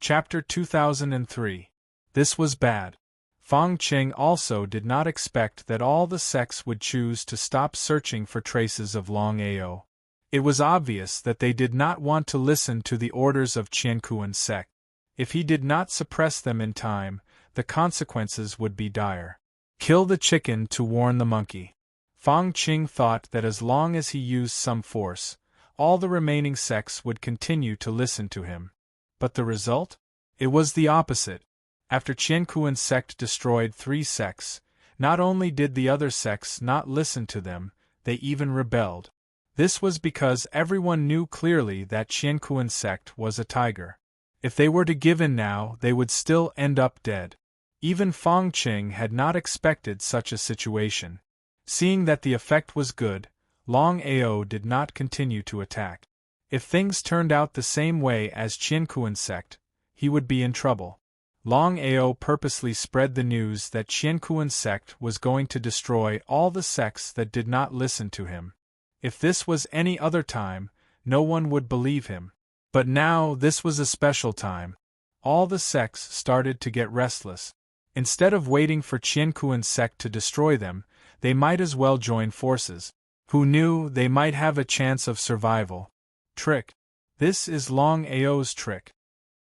Chapter 2003. This was bad. Fong Qing also did not expect that all the sects would choose to stop searching for traces of Longao. It was obvious that they did not want to listen to the orders of Qiankuan's sect. If he did not suppress them in time, the consequences would be dire. Kill the chicken to warn the monkey. Fong Qing thought that as long as he used some force, all the remaining sects would continue to listen to him. But the result? It was the opposite. After Qiankuan's sect destroyed 3 sects, not only did the other sects not listen to them, they even rebelled. This was because everyone knew clearly that Qiankuan's sect was a tiger. If they were to give in now, they would still end up dead. Even Fong Qing had not expected such a situation. Seeing that the effect was good, Longao did not continue to attack. If things turned out the same way as Qiankuan's sect, he would be in trouble. Longao purposely spread the news that Qiankuan's sect was going to destroy all the sects that did not listen to him. If this was any other time, no one would believe him. But now this was a special time. All the sects started to get restless. Instead of waiting for Qiankuan's sect to destroy them, they might as well join forces. Who knew they might have a chance of survival? Trick. This is Longao's trick.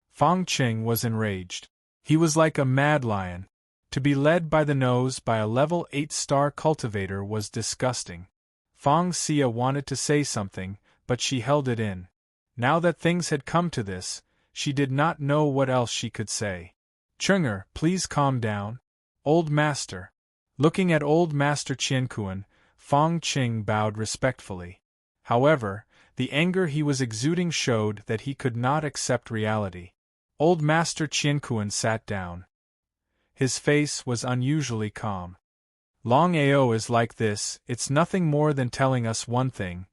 Fong Qing was enraged. He was like a mad lion. To be led by the nose by a level 8-star cultivator was disgusting. Fong Xia wanted to say something, but she held it in. Now that things had come to this, she did not know what else she could say. Chung'er, please calm down. Old Master. Looking at Old Master Qiankuan, Fong Qing bowed respectfully. However, the anger he was exuding showed that he could not accept reality. Old Master Qiankuan sat down. His face was unusually calm. Longao is like this, it's nothing more than telling us one thing.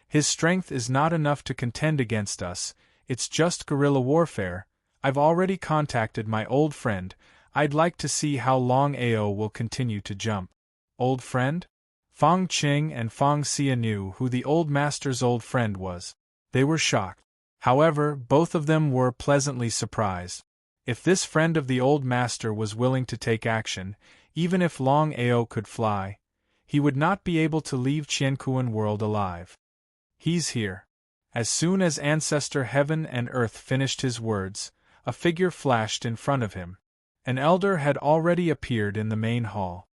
His strength is not enough to contend against us, it's just guerrilla warfare. I've already contacted my old friend, I'd like to see how Longao will continue to jump. Old friend? Fong Qing and Fong Xia knew who the old master's old friend was. They were shocked. However, both of them were pleasantly surprised. If this friend of the old master was willing to take action, even if Longao could fly, he would not be able to leave Qiankuan world alive. He's here. As soon as Ancestor Heaven and Earth finished his words, a figure flashed in front of him. An elder had already appeared in the main hall.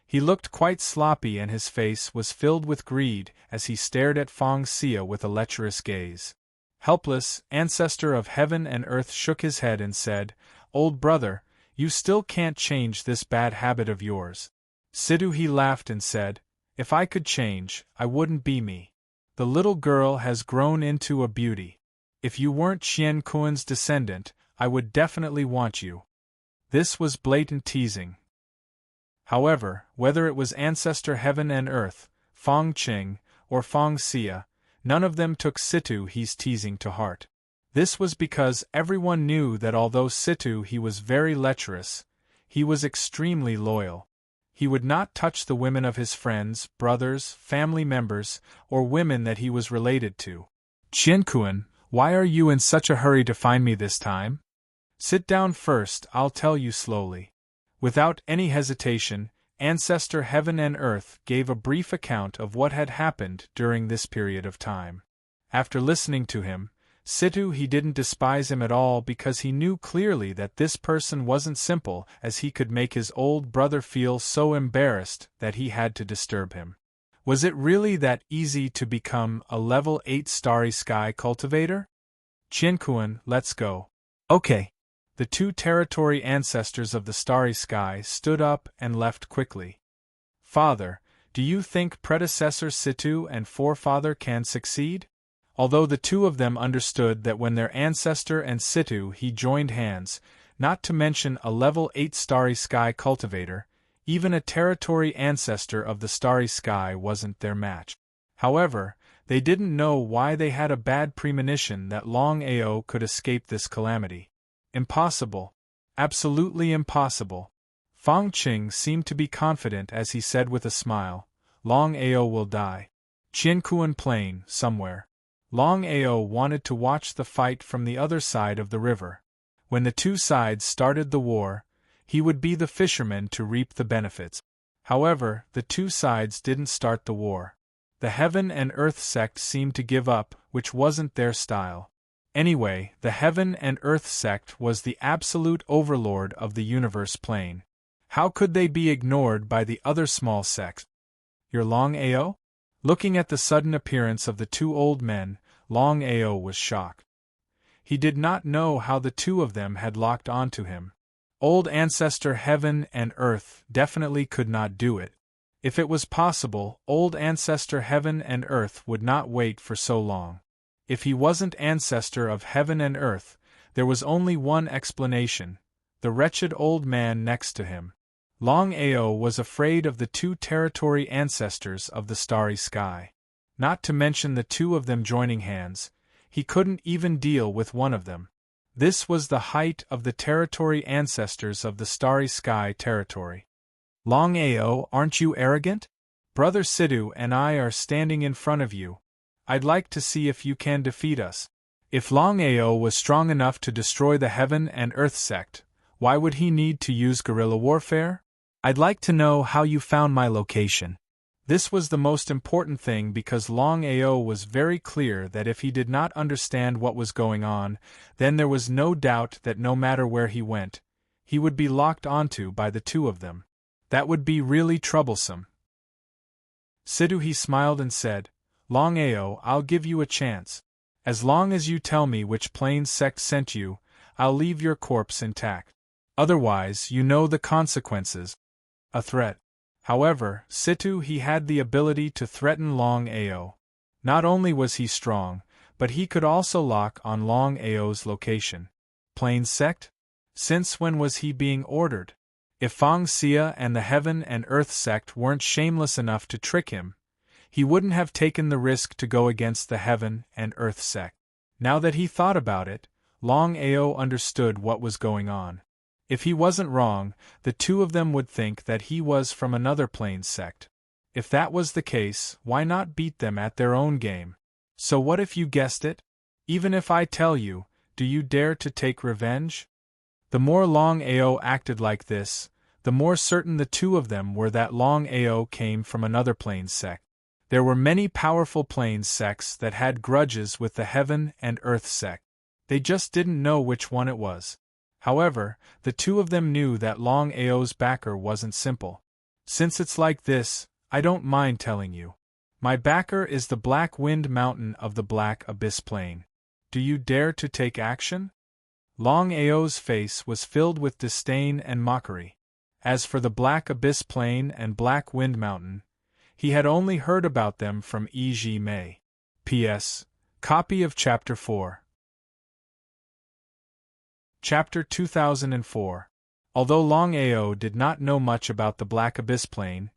He looked quite sloppy and his face was filled with greed as he stared at Fong Xia with a lecherous gaze. Helpless, Ancestor of Heaven and Earth shook his head and said, "Old brother, you still can't change this bad habit of yours." Situ he laughed and said, "If I could change, I wouldn't be me. The little girl has grown into a beauty. If you weren't Qiankuan's descendant, I would definitely want you." This was blatant teasing. However, whether it was Ancestor Heaven and Earth, Fong Qing, or Fong Xia, none of them took Situ he's teasing to heart. This was because everyone knew that although Situ he was very lecherous, he was extremely loyal. He would not touch the women of his friends, brothers, family members, or women that he was related to. "Qiankuan, why are you in such a hurry to find me this time?" "Sit down first, I'll tell you slowly." Without any hesitation, Ancestor Heaven and Earth gave a brief account of what had happened during this period of time. After listening to him, Situ he didn't despise him at all because he knew clearly that this person wasn't simple as he could make his old brother feel so embarrassed that he had to disturb him. Was it really that easy to become a level 8 starry sky cultivator? "Qiankuan, let's go." "Okay." The 2 territory ancestors of the starry sky stood up and left quickly. "Father, do you think predecessor Situ and forefather can succeed?" Although the 2 of them understood that when their ancestor and Situ he joined hands, not to mention a level 8 starry sky cultivator, even a territory ancestor of the starry sky wasn't their match. However, they didn't know why they had a bad premonition that Longao could escape this calamity. Impossible. Absolutely impossible. Fong Qing seemed to be confident as he said with a smile, "Longao will die. Qiankuan Plain, somewhere." Longao wanted to watch the fight from the other side of the river. When the two sides started the war, he would be the fisherman to reap the benefits. However, the two sides didn't start the war. The Heaven and Earth sect seemed to give up, which wasn't their style. Anyway, the Heaven and Earth sect was the absolute overlord of the universe plane. How could they be ignored by the other small sects? Your Longao? Looking at the sudden appearance of the two old men, Longao was shocked. He did not know how the two of them had locked onto him. Old ancestor Heaven and Earth definitely could not do it. If it was possible, old ancestor Heaven and Earth would not wait for so long. If he wasn't ancestor of Heaven and Earth, there was only one explanation: the wretched old man next to him. Longao was afraid of the two territory ancestors of the starry sky. Not to mention the two of them joining hands, he couldn't even deal with one of them. This was the height of the territory ancestors of the starry sky territory. Longao, aren't you arrogant? Brother Sidhu and I are standing in front of you. I'd like to see if you can defeat us. If Longao was strong enough to destroy the Heaven and Earth sect, why would he need to use guerrilla warfare? I'd like to know how you found my location. This was the most important thing because Longao was very clear that if he did not understand what was going on, then there was no doubt that no matter where he went, he would be locked onto by the two of them. That would be really troublesome. Sidhu, he smiled and said, Longao, I'll give you a chance. As long as you tell me which plane sect sent you, I'll leave your corpse intact. Otherwise, you know the consequences. A threat. However, Sidhu, he had the ability to threaten Longao. Not only was he strong, but he could also lock on Longao's location. Plane sect? Since when was he being ordered? If Feng Xia and the Heaven and Earth sect weren't shameless enough to trick him, he wouldn't have taken the risk to go against the Heaven and Earth sect. Now that he thought about it, Longao understood what was going on. If he wasn't wrong, the two of them would think that he was from another plane sect. If that was the case, why not beat them at their own game? So what if you guessed it? Even if I tell you, do you dare to take revenge? The more Longao acted like this, the more certain the two of them were that Longao came from another plane sect. There were many powerful plane sects that had grudges with the Heaven and Earth sect. They just didn't know which one it was. However, the two of them knew that Longao's backer wasn't simple. Since it's like this, I don't mind telling you. My backer is the Black Wind Mountain of the Black Abyss Plain. Do you dare to take action? Longao's face was filled with disdain and mockery. As for the Black Abyss Plain and Black Wind Mountain, he had only heard about them from E.G. May. P.S. Copy of Chapter 4. Chapter 2004. Although Longao did not know much about the Black Abyss Plain,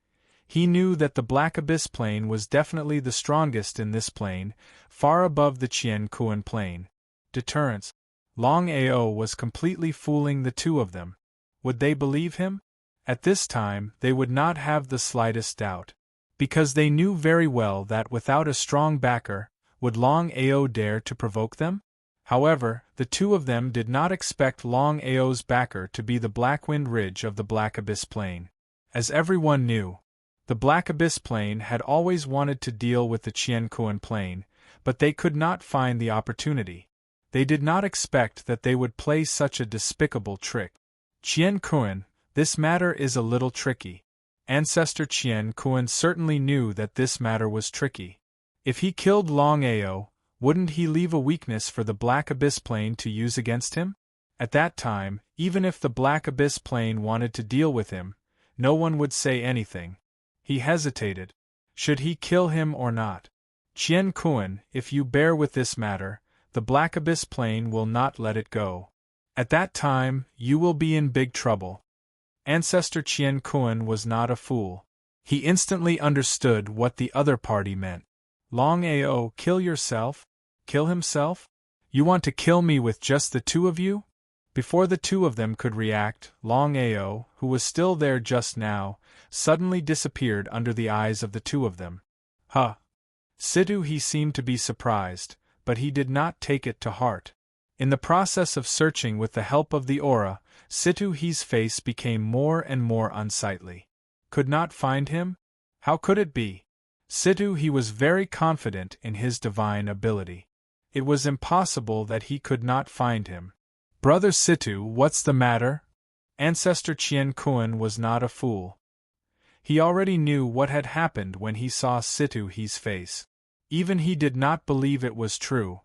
he knew that the Black Abyss Plain was definitely the strongest in this plane, far above the Qian Kuan Plain. Deterrence. Longao was completely fooling the two of them. Would they believe him? At this time, they would not have the slightest doubt. Because they knew very well that without a strong backer, would Longao dare to provoke them? However, the two of them did not expect Longao's backer to be the Blackwind Ridge of the Black Abyss Plain. As everyone knew, the Black Abyss Plain had always wanted to deal with the Qian Kuan Plain, but they could not find the opportunity. They did not expect that they would play such a despicable trick. Qian Kuan, this matter is a little tricky. Ancestor Qian Kuan certainly knew that this matter was tricky. If he killed Longao, wouldn't he leave a weakness for the Black Abyss Plain to use against him? At that time, even if the Black Abyss Plain wanted to deal with him, no one would say anything. He hesitated. Should he kill him or not? Qian Kuan, if you bear with this matter, the Black Abyss Plain will not let it go. At that time, you will be in big trouble. Ancestor Qian Kuan was not a fool. He instantly understood what the other party meant. Longao, kill yourself? Kill himself? You want to kill me with just the two of you? Before the two of them could react, Longao, who was still there just now, suddenly disappeared under the eyes of the two of them. Huh! Sidhu, he seemed to be surprised, but he did not take it to heart. In the process of searching with the help of the aura, Situ-He's face became more and more unsightly. Could not find him? How could it be? Situ-He was very confident in his divine ability. It was impossible that he could not find him. Brother Situ, what's the matter? Ancestor Qian Kuan was not a fool. He already knew what had happened when he saw Situ-He's face. Even he did not believe it was true.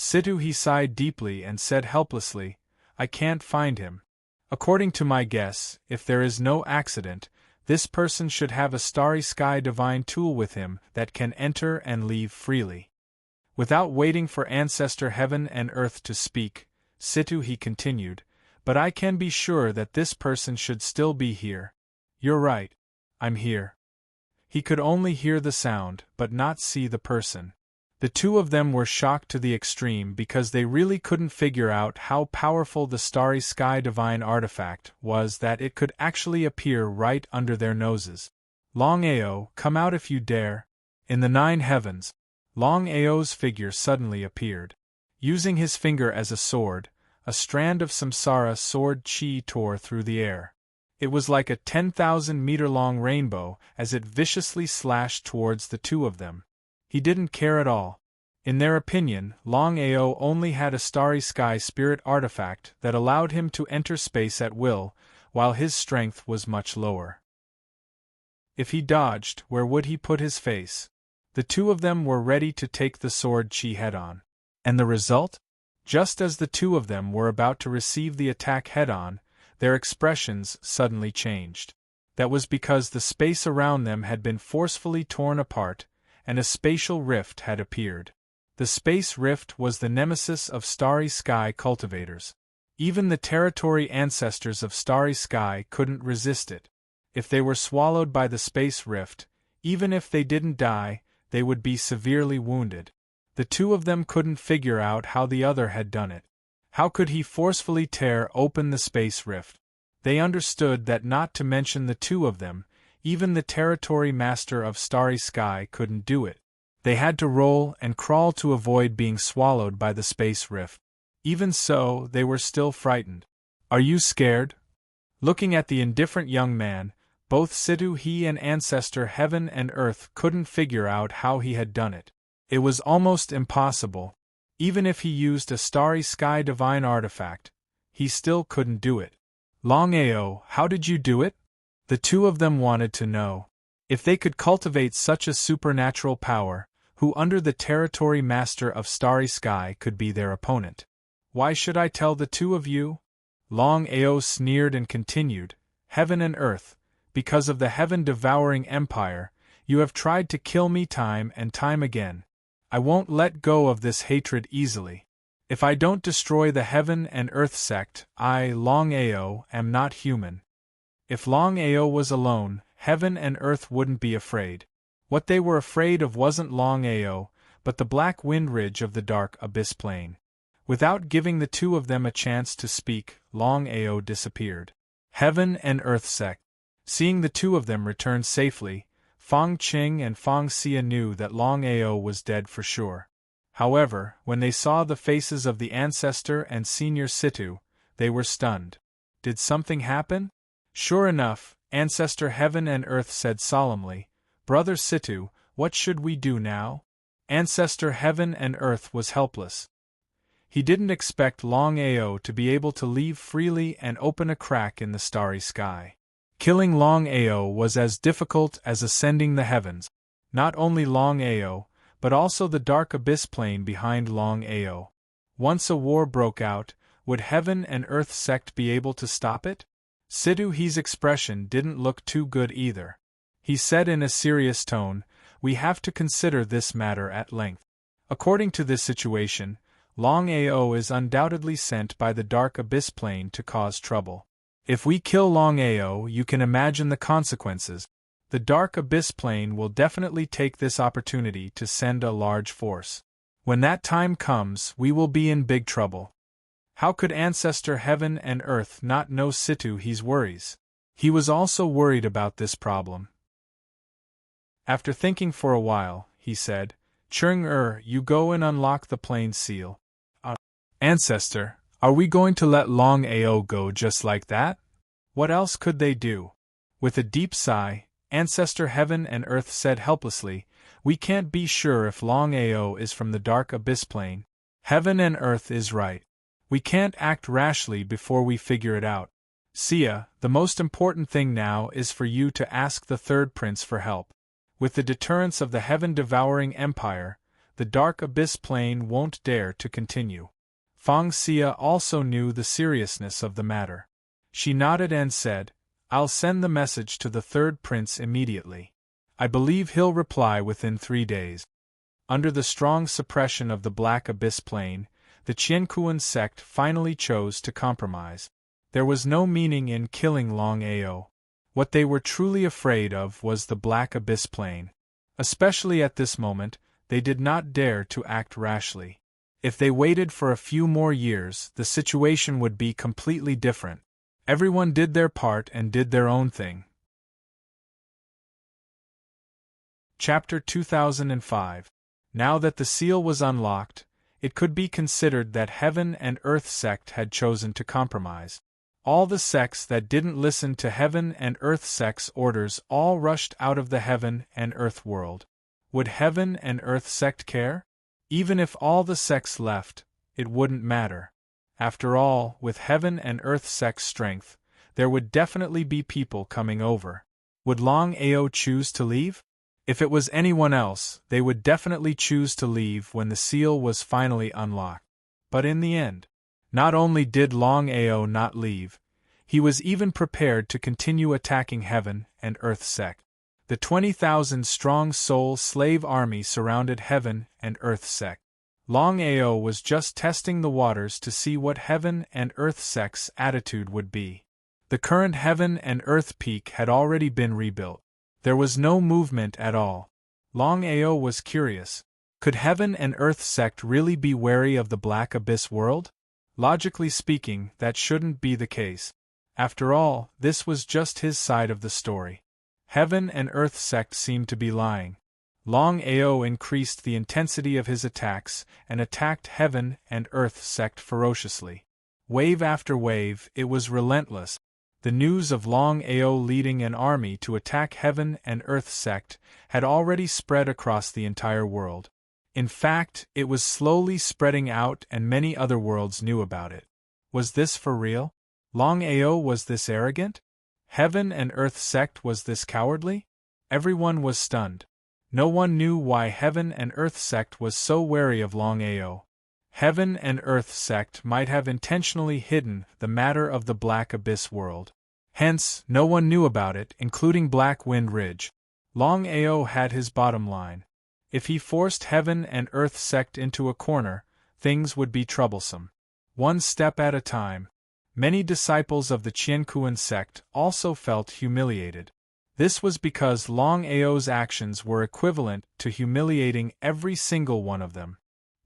Situ-He sighed deeply and said helplessly, I can't find him. According to my guess, if there is no accident, this person should have a starry sky divine tool with him that can enter and leave freely. Without waiting for Ancestor Heaven and Earth to speak, Situ-He continued, but I can be sure that this person should still be here. You're right. I'm here. He could only hear the sound, but not see the person. The two of them were shocked to the extreme because they really couldn't figure out how powerful the starry sky divine artifact was that it could actually appear right under their noses. Longao, come out if you dare. In the 9 heavens, Longao's figure suddenly appeared. Using his finger as a sword, a strand of samsara sword chi tore through the air. It was like a 10,000-meter-long rainbow as it viciously slashed towards the two of them. He didn't care at all. In their opinion, Longao only had a starry sky spirit artifact that allowed him to enter space at will, while his strength was much lower. If he dodged, where would he put his face? The two of them were ready to take the sword chi head-on. And the result? Just as the two of them were about to receive the attack head-on, their expressions suddenly changed. That was because the space around them had been forcefully torn apart, and a spatial rift had appeared. The space rift was the nemesis of starry sky cultivators. Even the territory ancestors of starry sky couldn't resist it. If they were swallowed by the space rift, even if they didn't die, they would be severely wounded. The two of them couldn't figure out how the other had done it. How could he forcefully tear open the space rift? They understood that not to mention the two of them, even the territory master of starry sky couldn't do it. They had to roll and crawl to avoid being swallowed by the space rift. Even so, they were still frightened. Are you scared? Looking at the indifferent young man, both Situ-He and Ancestor Heaven and Earth couldn't figure out how he had done it. It was almost impossible. Even if he used a starry sky divine artifact, he still couldn't do it. Longao, how did you do it? The two of them wanted to know. If they could cultivate such a supernatural power, who under the territory master of starry sky could be their opponent? Why should I tell the two of you? Longao sneered and continued, Heaven and Earth, because of the heaven-devouring empire, you have tried to kill me time and time again. I won't let go of this hatred easily. If I don't destroy the Heaven and Earth sect, I, Longao, am not human. If Longao was alone, Heaven and Earth wouldn't be afraid. What they were afraid of wasn't Longao, but the black wind ridge of the dark abyss plain. Without giving the two of them a chance to speak, Longao disappeared. Heaven and Earth sect. Seeing the two of them return safely, Feng Qing and Feng Xia knew that Longao was dead for sure. However, when they saw the faces of the ancestor and senior Situ, they were stunned. Did something happen? Sure enough, Ancestor Heaven and Earth said solemnly, Brother Situ, what should we do now? Ancestor Heaven and Earth was helpless. He didn't expect Longao to be able to leave freely and open a crack in the starry sky. Killing Longao was as difficult as ascending the heavens. Not only Longao, but also the dark abyss plain behind Longao. Once a war broke out, would Heaven and Earth sect be able to stop it? Situ-He's expression didn't look too good either. He said in a serious tone, We have to consider this matter at length. According to this situation, Longao is undoubtedly sent by the dark abyss plane to cause trouble. If we kill Longao, you can imagine the consequences. The dark abyss plane will definitely take this opportunity to send a large force. When that time comes, we will be in big trouble. How could Ancestor Heaven and Earth not know Situ-He's worries? He was also worried about this problem. After thinking for a while, he said, Chung-Er, you go and unlock the plane seal. Ancestor, are we going to let Longao go just like that? What else could they do? With a deep sigh, Ancestor Heaven and Earth said helplessly, we can't be sure if Longao is from the dark abyss plane. Heaven and Earth is right. We can't act rashly before we figure it out. Sia, the most important thing now is for you to ask the third prince for help. With the deterrence of the heaven-devouring empire, the dark abyss plane won't dare to continue. Feng Xia also knew the seriousness of the matter. She nodded and said, I'll send the message to the third prince immediately. I believe he'll reply within 3 days. Under the strong suppression of the Black Abyss Plane, the Qiankuan sect finally chose to compromise. There was no meaning in killing Longao. What they were truly afraid of was the Black Abyss Plane. Especially at this moment, they did not dare to act rashly. If they waited for a few more years, the situation would be completely different. Everyone did their part and did their own thing. Chapter 2005. Now that the seal was unlocked, it could be considered that Heaven and Earth sect had chosen to compromise. All the sects that didn't listen to Heaven and Earth sect's orders all rushed out of the Heaven and Earth world. Would Heaven and Earth sect care? Even if all the sects left, it wouldn't matter. After all, with Heaven and Earth sect's strength, there would definitely be people coming over. Would Longao choose to leave? If it was anyone else, they would definitely choose to leave when the seal was finally unlocked. But in the end, not only did Longao not leave, he was even prepared to continue attacking Heaven and Earth sect. The 20,000-strong soul slave army surrounded Heaven and Earth sect. Longao was just testing the waters to see what Heaven and Earth sect's attitude would be. The current Heaven and Earth peak had already been rebuilt. There was no movement at all. Longao was curious. Could Heaven and Earth sect really be wary of the Black Abyss world? Logically speaking, that shouldn't be the case. After all, this was just his side of the story. Heaven and Earth sect seemed to be lying. Longao increased the intensity of his attacks and attacked Heaven and Earth sect ferociously. Wave after wave, it was relentless. The news of Longao leading an army to attack Heaven and Earth sect had already spread across the entire world. In fact, it was slowly spreading out and many other worlds knew about it. Was this for real? Longao was this arrogant? Heaven and Earth sect was this cowardly? Everyone was stunned. No one knew why Heaven and Earth sect was so wary of Longao. Heaven and Earth sect might have intentionally hidden the matter of the Black Abyss world. Hence, no one knew about it, including Black Wind Ridge. Longao had his bottom line. If he forced Heaven and Earth sect into a corner, things would be troublesome. One step at a time. Many disciples of the Qiankuan sect also felt humiliated. This was because Longao's actions were equivalent to humiliating every single one of them.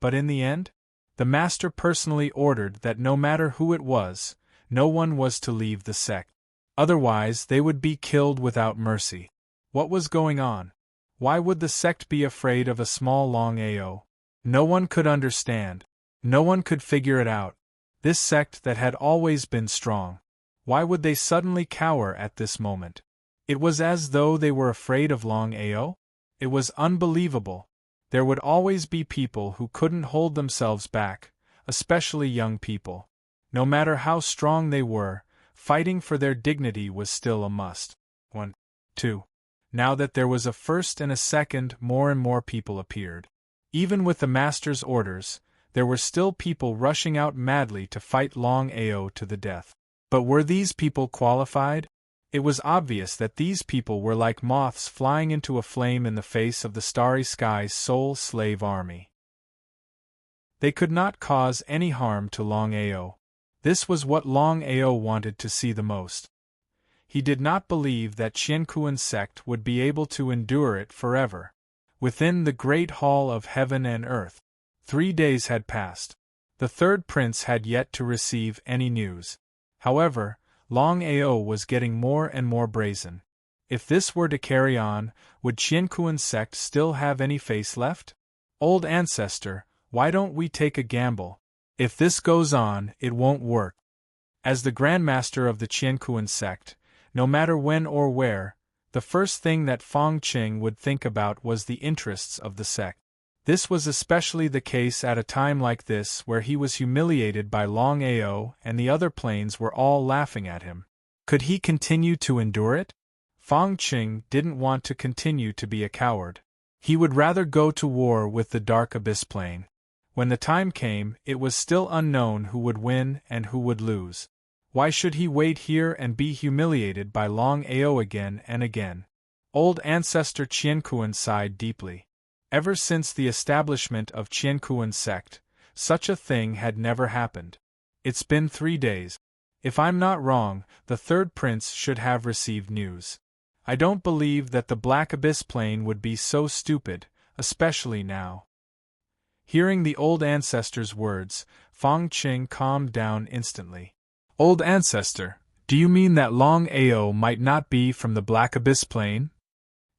But in the end, the master personally ordered that no matter who it was, no one was to leave the sect. Otherwise, they would be killed without mercy. What was going on? Why would the sect be afraid of a small Longao? No one could understand. No one could figure it out. This sect that had always been strong. Why would they suddenly cower at this moment? It was as though they were afraid of Longao? It was unbelievable. There would always be people who couldn't hold themselves back, especially young people. No matter how strong they were, fighting for their dignity was still a must. 1. 2. Now that there was a first and a second, more and more people appeared. Even with the master's orders, there were still people rushing out madly to fight Longao to the death. But were these people qualified? It was obvious that these people were like moths flying into a flame in the face of the Starry Sky's soul slave army. They could not cause any harm to Longao. This was what Longao wanted to see the most. He did not believe that Qiankuan sect would be able to endure it forever. Within the great hall of Heaven and Earth, 3 days had passed. The third prince had yet to receive any news. However, Longao was getting more and more brazen. If this were to carry on, would Qiankuan sect still have any face left? Old ancestor, why don't we take a gamble? If this goes on, it won't work. As the Grandmaster of the Qiankuan sect, no matter when or where, the first thing that Fong Qing would think about was the interests of the sect. This was especially the case at a time like this where he was humiliated by Longao and the other planes were all laughing at him. Could he continue to endure it? Fong Qing didn't want to continue to be a coward. He would rather go to war with the Dark Abyss plane. When the time came, it was still unknown who would win and who would lose. Why should he wait here and be humiliated by Longao again and again? Old ancestor Qiankuan sighed deeply. Ever since the establishment of Qiankuan sect, such a thing had never happened. It's been 3 days. If I'm not wrong, the third prince should have received news. I don't believe that the Black Abyss plane would be so stupid, especially now. Hearing the old ancestor's words, Fong Qing calmed down instantly. Old ancestor, do you mean that Longao might not be from the Black Abyss plane?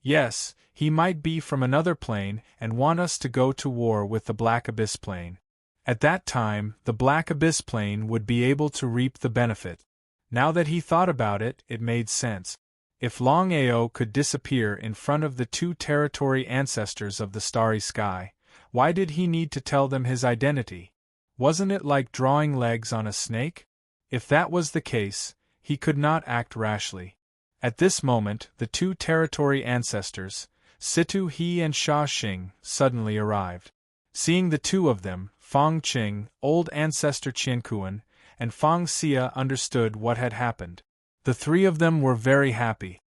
Yes, he might be from another plane and want us to go to war with the Black Abyss plane. At that time, the Black Abyss plane would be able to reap the benefit. Now that he thought about it, it made sense. If Longao could disappear in front of the 2 territory ancestors of the starry sky, why did he need to tell them his identity? Wasn't it like drawing legs on a snake? If that was the case, he could not act rashly. At this moment, the 2 territory ancestors, Situ He and Sha Xing, suddenly arrived. Seeing the 2 of them, Fong Qing, old ancestor Qiankuan, and Fong Xia understood what had happened. The 3 of them were very happy.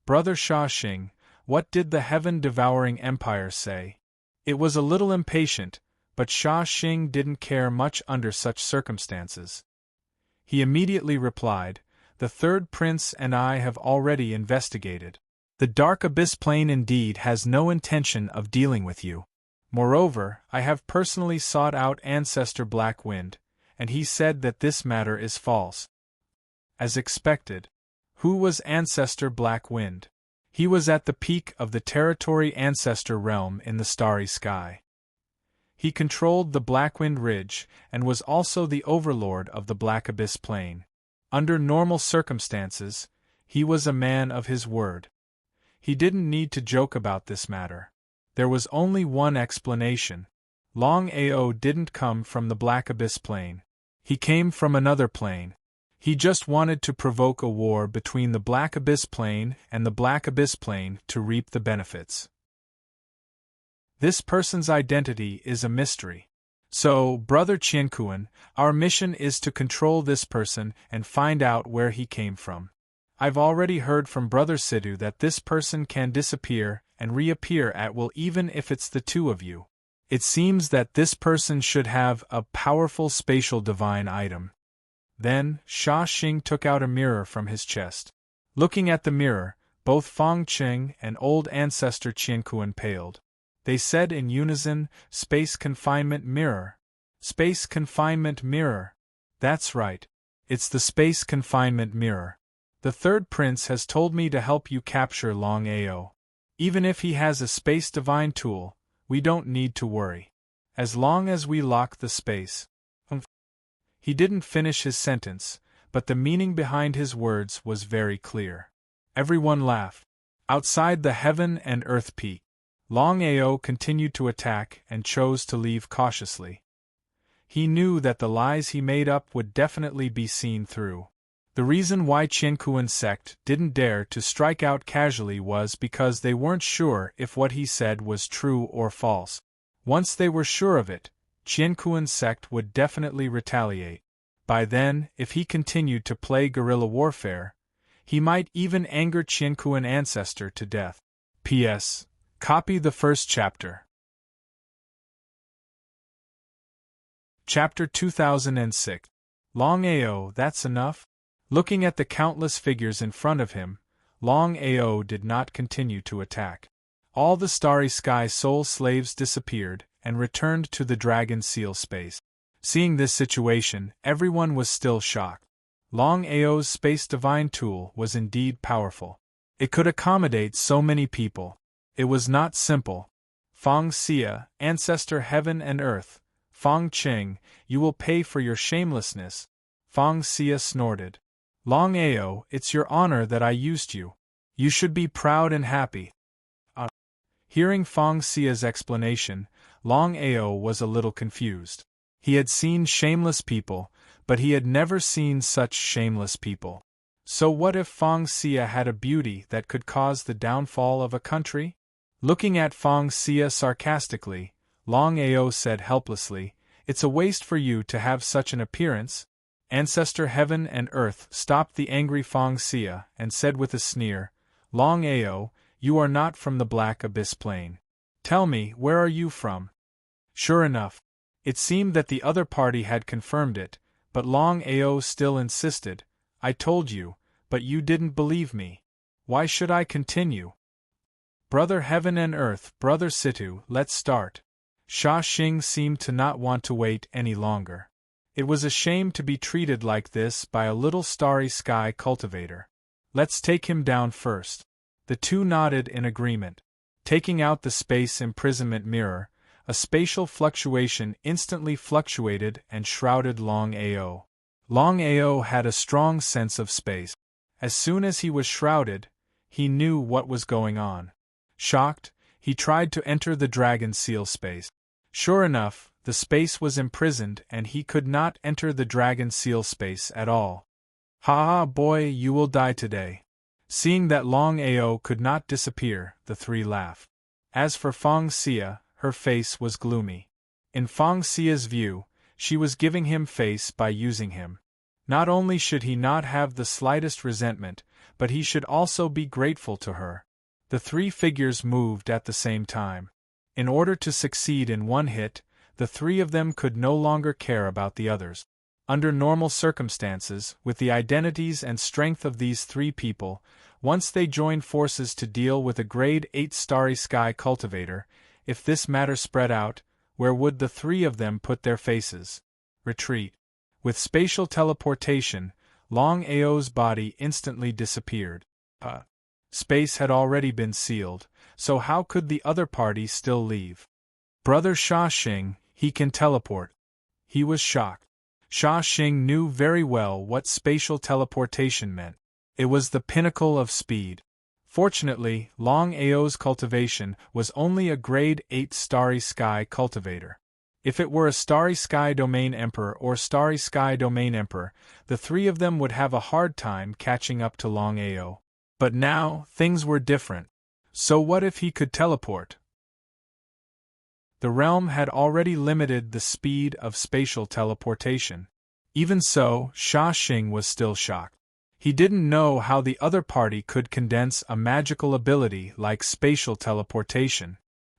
Brother Sha Xing, what did the heaven-devouring empire say? It was a little impatient, but Sha Xing didn't care much under such circumstances. He immediately replied, "The third prince and I have already investigated. The Dark Abyss plane indeed has no intention of dealing with you. Moreover, I have personally sought out Ancestor Black Wind, and he said that this matter is false." As expected. Who was Ancestor Black Wind? He was at the peak of the territory ancestor realm in the starry sky. He controlled the Blackwind Ridge and was also the overlord of the Black Abyss plane. Under normal circumstances, he was a man of his word. He didn't need to joke about this matter. There was only one explanation. Longao didn't come from the Black Abyss plane. He came from another plane. He just wanted to provoke a war between the Black Abyss plane and the Black Abyss plane to reap the benefits. This person's identity is a mystery. So, Brother Qiankuan, our mission is to control this person and find out where he came from. I've already heard from Brother Sidhu that this person can disappear and reappear at will even if it's the 2 of you. It seems that this person should have a powerful spatial divine item. Then, Sha Xing took out a mirror from his chest. Looking at the mirror, both Fong Qing and old ancestor Qiankuan paled. They said in unison, "Space confinement mirror. Space confinement mirror. That's right. It's the space confinement mirror. The third prince has told me to help you capture Longao. Even if he has a space divine tool, we don't need to worry. As long as we lock the space." He didn't finish his sentence, but the meaning behind his words was very clear. Everyone laughed. Outside the heaven and earth peak, Longao continued to attack and chose to leave cautiously. He knew that the lies he made up would definitely be seen through. The reason why Qiankuan sect didn't dare to strike out casually was because they weren't sure if what he said was true or false. Once they were sure of it, Qiankuan sect would definitely retaliate. By then, if he continued to play guerrilla warfare, he might even anger Qiankuan ancestor to death. P.S. Copy the first chapter. Chapter 2006. Longao, that's enough? Looking at the countless figures in front of him, Longao did not continue to attack. All the starry sky soul slaves disappeared and returned to the dragon seal space. Seeing this situation, everyone was still shocked. Longao's space divine tool was indeed powerful. It could accommodate so many people. It was not simple. Fong Xia, ancestor heaven and earth, Fong Qing, you will pay for your shamelessness. Fong Xia snorted. Longao, it's your honor that I used you. You should be proud and happy. Hearing Fong Xia's explanation, Longao was a little confused. He had seen shameless people, but he had never seen such shameless people. So what if Fong Xia had a beauty that could cause the downfall of a country? Looking at Fong Xia sarcastically, Longao said helplessly, "It's a waste for you to have such an appearance." Ancestor Heaven and Earth stopped the angry Fong Xia and said with a sneer, "Longao, you are not from the Black Abyss Plain. Tell me, where are you from?" Sure enough, it seemed that the other party had confirmed it, but Longao still insisted, "I told you, but you didn't believe me. Why should I continue?" "Brother Heaven and Earth, Brother Situ, let's start." Sha Xing seemed to not want to wait any longer. It was a shame to be treated like this by a little starry sky cultivator. "Let's take him down first." The two nodded in agreement. Taking out the space imprisonment mirror, a spatial fluctuation instantly fluctuated and shrouded Longao. Longao had a strong sense of space. As soon as he was shrouded, he knew what was going on. Shocked, he tried to enter the dragon seal space. Sure enough, the space was imprisoned and he could not enter the dragon seal space at all. "Ha ha, boy, you will die today." Seeing that Longao could not disappear, the three laughed. As for Fong Xia, her face was gloomy. In Fong Xia's view, she was giving him face by using him. Not only should he not have the slightest resentment, but he should also be grateful to her. The three figures moved at the same time. In order to succeed in one hit, the three of them could no longer care about the others. Under normal circumstances, with the identities and strength of these three people, once they joined forces to deal with a grade 8 starry sky cultivator, if this matter spread out, where would the three of them put their faces? Retreat. With spatial teleportation, Longao's body instantly disappeared. Space had already been sealed, so how could the other party still leave? "Brother Sha Xing, he can teleport." He was shocked. Sha Xing knew very well what spatial teleportation meant. It was the pinnacle of speed. Fortunately, Longao's cultivation was only a grade 8 starry sky cultivator. If it were a starry sky domain emperor or starry sky domain emperor, the three of them would have a hard time catching up to Longao. But now, things were different. So what if he could teleport? The realm had already limited the speed of spatial teleportation. Even so, Sha Xing was still shocked. He didn't know how the other party could condense a magical ability like spatial teleportation.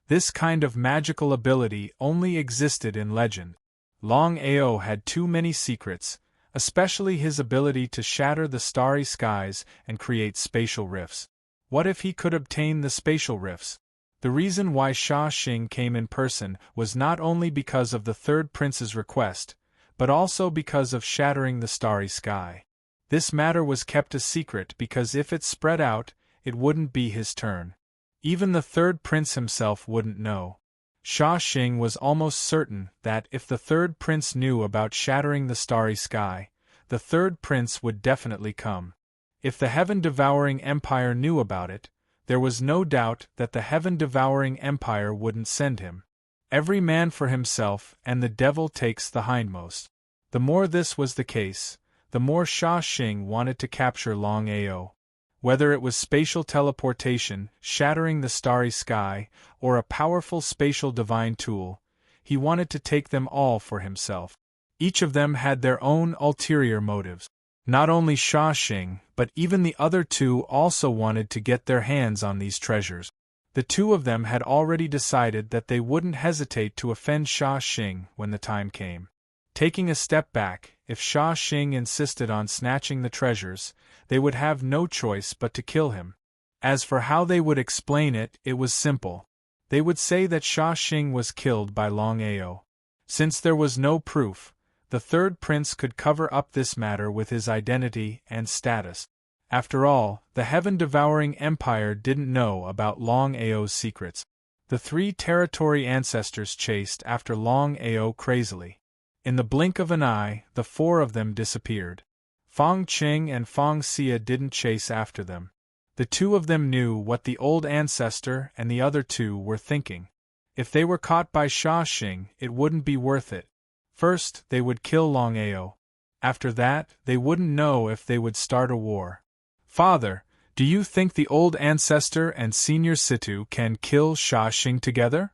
This kind of magical ability only existed in legend. Longao had too many secrets, especially his ability to shatter the starry skies and create spatial rifts. What if he could obtain the spatial rifts? The reason why Sha Xing came in person was not only because of the third prince's request, but also because of shattering the starry sky. This matter was kept a secret because if it spread out, it wouldn't be his turn. Even the third prince himself wouldn't know. Sha Xing was almost certain that if the third prince knew about shattering the starry sky, the third prince would definitely come. If the heaven-devouring empire knew about it, there was no doubt that the heaven-devouring empire wouldn't send him. Every man for himself, and the devil takes the hindmost. The more this was the case, the more Sha Xing wanted to capture Longao. Whether it was spatial teleportation, shattering the starry sky, or a powerful spatial divine tool, he wanted to take them all for himself. Each of them had their own ulterior motives. Not only Sha Xing, but even the other two also wanted to get their hands on these treasures. The two of them had already decided that they wouldn't hesitate to offend Sha Xing when the time came. Taking a step back, if Sha Xing insisted on snatching the treasures, they would have no choice but to kill him. As for how they would explain it, it was simple. They would say that Sha Xing was killed by Longao. Since there was no proof, the third prince could cover up this matter with his identity and status. After all, the heaven-devouring empire didn't know about Longao's secrets. The three territory ancestors chased after Longao crazily. In the blink of an eye, the four of them disappeared. Fong Qing and Fong Xia didn't chase after them. The two of them knew what the old ancestor and the other two were thinking. If they were caught by Sha Xing, it wouldn't be worth it. First, they would kill Longao. After that, they wouldn't know if they would start a war. Father, do you think the old ancestor and senior Situ can kill Sha Xing together?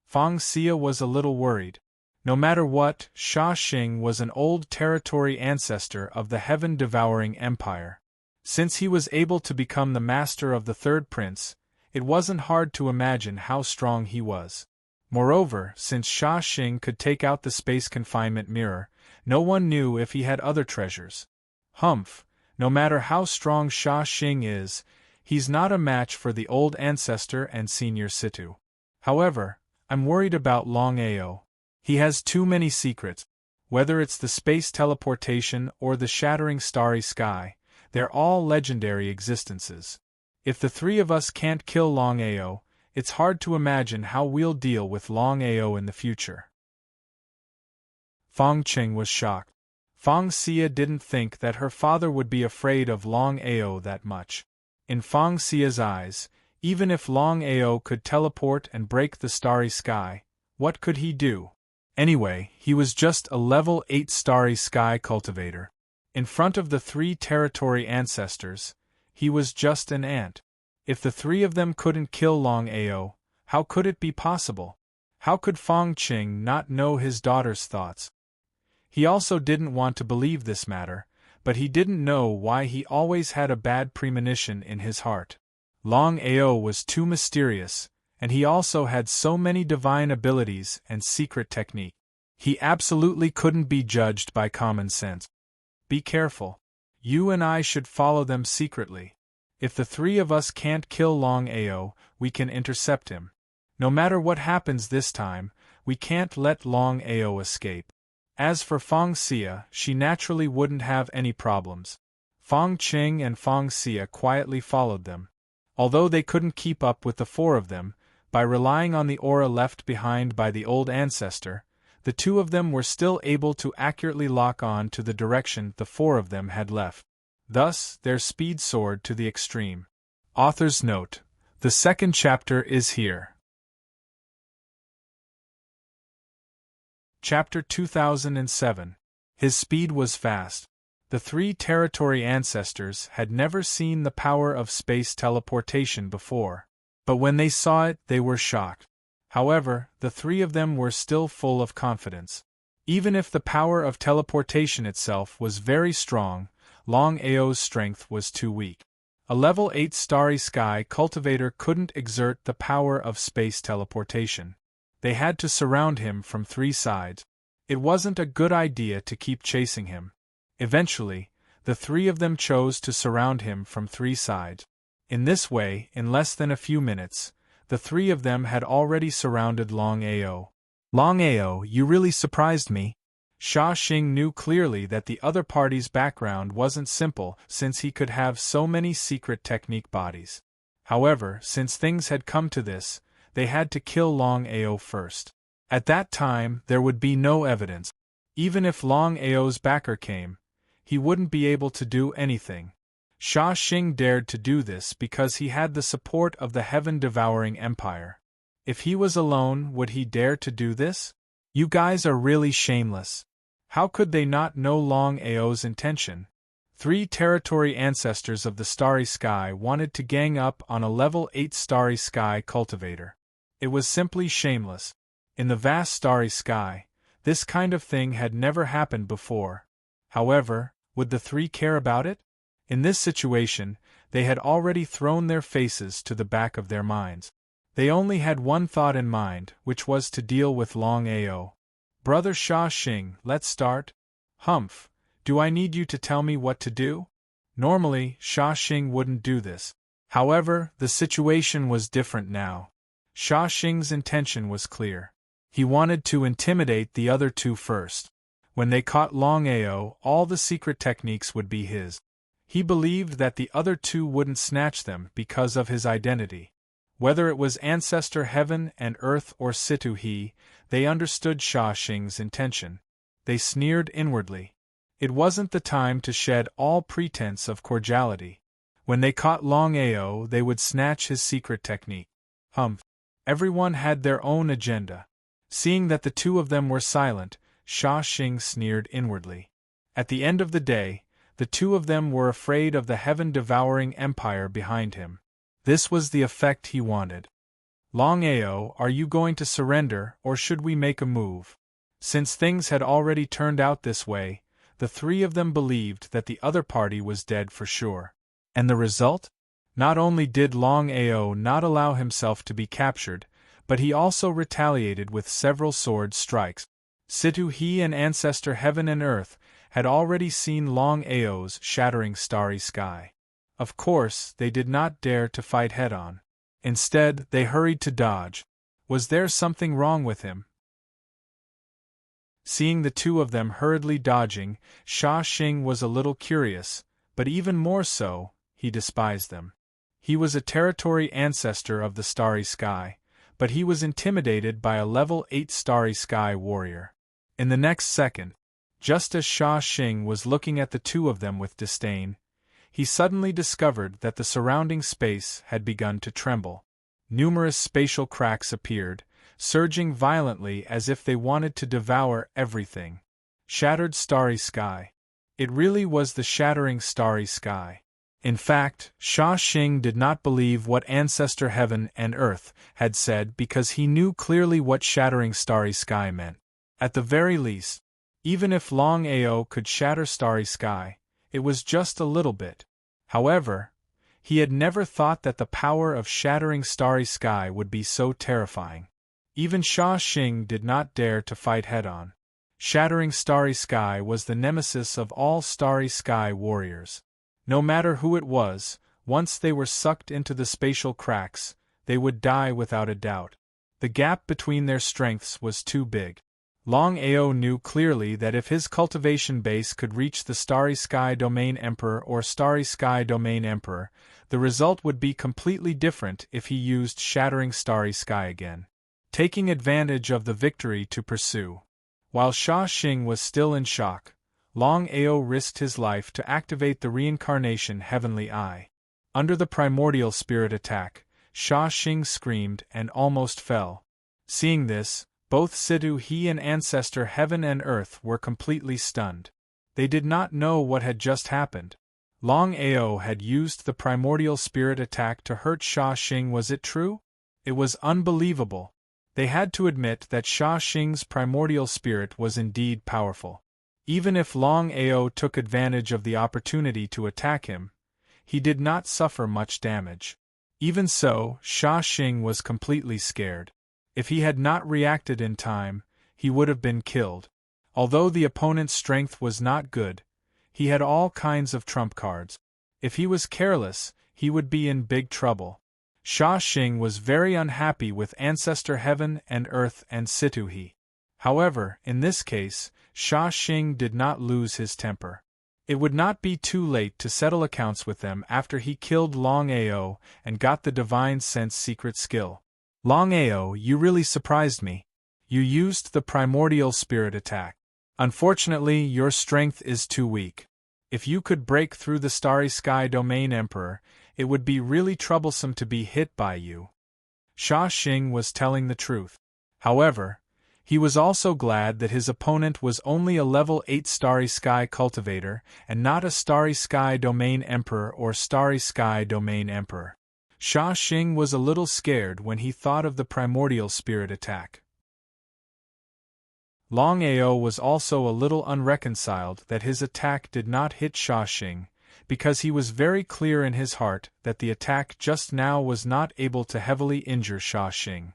Fong Xia was a little worried. No matter what, Sha Xing was an old territory ancestor of the heaven-devouring empire. Since he was able to become the master of the third prince, it wasn't hard to imagine how strong he was. Moreover, since Sha Xing could take out the space confinement mirror, no one knew if he had other treasures. Humph, no matter how strong Sha Xing is, he's not a match for the old ancestor and senior Situ. However, I'm worried about Longao. He has too many secrets. Whether it's the space teleportation or the shattering starry sky, they're all legendary existences. If the three of us can't kill Longao, it's hard to imagine how we'll deal with Longao in the future. Fong Qing was shocked. Fong Xia didn't think that her father would be afraid of Longao that much. In Fong Xia's eyes, even if Longao could teleport and break the starry sky, what could he do? Anyway, he was just a level 8 starry sky cultivator. In front of the three territory ancestors, he was just an ant. If the three of them couldn't kill Longao, how could it be possible? How could Fong Qing not know his daughter's thoughts? He also didn't want to believe this matter, but he didn't know why he always had a bad premonition in his heart. Longao was too mysterious, and he also had so many divine abilities and secret technique. He absolutely couldn't be judged by common sense. Be careful. You and I should follow them secretly. If the three of us can't kill Longao, we can intercept him. No matter what happens this time, we can't let Longao escape. As for Fong Xia, she naturally wouldn't have any problems. Fong Qing and Fong Xia quietly followed them. Although they couldn't keep up with the four of them, by relying on the aura left behind by the old ancestor, the two of them were still able to accurately lock on to the direction the four of them had left. Thus, their speed soared to the extreme. Author's note: the second chapter is here. Chapter 2007. His speed was fast. The three territory ancestors had never seen the power of space teleportation before. But when they saw it, they were shocked. However, the three of them were still full of confidence. Even if the power of teleportation itself was very strong, Longao's strength was too weak. A level 8 starry sky cultivator couldn't exert the power of space teleportation. They had to surround him from three sides. It wasn't a good idea to keep chasing him. Eventually, the three of them chose to surround him from three sides. In this way, in less than a few minutes, the three of them had already surrounded Longao. Longao, you really surprised me. Sha Xing knew clearly that the other party's background wasn't simple since he could have so many secret technique bodies. However, since things had come to this, they had to kill Longao first. At that time, there would be no evidence. Even if Longao's backer came, he wouldn't be able to do anything. Sha Xing dared to do this because he had the support of the heaven-devouring empire. If he was alone, would he dare to do this? You guys are really shameless. How could they not know Longao's intention? Three territory ancestors of the starry sky wanted to gang up on a level 8 starry sky cultivator. It was simply shameless. In the vast starry sky, this kind of thing had never happened before. However, would the three care about it? In this situation, they had already thrown their faces to the back of their minds. They only had one thought in mind, which was to deal with Longao. Brother Sha Xing, let's start. Humph, do I need you to tell me what to do? Normally, Sha Xing wouldn't do this. However, the situation was different now. Sha Xing's intention was clear. He wanted to intimidate the other two first. When they caught Longao, all the secret techniques would be his. He believed that the other two wouldn't snatch them because of his identity. Whether it was Ancestor Heaven and Earth or Situ He, they understood Sha Xing's intention. They sneered inwardly. It wasn't the time to shed all pretense of cordiality. When they caught Longao, they would snatch his secret technique. Humph! Everyone had their own agenda. Seeing that the two of them were silent, Sha Xing sneered inwardly. At the end of the day, the two of them were afraid of the heaven-devouring empire behind him. This was the effect he wanted. Longao, are you going to surrender, or should we make a move? Since things had already turned out this way, the three of them believed that the other party was dead for sure. And the result? Not only did Longao not allow himself to be captured, but he also retaliated with several sword strikes. Situ He and Ancestor Heaven and Earth had already seen Longao's shattering starry sky. Of course, they did not dare to fight head-on. Instead, they hurried to dodge. Was there something wrong with him? Seeing the two of them hurriedly dodging, Sha Xing was a little curious, but even more so, he despised them. He was a territory ancestor of the starry sky, but he was intimidated by a level 8 starry sky warrior. In the next second, just as Sha Xing was looking at the two of them with disdain, he suddenly discovered that the surrounding space had begun to tremble. Numerous spatial cracks appeared, surging violently as if they wanted to devour everything. Shattered starry sky. It really was the shattering starry sky. In fact, Sha Xing did not believe what Ancestor Heaven and Earth had said because he knew clearly what shattering starry sky meant. At the very least, even if Longao could shatter starry sky, it was just a little bit. However, he had never thought that the power of shattering starry sky would be so terrifying. Even Sha Xing did not dare to fight head-on. Shattering starry sky was the nemesis of all starry sky warriors. No matter who it was, once they were sucked into the spatial cracks, they would die without a doubt. The gap between their strengths was too big. Longao knew clearly that if his cultivation base could reach the Starry Sky Domain Emperor or Starry Sky Domain Emperor, the result would be completely different if he used Shattering Starry Sky again, taking advantage of the victory to pursue. While Sha Xing was still in shock, Longao risked his life to activate the reincarnation Heavenly Eye. Under the primordial spirit attack, Sha Xing screamed and almost fell. Seeing this, both Situ He and Ancestor Heaven and Earth were completely stunned. They did not know what had just happened. Longao had used the primordial spirit attack to hurt Sha Xing. Was it true? It was unbelievable. They had to admit that Sha Xing's primordial spirit was indeed powerful. Even if Longao took advantage of the opportunity to attack him, he did not suffer much damage. Even so, Sha Xing was completely scared. If he had not reacted in time, he would have been killed. Although the opponent's strength was not good, he had all kinds of trump cards. If he was careless, he would be in big trouble. Sha Xing was very unhappy with Ancestor Heaven and Earth and Situ He. However, in this case, Sha Xing did not lose his temper. It would not be too late to settle accounts with them after he killed Longao and got the Divine Sense secret skill. Longao, you really surprised me. You used the primordial spirit attack. Unfortunately, your strength is too weak. If you could break through the Starry Sky Domain Emperor, it would be really troublesome to be hit by you. Sha Xing was telling the truth. However, he was also glad that his opponent was only a level 8 Starry Sky Cultivator and not a Starry Sky Domain Emperor or Starry Sky Domain Emperor. Sha Xing was a little scared when he thought of the primordial spirit attack. Longao was also a little unreconciled that his attack did not hit Sha Xing, because he was very clear in his heart that the attack just now was not able to heavily injure Sha Xing.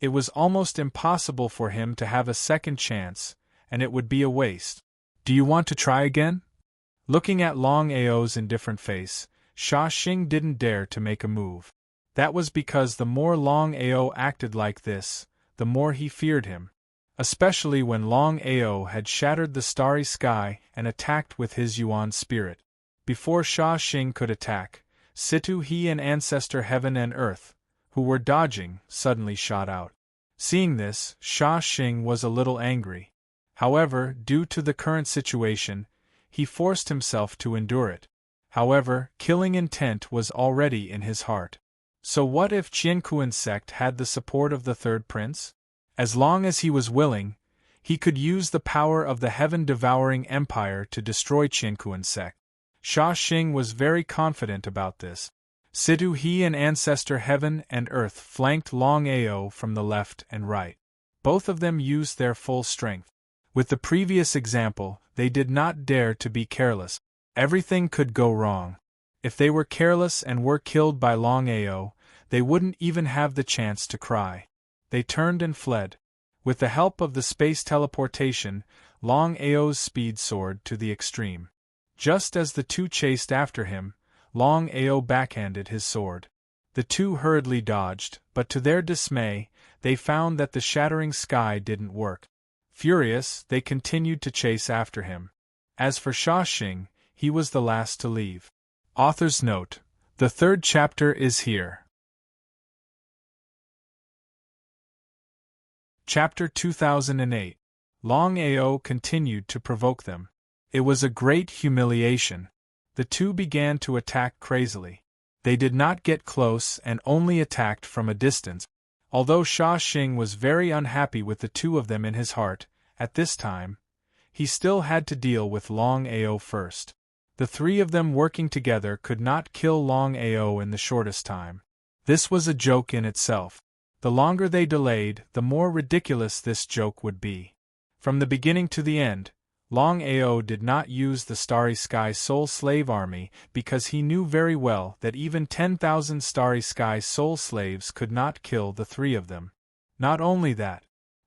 It was almost impossible for him to have a second chance, and it would be a waste. Do you want to try again? Looking at Longao's indifferent face, Sha Xing didn't dare to make a move. That was because the more Longao acted like this, the more he feared him. Especially when Longao had shattered the starry sky and attacked with his Yuan spirit. Before Sha Xing could attack, Situ He and Ancestor Heaven and Earth, who were dodging, suddenly shot out. Seeing this, Sha Xing was a little angry. However, due to the current situation, he forced himself to endure it. However, killing intent was already in his heart. So what if Qianquan's sect had the support of the third prince? As long as he was willing, he could use the power of the heaven-devouring empire to destroy Qianquan's sect. Sha Xing was very confident about this. Situ He and Ancestor Heaven and Earth flanked Longao from the left and right. Both of them used their full strength. With the previous example, they did not dare to be careless. Everything could go wrong. If they were careless and were killed by Longao, they wouldn't even have the chance to cry. They turned and fled. With the help of the space teleportation, Longao's speed soared to the extreme. Just as the two chased after him, Longao backhanded his sword. The two hurriedly dodged, but to their dismay, they found that the shattering sky didn't work. Furious, they continued to chase after him. As for Sha Xing, he was the last to leave. Author's note: the third chapter is here. Chapter 2008. Longao continued to provoke them. It was a great humiliation. The two began to attack crazily. They did not get close and only attacked from a distance. Although Sha Xing was very unhappy with the two of them in his heart, at this time, he still had to deal with Longao first. The three of them working together could not kill Longao in the shortest time. This was a joke in itself. The longer they delayed, the more ridiculous this joke would be. From the beginning to the end, Longao did not use the Starry Sky Soul Slave Army because he knew very well that even 10,000 Starry Sky Soul Slaves could not kill the three of them. Not only that,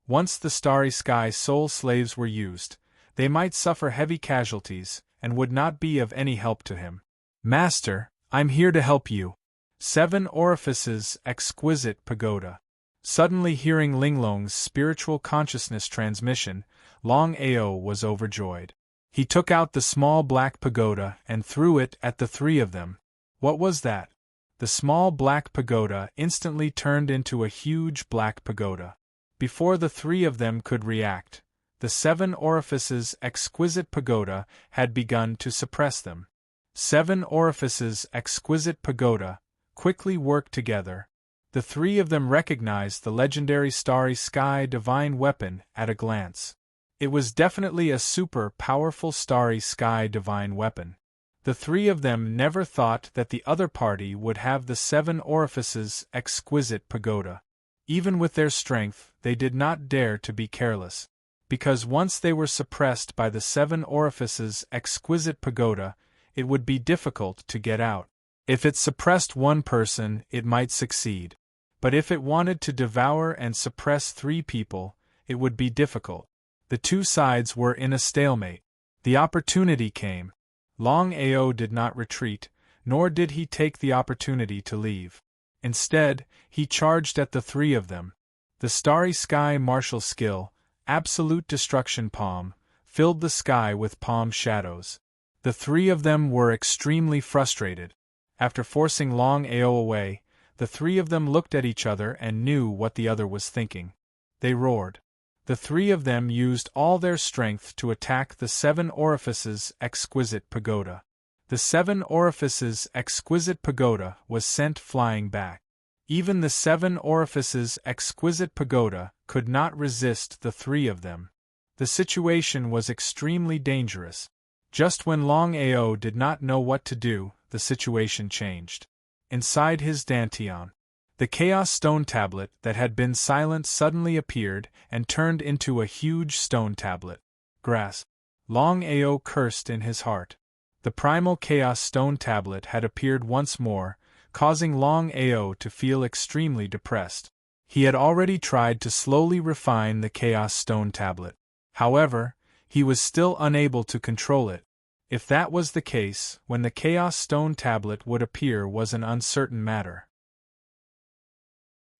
once the Starry Sky Soul Slaves were used, they might suffer heavy casualties and would not be of any help to him. Master, I'm here to help you. 7 Orifices Exquisite Pagoda. Suddenly hearing Linglong's spiritual consciousness transmission, Longao was overjoyed. He took out the small black pagoda and threw it at the three of them. What was that? The small black pagoda instantly turned into a huge black pagoda. Before the three of them could react, the 7 Orifices Exquisite Pagoda had begun to suppress them. 7 Orifices Exquisite Pagoda quickly worked together. The three of them recognized the legendary Starry Sky Divine Weapon at a glance. It was definitely a super powerful Starry Sky Divine Weapon. The three of them never thought that the other party would have the 7 Orifices Exquisite Pagoda. Even with their strength, they did not dare to be careless. Because once they were suppressed by the 7 Orifices Exquisite Pagoda, it would be difficult to get out. If it suppressed one person, it might succeed. But if it wanted to devour and suppress 3 people, it would be difficult. The two sides were in a stalemate. The opportunity came. Longao did not retreat, nor did he take the opportunity to leave. Instead, he charged at the three of them. The Starry Sky Martial Skill, Absolute Destruction Palm, filled the sky with palm shadows. The three of them were extremely frustrated. After forcing Longao away, the three of them looked at each other and knew what the other was thinking. They roared. The three of them used all their strength to attack the 7 Orifices Exquisite Pagoda. The 7 Orifices Exquisite Pagoda was sent flying back. Even the 7 Orifices Exquisite Pagoda could not resist the three of them. The situation was extremely dangerous. Just when Longao did not know what to do, the situation changed. Inside his dantian, the Chaos Stone Tablet that had been silent suddenly appeared and turned into a huge stone tablet. Grass. Longao cursed in his heart. The primal Chaos Stone Tablet had appeared once more, causing Longao to feel extremely depressed. He had already tried to slowly refine the Chaos Stone Tablet. However, he was still unable to control it. If that was the case, when the Chaos Stone Tablet would appear was an uncertain matter.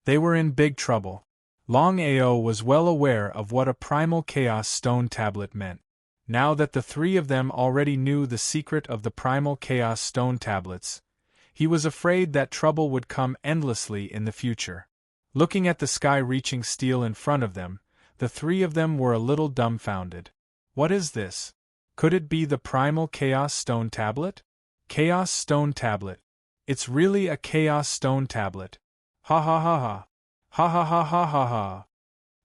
They were in big trouble. Longao was well aware of what a primal Chaos Stone Tablet meant. Now that the three of them already knew the secret of the primal Chaos Stone Tablets, He was afraid that trouble would come endlessly in the future. Looking at the sky-reaching steel in front of them, the three of them were a little dumbfounded. What is this? Could it be the primal Chaos Stone Tablet? Chaos Stone Tablet. It's really a Chaos Stone Tablet. Ha ha ha ha. Ha ha ha ha ha ha.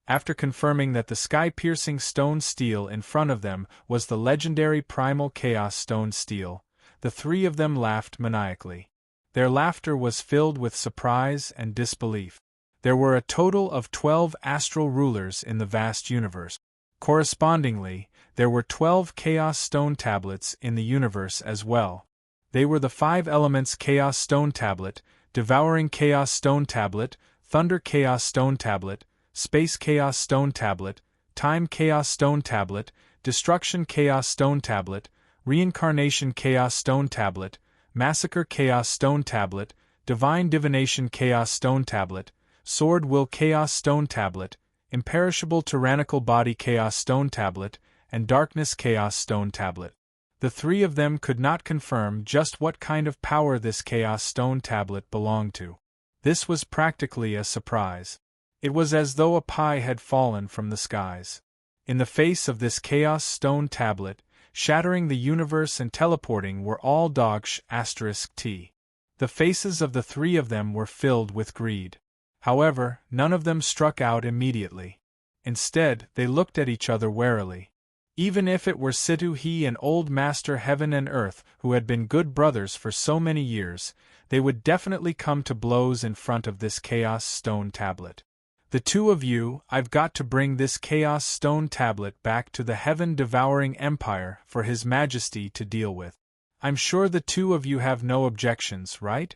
After confirming that the sky-piercing stone steel in front of them was the legendary primal Chaos Stone Steel, the three of them laughed maniacally. Their laughter was filled with surprise and disbelief. There were a total of 12 astral rulers in the vast universe. Correspondingly, there were 12 Chaos Stone Tablets in the universe as well. They were the 5 Elements Chaos Stone Tablet, Devouring Chaos Stone Tablet, Thunder Chaos Stone Tablet, Space Chaos Stone Tablet, Time Chaos Stone Tablet, Destruction Chaos Stone Tablet, Reincarnation Chaos Stone Tablet, Massacre Chaos Stone Tablet, Divine Divination Chaos Stone Tablet, Sword Will Chaos Stone Tablet, Imperishable Tyrannical Body Chaos Stone Tablet, and Darkness Chaos Stone Tablet. The three of them could not confirm just what kind of power this Chaos Stone Tablet belonged to. This was practically a surprise. It was as though a pie had fallen from the skies. In the face of this Chaos Stone Tablet, shattering the universe and teleporting were all T. The faces of the three of them were filled with greed. However, none of them struck out immediately. Instead, they looked at each other warily. Even if it were Situ he and Old Master Heaven and Earth, who had been good brothers for so many years, they would definitely come to blows in front of this Chaos Stone Tablet. The two of you, I've got to bring this Chaos Stone Tablet back to the Heaven-Devouring Empire for His Majesty to deal with. I'm sure the two of you have no objections, right?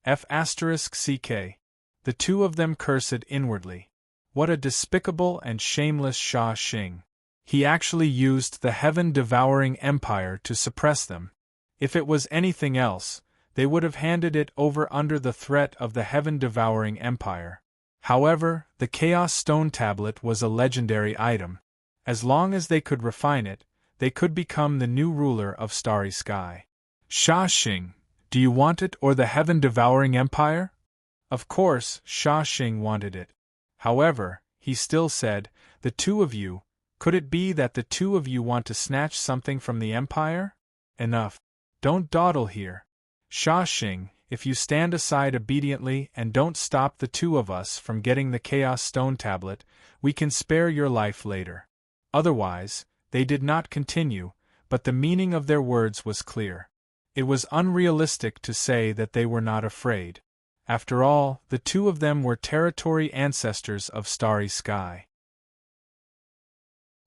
F***CK. The two of them cursed inwardly. What a despicable and shameless Sha Xing. He actually used the Heaven-Devouring Empire to suppress them. If it was anything else, they would have handed it over under the threat of the Heaven-Devouring Empire. However, the Chaos Stone Tablet was a legendary item. As long as they could refine it, they could become the new ruler of Starry Sky. Sha Xing, do you want it or the Heaven-Devouring Empire? Of course, Sha Xing wanted it. However, he still said, the two of you, could it be that the two of you want to snatch something from the Empire? Enough. Don't dawdle here. Sha Xing, if you stand aside obediently and don't stop the two of us from getting the Chaos Stone Tablet, we can spare your life later. Otherwise, they did not continue, but the meaning of their words was clear. It was unrealistic to say that they were not afraid. After all, the two of them were territory ancestors of Starry Sky.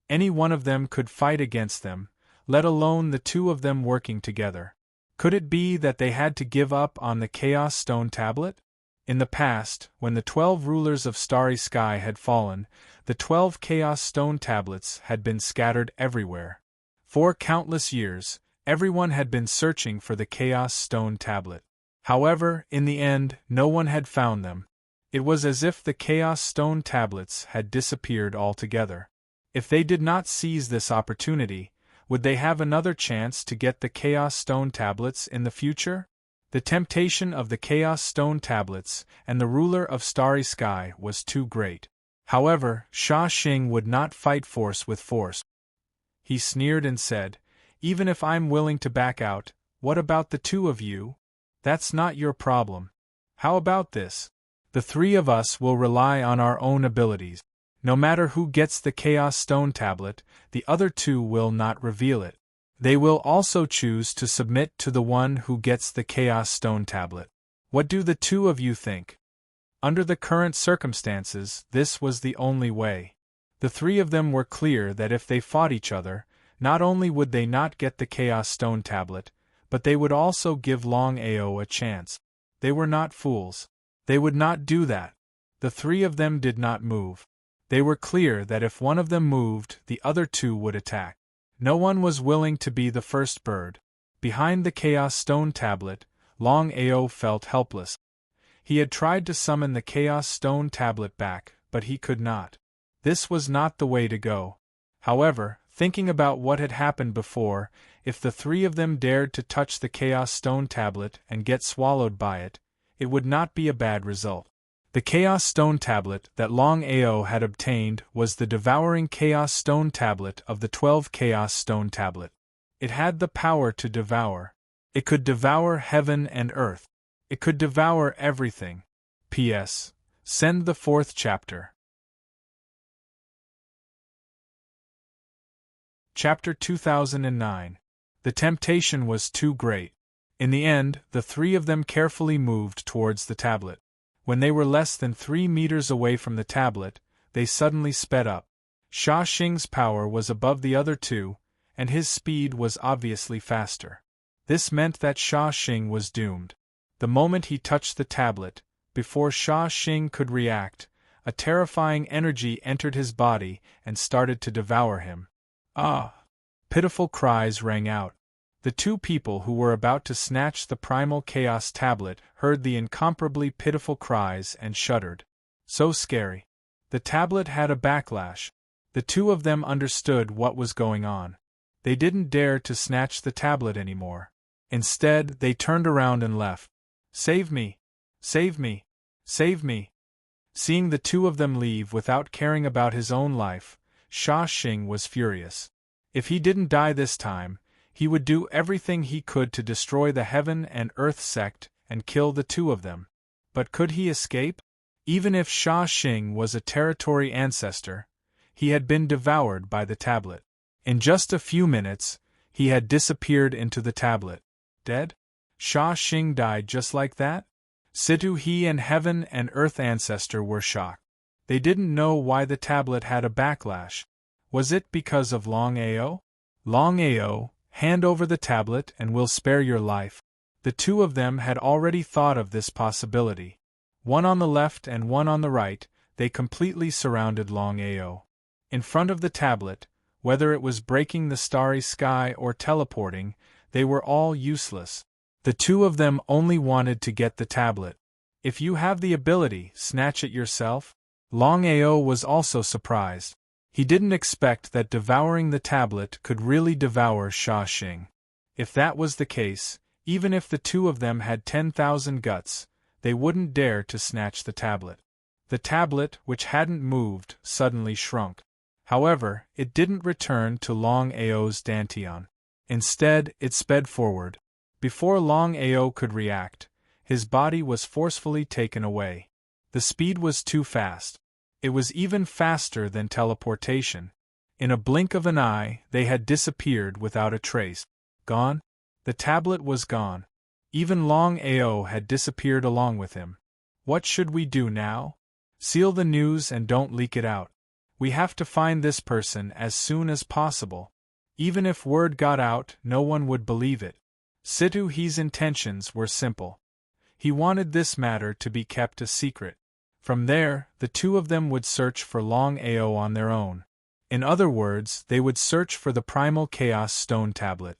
Any one of them could fight against them, let alone the two of them working together. Could it be that they had to give up on the Chaos Stone Tablet? In the past, when the 12 rulers of Starry Sky had fallen, the 12 Chaos Stone Tablets had been scattered everywhere. For countless years, everyone had been searching for the Chaos Stone Tablet. However, in the end, no one had found them. It was as if the Chaos Stone Tablets had disappeared altogether. If they did not seize this opportunity, would they have another chance to get the Chaos Stone Tablets in the future? The temptation of the Chaos Stone Tablets and the ruler of Starry Sky was too great. However, Sha Xing would not fight force with force. He sneered and said, even if I'm willing to back out, what about the two of you? That's not your problem. How about this? The three of us will rely on our own abilities. No matter who gets the Chaos Stone Tablet, the other two will not reveal it. They will also choose to submit to the one who gets the Chaos Stone Tablet. What do the two of you think? Under the current circumstances, this was the only way. The three of them were clear that if they fought each other, not only would they not get the Chaos Stone Tablet, but they would also give Longao a chance. They were not fools. They would not do that. The three of them did not move. They were clear that if one of them moved, the other two would attack. No one was willing to be the first bird. Behind the Chaos Stone Tablet, Longao felt helpless. He had tried to summon the Chaos Stone Tablet back, but he could not. This was not the way to go. However, Thinking about what had happened before, if the three of them dared to touch the Chaos Stone Tablet and get swallowed by it, it would not be a bad result. The Chaos Stone Tablet that Longao had obtained was the devouring Chaos Stone Tablet of the 12 Chaos Stone Tablet. It had the power to devour. It could devour heaven and earth. It could devour everything. P.S. Send the 4th chapter. Chapter 2009. The temptation was too great. In the end, the three of them carefully moved towards the tablet. When they were less than 3 meters away from the tablet, they suddenly sped up. Sha Xing's power was above the other two, and his speed was obviously faster. This meant that Sha Xing was doomed. The moment he touched the tablet, before Sha Xing could react, a terrifying energy entered his body and started to devour him. Ah! Pitiful cries rang out. The two people who were about to snatch the primal chaos tablet heard the incomparably pitiful cries and shuddered. So scary. The tablet had a backlash. The two of them understood what was going on. They didn't dare to snatch the tablet anymore. Instead, they turned around and left. Save me! Save me! Save me! Seeing the two of them leave without caring about his own life, Sha Xing was furious. If he didn't die this time, he would do everything he could to destroy the Heaven and Earth sect and kill the two of them. But could he escape? Even if Sha Xing was a territory ancestor, he had been devoured by the tablet. In just a few minutes, he had disappeared into the tablet. Dead? Sha Xing died just like that? Situ He and Heaven and Earth ancestor were shocked. They didn't know why the tablet had a backlash. Was it because of Longao? Longao, hand over the tablet and we'll spare your life. The two of them had already thought of this possibility. One on the left and one on the right, they completely surrounded Longao. In front of the tablet, whether it was breaking the starry sky or teleporting, they were all useless. The two of them only wanted to get the tablet. If you have the ability, snatch it yourself? Longao was also surprised. He didn't expect that devouring the tablet could really devour Sha Xing. If that was the case, even if the two of them had 10,000 guts, they wouldn't dare to snatch the tablet. The tablet, which hadn't moved, suddenly shrunk. However, it didn't return to Longao's dantian. Instead, it sped forward. Before Longao could react, his body was forcefully taken away. The speed was too fast. It was even faster than teleportation. In a blink of an eye, they had disappeared without a trace. Gone? The tablet was gone. Even Longao had disappeared along with him. What should we do now? Seal the news and don't leak it out. We have to find this person as soon as possible. Even if word got out, no one would believe it. Situ He's intentions were simple. He wanted this matter to be kept a secret. From there, the two of them would search for Longao on their own. In other words, they would search for the primal chaos stone tablet.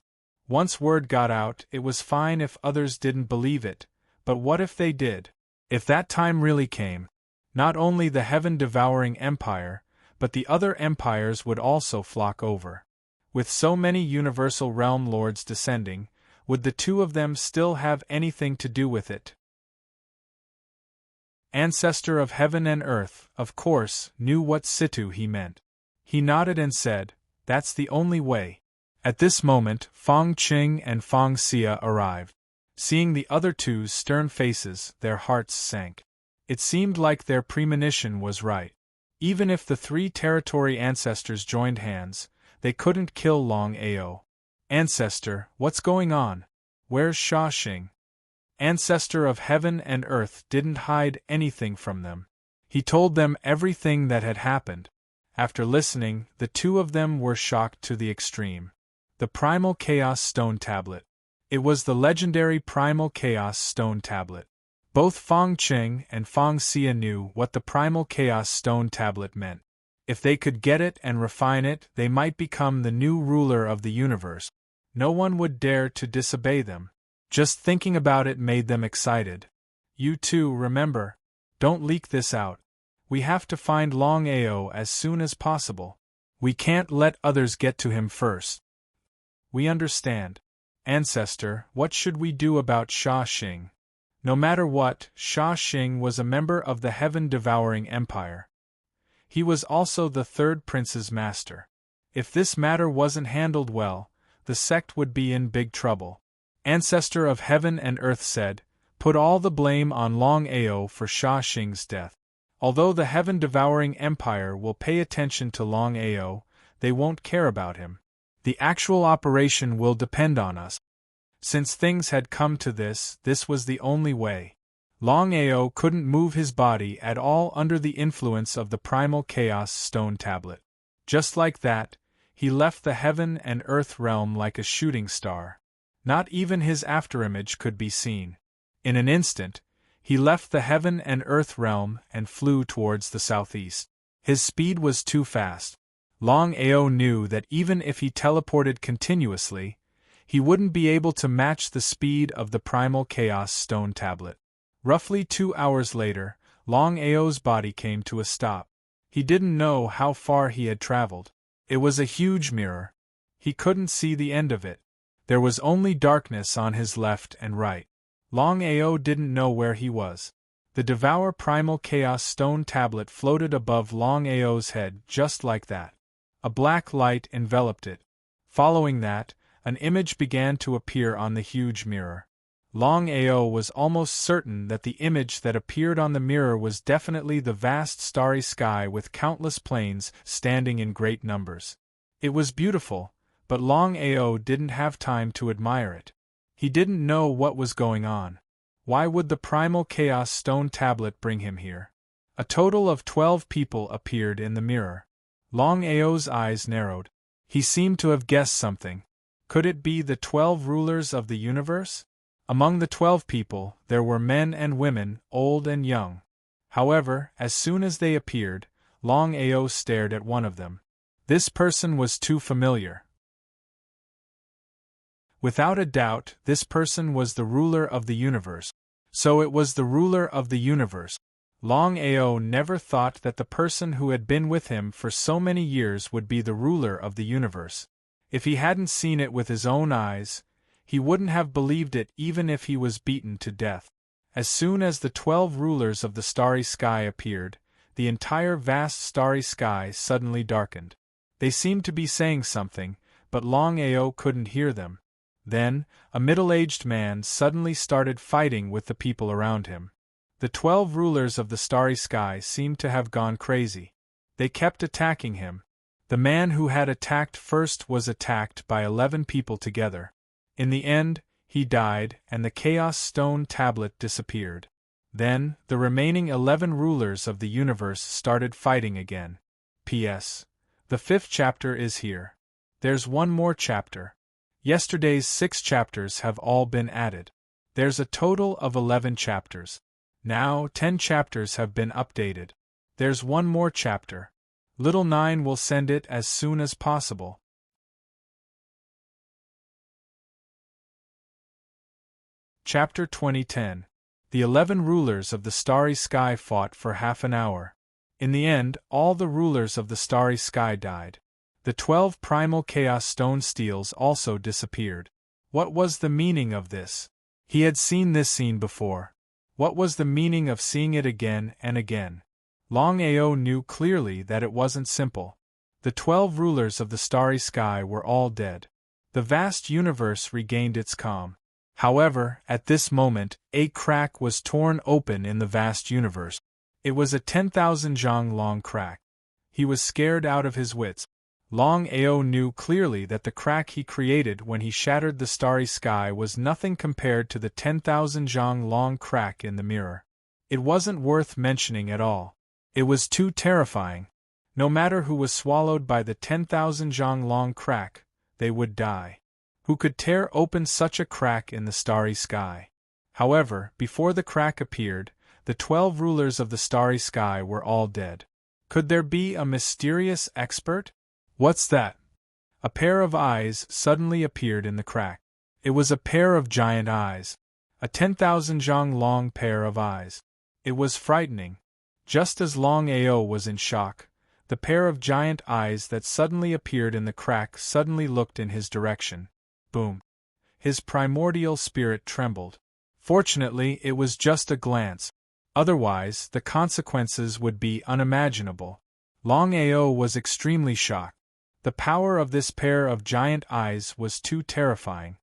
Once word got out, it was fine if others didn't believe it, but what if they did? If that time really came, not only the heaven-devouring empire, but the other empires would also flock over. With so many universal realm lords descending, would the two of them still have anything to do with it? Ancestor of heaven and earth, of course, knew what Situ He meant. He nodded and said, "That's the only way." At this moment, Fong Qing and Fong Xia arrived. Seeing the other two's stern faces, their hearts sank. It seemed like their premonition was right. Even if the three territory ancestors joined hands, they couldn't kill Longao. "Ancestor, what's going on? Where's Sha Xing?" Ancestor of heaven and earth didn't hide anything from them. He told them everything that had happened. After listening, the two of them were shocked to the extreme. The Primal Chaos Stone Tablet. It was the legendary Primal Chaos Stone Tablet. Both Fong Qing and Fong Xia knew what the Primal Chaos Stone Tablet meant. If they could get it and refine it, they might become the new ruler of the universe. No one would dare to disobey them. Just thinking about it made them excited. You two, remember. Don't leak this out. We have to find Longao as soon as possible. We can't let others get to him first. We understand. Ancestor, what should we do about Sha Xing? No matter what, Sha Xing was a member of the heaven-devouring empire. He was also the third prince's master. If this matter wasn't handled well, the sect would be in big trouble. Ancestor of heaven and earth said, put all the blame on Longao for Sha Xing's death. Although the heaven-devouring empire will pay attention to Longao, they won't care about him. The actual operation will depend on us. Since things had come to this was the only way. Longao couldn't move his body at all under the influence of the primal chaos stone tablet. Just like that, he left the heaven and earth realm like a shooting star. Not even his afterimage could be seen. In an instant, he left the heaven and earth realm and flew towards the southeast. His speed was too fast. Longao knew that even if he teleported continuously, he wouldn't be able to match the speed of the primal chaos stone tablet. Roughly 2 hours later, Longao's body came to a stop. He didn't know how far he had traveled. It was a huge mirror. He couldn't see the end of it. There was only darkness on his left and right. Longao didn't know where he was. The Devour Primal Chaos Stone Tablet floated above Longao's head just like that. A black light enveloped it. Following that, an image began to appear on the huge mirror. Longao was almost certain that the image that appeared on the mirror was definitely the vast starry sky with countless planes standing in great numbers. It was beautiful, but Longao didn't have time to admire it. He didn't know what was going on. Why would the Primal Chaos Stone Tablet bring him here? A total of 12 people appeared in the mirror. Longao's eyes narrowed. He seemed to have guessed something. Could it be the 12 rulers of the universe? Among the 12 people, there were men and women, old and young. However, as soon as they appeared, Longao stared at one of them. This person was too familiar. Without a doubt, this person was the ruler of the universe. So it was the ruler of the universe. Longao never thought that the person who had been with him for so many years would be the ruler of the universe. If he hadn't seen it with his own eyes, he wouldn't have believed it even if he was beaten to death. As soon as the 12 rulers of the starry sky appeared, the entire vast starry sky suddenly darkened. They seemed to be saying something, but Longao couldn't hear them. Then, a middle-aged man suddenly started fighting with the people around him. The 12 rulers of the starry sky seemed to have gone crazy. They kept attacking him. The man who had attacked first was attacked by 11 people together. In the end, he died and the Chaos Stone Tablet disappeared. Then, the remaining 11 rulers of the universe started fighting again. P.S. The 5th chapter is here. There's one more chapter. Yesterday's 6 chapters have all been added. There's a total of 11 chapters. Now 10 chapters have been updated. There's one more chapter. Little 9 will send it as soon as possible. Chapter 2010. The 11 rulers of the starry sky fought for half an hour. In the end, all the rulers of the starry sky died. The 12 primal chaos stone steels also disappeared. What was the meaning of this? He had seen this scene before. What was the meaning of seeing it again and again? Longao knew clearly that it wasn't simple. The 12 rulers of the starry sky were all dead. The vast universe regained its calm. However, at this moment, a crack was torn open in the vast universe. It was a 10,000 zhang long crack. He was scared out of his wits. Longao knew clearly that the crack he created when he shattered the starry sky was nothing compared to the 10,000 zhang long crack in the mirror. It wasn't worth mentioning at all. It was too terrifying. No matter who was swallowed by the 10,000 zhang long crack, they would die. Who could tear open such a crack in the starry sky? However, before the crack appeared, the 12 rulers of the starry sky were all dead. Could there be a mysterious expert? What's that? A pair of eyes suddenly appeared in the crack. It was a pair of giant eyes. A 10,000 zhang long pair of eyes. It was frightening. Just as Longao was in shock, The pair of giant eyes that suddenly appeared in the crack suddenly looked in his direction. Boom. His primordial spirit trembled. Fortunately, it was just a glance. Otherwise, the consequences would be unimaginable. Longao was extremely shocked. The power of this pair of giant eyes was too terrifying.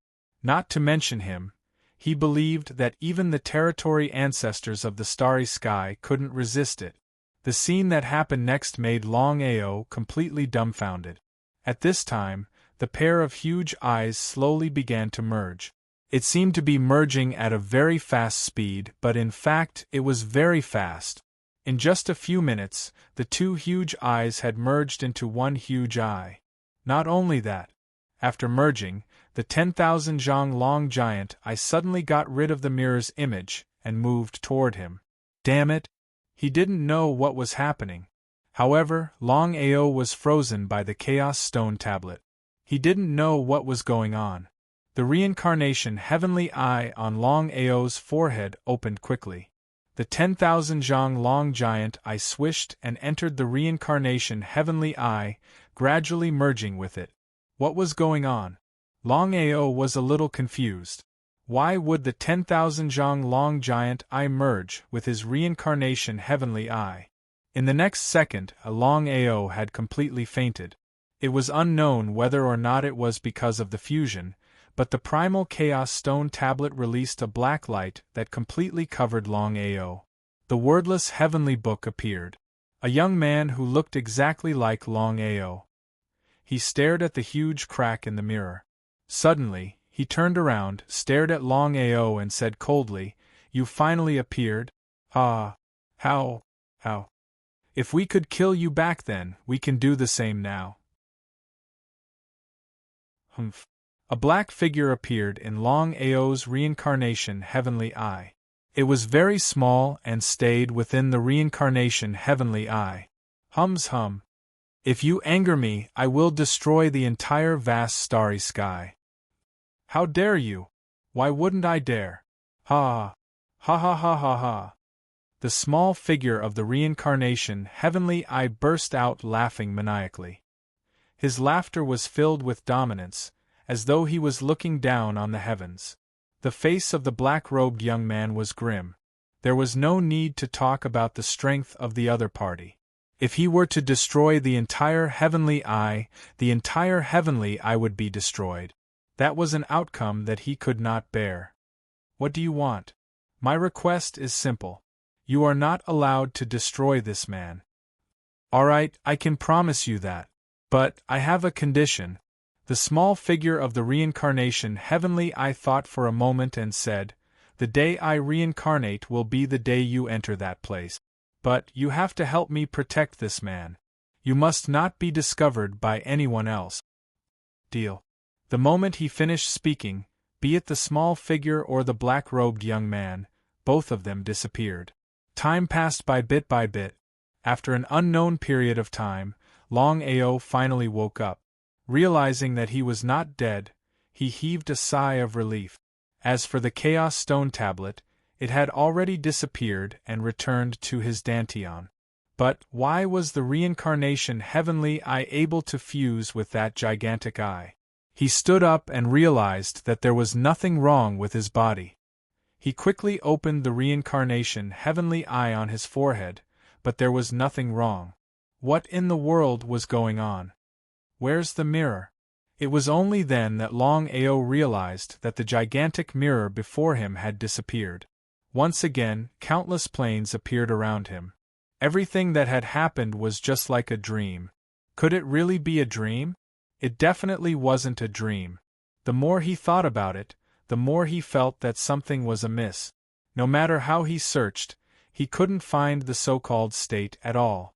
Not to mention him, he believed that even the territory ancestors of the starry sky couldn't resist it. The scene that happened next made Longao completely dumbfounded. At this time, the pair of huge eyes slowly began to merge. It seemed to be merging at a very fast speed, but in fact it was very fast. In just a few minutes, the two huge eyes had merged into one huge eye. Not only that, after merging, the 10,000 zhang long giant eye suddenly got rid of the mirror's image and moved toward him. Damn it! He didn't know what was happening. However, Longao was frozen by the Chaos Stone tablet. He didn't know what was going on. The reincarnation heavenly eye on Longao's forehead opened quickly. The 10,000 zhang long giant eye swished and entered the reincarnation heavenly eye, gradually merging with it. What was going on? Longao was a little confused. Why would the 10,000 zhang long giant eye merge with his reincarnation heavenly eye? In the next second, Longao had completely fainted. It was unknown whether or not it was because of the fusion, but the primal Chaos Stone tablet released a black light that completely covered Longao. The wordless heavenly book appeared. A young man who looked exactly like Longao. He stared at the huge crack in the mirror. Suddenly, he turned around, stared at Longao and said coldly, "You finally appeared? Ah. How? If we could kill you back then, we can do the same now." Humph. A black figure appeared in Longao's reincarnation heavenly eye. It was very small and stayed within the reincarnation heavenly eye. Hum. If you anger me, I will destroy the entire vast starry sky. How dare you? Why wouldn't I dare? Ha! Ha. The small figure of the reincarnation heavenly eye burst out laughing maniacally. His laughter was filled with dominance, as though he was looking down on the heavens. The face of the black-robed young man was grim. There was no need to talk about the strength of the other party. If he were to destroy the entire heavenly eye would be destroyed. That was an outcome that he could not bear. What do you want? My request is simple. You are not allowed to destroy this man. Alright, I can promise you that. But I have a condition. The small figure of the reincarnation heavenly eye thought for a moment and said, "The day I reincarnate will be the day you enter that place. But you have to help me protect this man. You must not be discovered by anyone else." Deal. The moment he finished speaking, be it the small figure or the black-robed young man, both of them disappeared. Time passed by bit by bit. After an unknown period of time, Longao finally woke up. Realizing that he was not dead, he heaved a sigh of relief. As for the Chaos Stone tablet, it had already disappeared and returned to his Dantian. But why was the reincarnation heavenly eye able to fuse with that gigantic eye? He stood up and realized that there was nothing wrong with his body. He quickly opened the reincarnation heavenly eye on his forehead, but there was nothing wrong. What in the world was going on? Where's the mirror? It was only then that Longao realized that the gigantic mirror before him had disappeared. Once again, countless planes appeared around him. Everything that had happened was just like a dream. Could it really be a dream? It definitely wasn't a dream. The more he thought about it, the more he felt that something was amiss. No matter how he searched, he couldn't find the so-called state at all.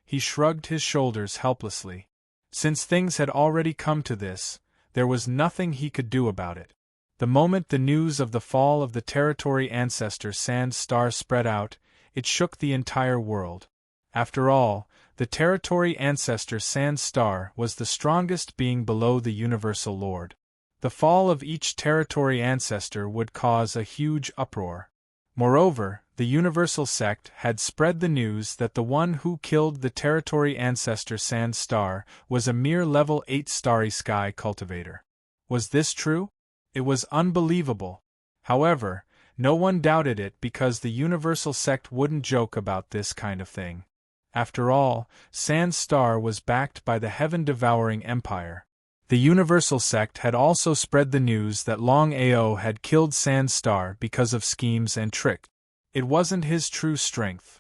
He shrugged his shoulders helplessly. Since things had already come to this, there was nothing he could do about it. The moment the news of the fall of the territory ancestor Sand Star spread out, it shook the entire world. After all, the territory ancestor Sand Star was the strongest being below the Universal Lord. The fall of each territory ancestor would cause a huge uproar. Moreover, The Universal Sect had spread the news that the one who killed the territory ancestor Sand Star was a mere level 8 starry sky cultivator. Was this true? It was unbelievable. However, no one doubted it because the Universal Sect wouldn't joke about this kind of thing. After all, Sand Star was backed by the heaven-devouring Empire. The Universal Sect had also spread the news that Longao had killed Sand Star because of schemes and tricks. It wasn't his true strength.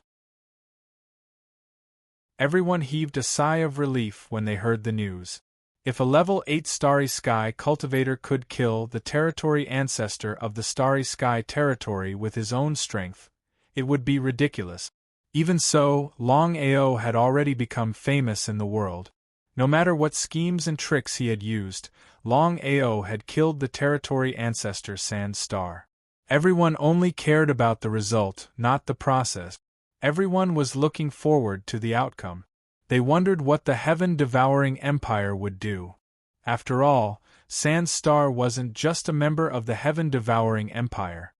Everyone heaved a sigh of relief when they heard the news. If a level 8 starry sky cultivator could kill the territory ancestor of the starry sky territory with his own strength, it would be ridiculous. Even so, Longao had already become famous in the world. No matter what schemes and tricks he had used, Longao had killed the territory ancestor Sand Star. Everyone only cared about the result, not the process. Everyone was looking forward to the outcome. They wondered what the heaven-devouring empire would do. After all, Sand Star wasn't just a member of the heaven-devouring empire.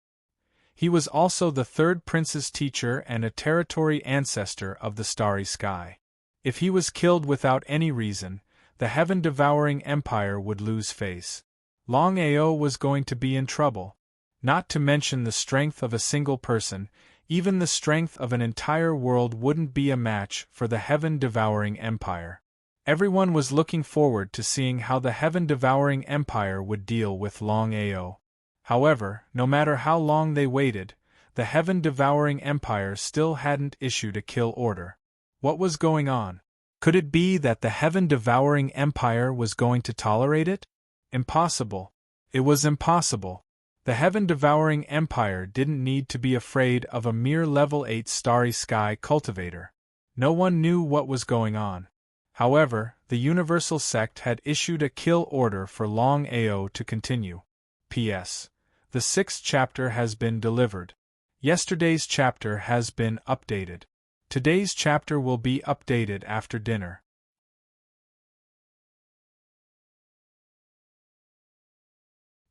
He was also the third prince's teacher and a territory ancestor of the starry sky. If he was killed without any reason, the heaven-devouring empire would lose face. Longao was going to be in trouble. Not to mention the strength of a single person, even the strength of an entire world wouldn't be a match for the heaven-devouring empire. Everyone was looking forward to seeing how the heaven-devouring empire would deal with Longao. However, no matter how long they waited, the heaven-devouring empire still hadn't issued a kill order. What was going on? Could it be that the heaven-devouring empire was going to tolerate it? Impossible. It was impossible. The heaven-devouring empire didn't need to be afraid of a mere level 8 starry sky cultivator. No one knew what was going on. However, the Universal Sect had issued a kill order for Longao to continue. P.S. The 6th chapter has been delivered. Yesterday's chapter has been updated. Today's chapter will be updated after dinner.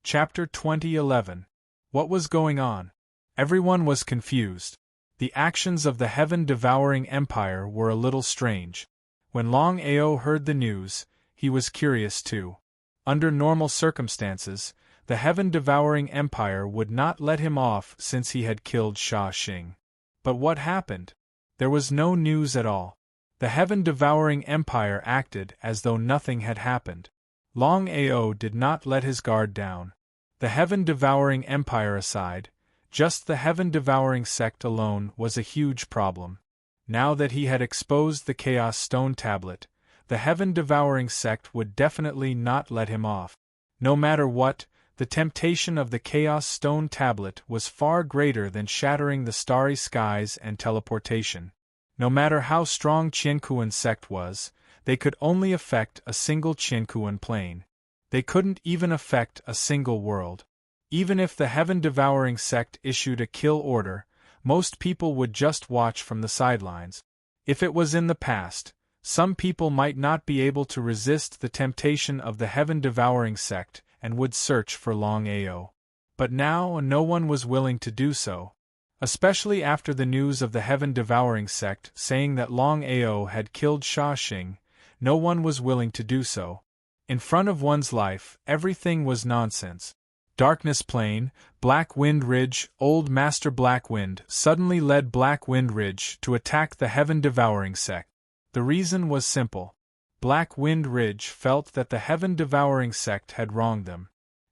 Chapter 2011. What was going on? Everyone was confused. The actions of the heaven-devouring empire were a little strange. When Longao heard the news, he was curious too. Under normal circumstances, the heaven-devouring empire would not let him off since he had killed Sha Xing. But what happened? There was no news at all. The heaven-devouring empire acted as though nothing had happened. Longao did not let his guard down. The heaven-devouring empire aside, just the heaven-devouring sect alone was a huge problem. Now that he had exposed the Chaos Stone Tablet, the heaven-devouring sect would definitely not let him off. No matter what, the temptation of the Chaos Stone Tablet was far greater than shattering the starry skies and teleportation. No matter how strong Qiankuan sect was, they could only affect a single Qiankuan plane. They couldn't even affect a single world. Even if the heaven-devouring sect issued a kill order, most people would just watch from the sidelines. If it was in the past, some people might not be able to resist the temptation of the heaven-devouring sect and would search for Longao. But now no one was willing to do so. Especially after the news of the heaven-devouring sect saying that Longao had killed Sha Xing, no one was willing to do so. In front of one's life, everything was nonsense. Darkness Plain, Black Wind Ridge, Old Master Black Wind suddenly led Black Wind Ridge to attack the heaven-devouring sect. The reason was simple. Black Wind Ridge felt that the heaven-devouring sect had wronged them.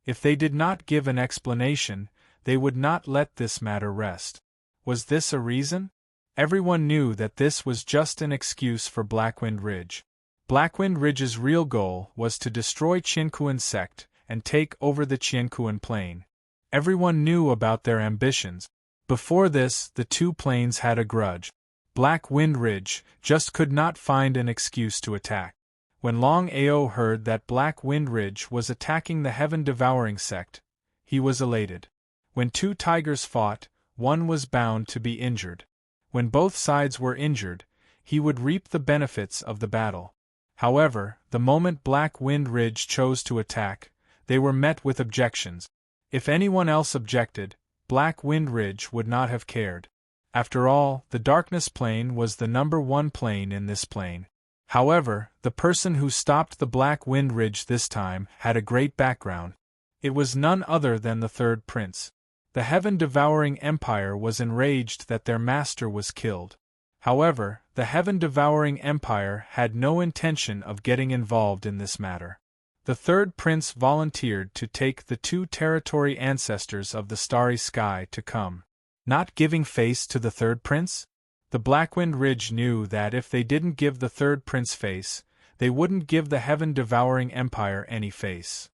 If they did not give an explanation, they would not let this matter rest. Was this a reason? Everyone knew that this was just an excuse for Blackwind Ridge. Blackwind Ridge's real goal was to destroy Qiankuan sect and take over the Qiankuan plain. Everyone knew about their ambitions. Before this, the two plains had a grudge. Blackwind Ridge just could not find an excuse to attack. When Longao heard that Blackwind Ridge was attacking the heaven-devouring sect, he was elated. When two tigers fought, one was bound to be injured. When both sides were injured, he would reap the benefits of the battle. However, the moment Blackwind Ridge chose to attack, they were met with objections. If anyone else objected, Blackwind Ridge would not have cared. After all, the darkness plane was the number one plane in this plane. However, the person who stopped the Black Wind Ridge this time had a great background. It was none other than the third prince. The heaven-devouring empire was enraged that their master was killed. However, the heaven-devouring empire had no intention of getting involved in this matter. The third prince volunteered to take the two territory ancestors of the starry sky to come. Not giving face to the third prince? The Blackwind Ridge knew that if they didn't give the third prince face, they wouldn't give the heaven-devouring empire any face.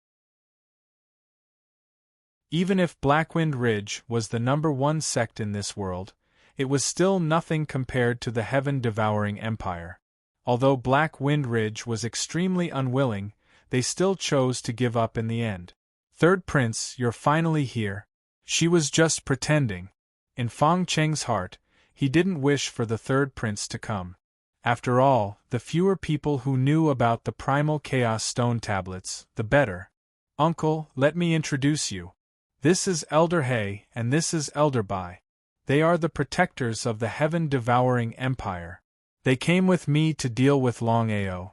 Even if Blackwind Ridge was the number one sect in this world, it was still nothing compared to the heaven-devouring empire. Although Blackwind Ridge was extremely unwilling, they still chose to give up in the end. Third prince, you're finally here. She was just pretending. In Fang Cheng's heart, he didn't wish for the third prince to come. After all, the fewer people who knew about the primal chaos stone tablets, the better. Uncle, let me introduce you. This is Elder He, and this is Elder Bai. They are the protectors of the heaven-devouring empire. They came with me to deal with Longao.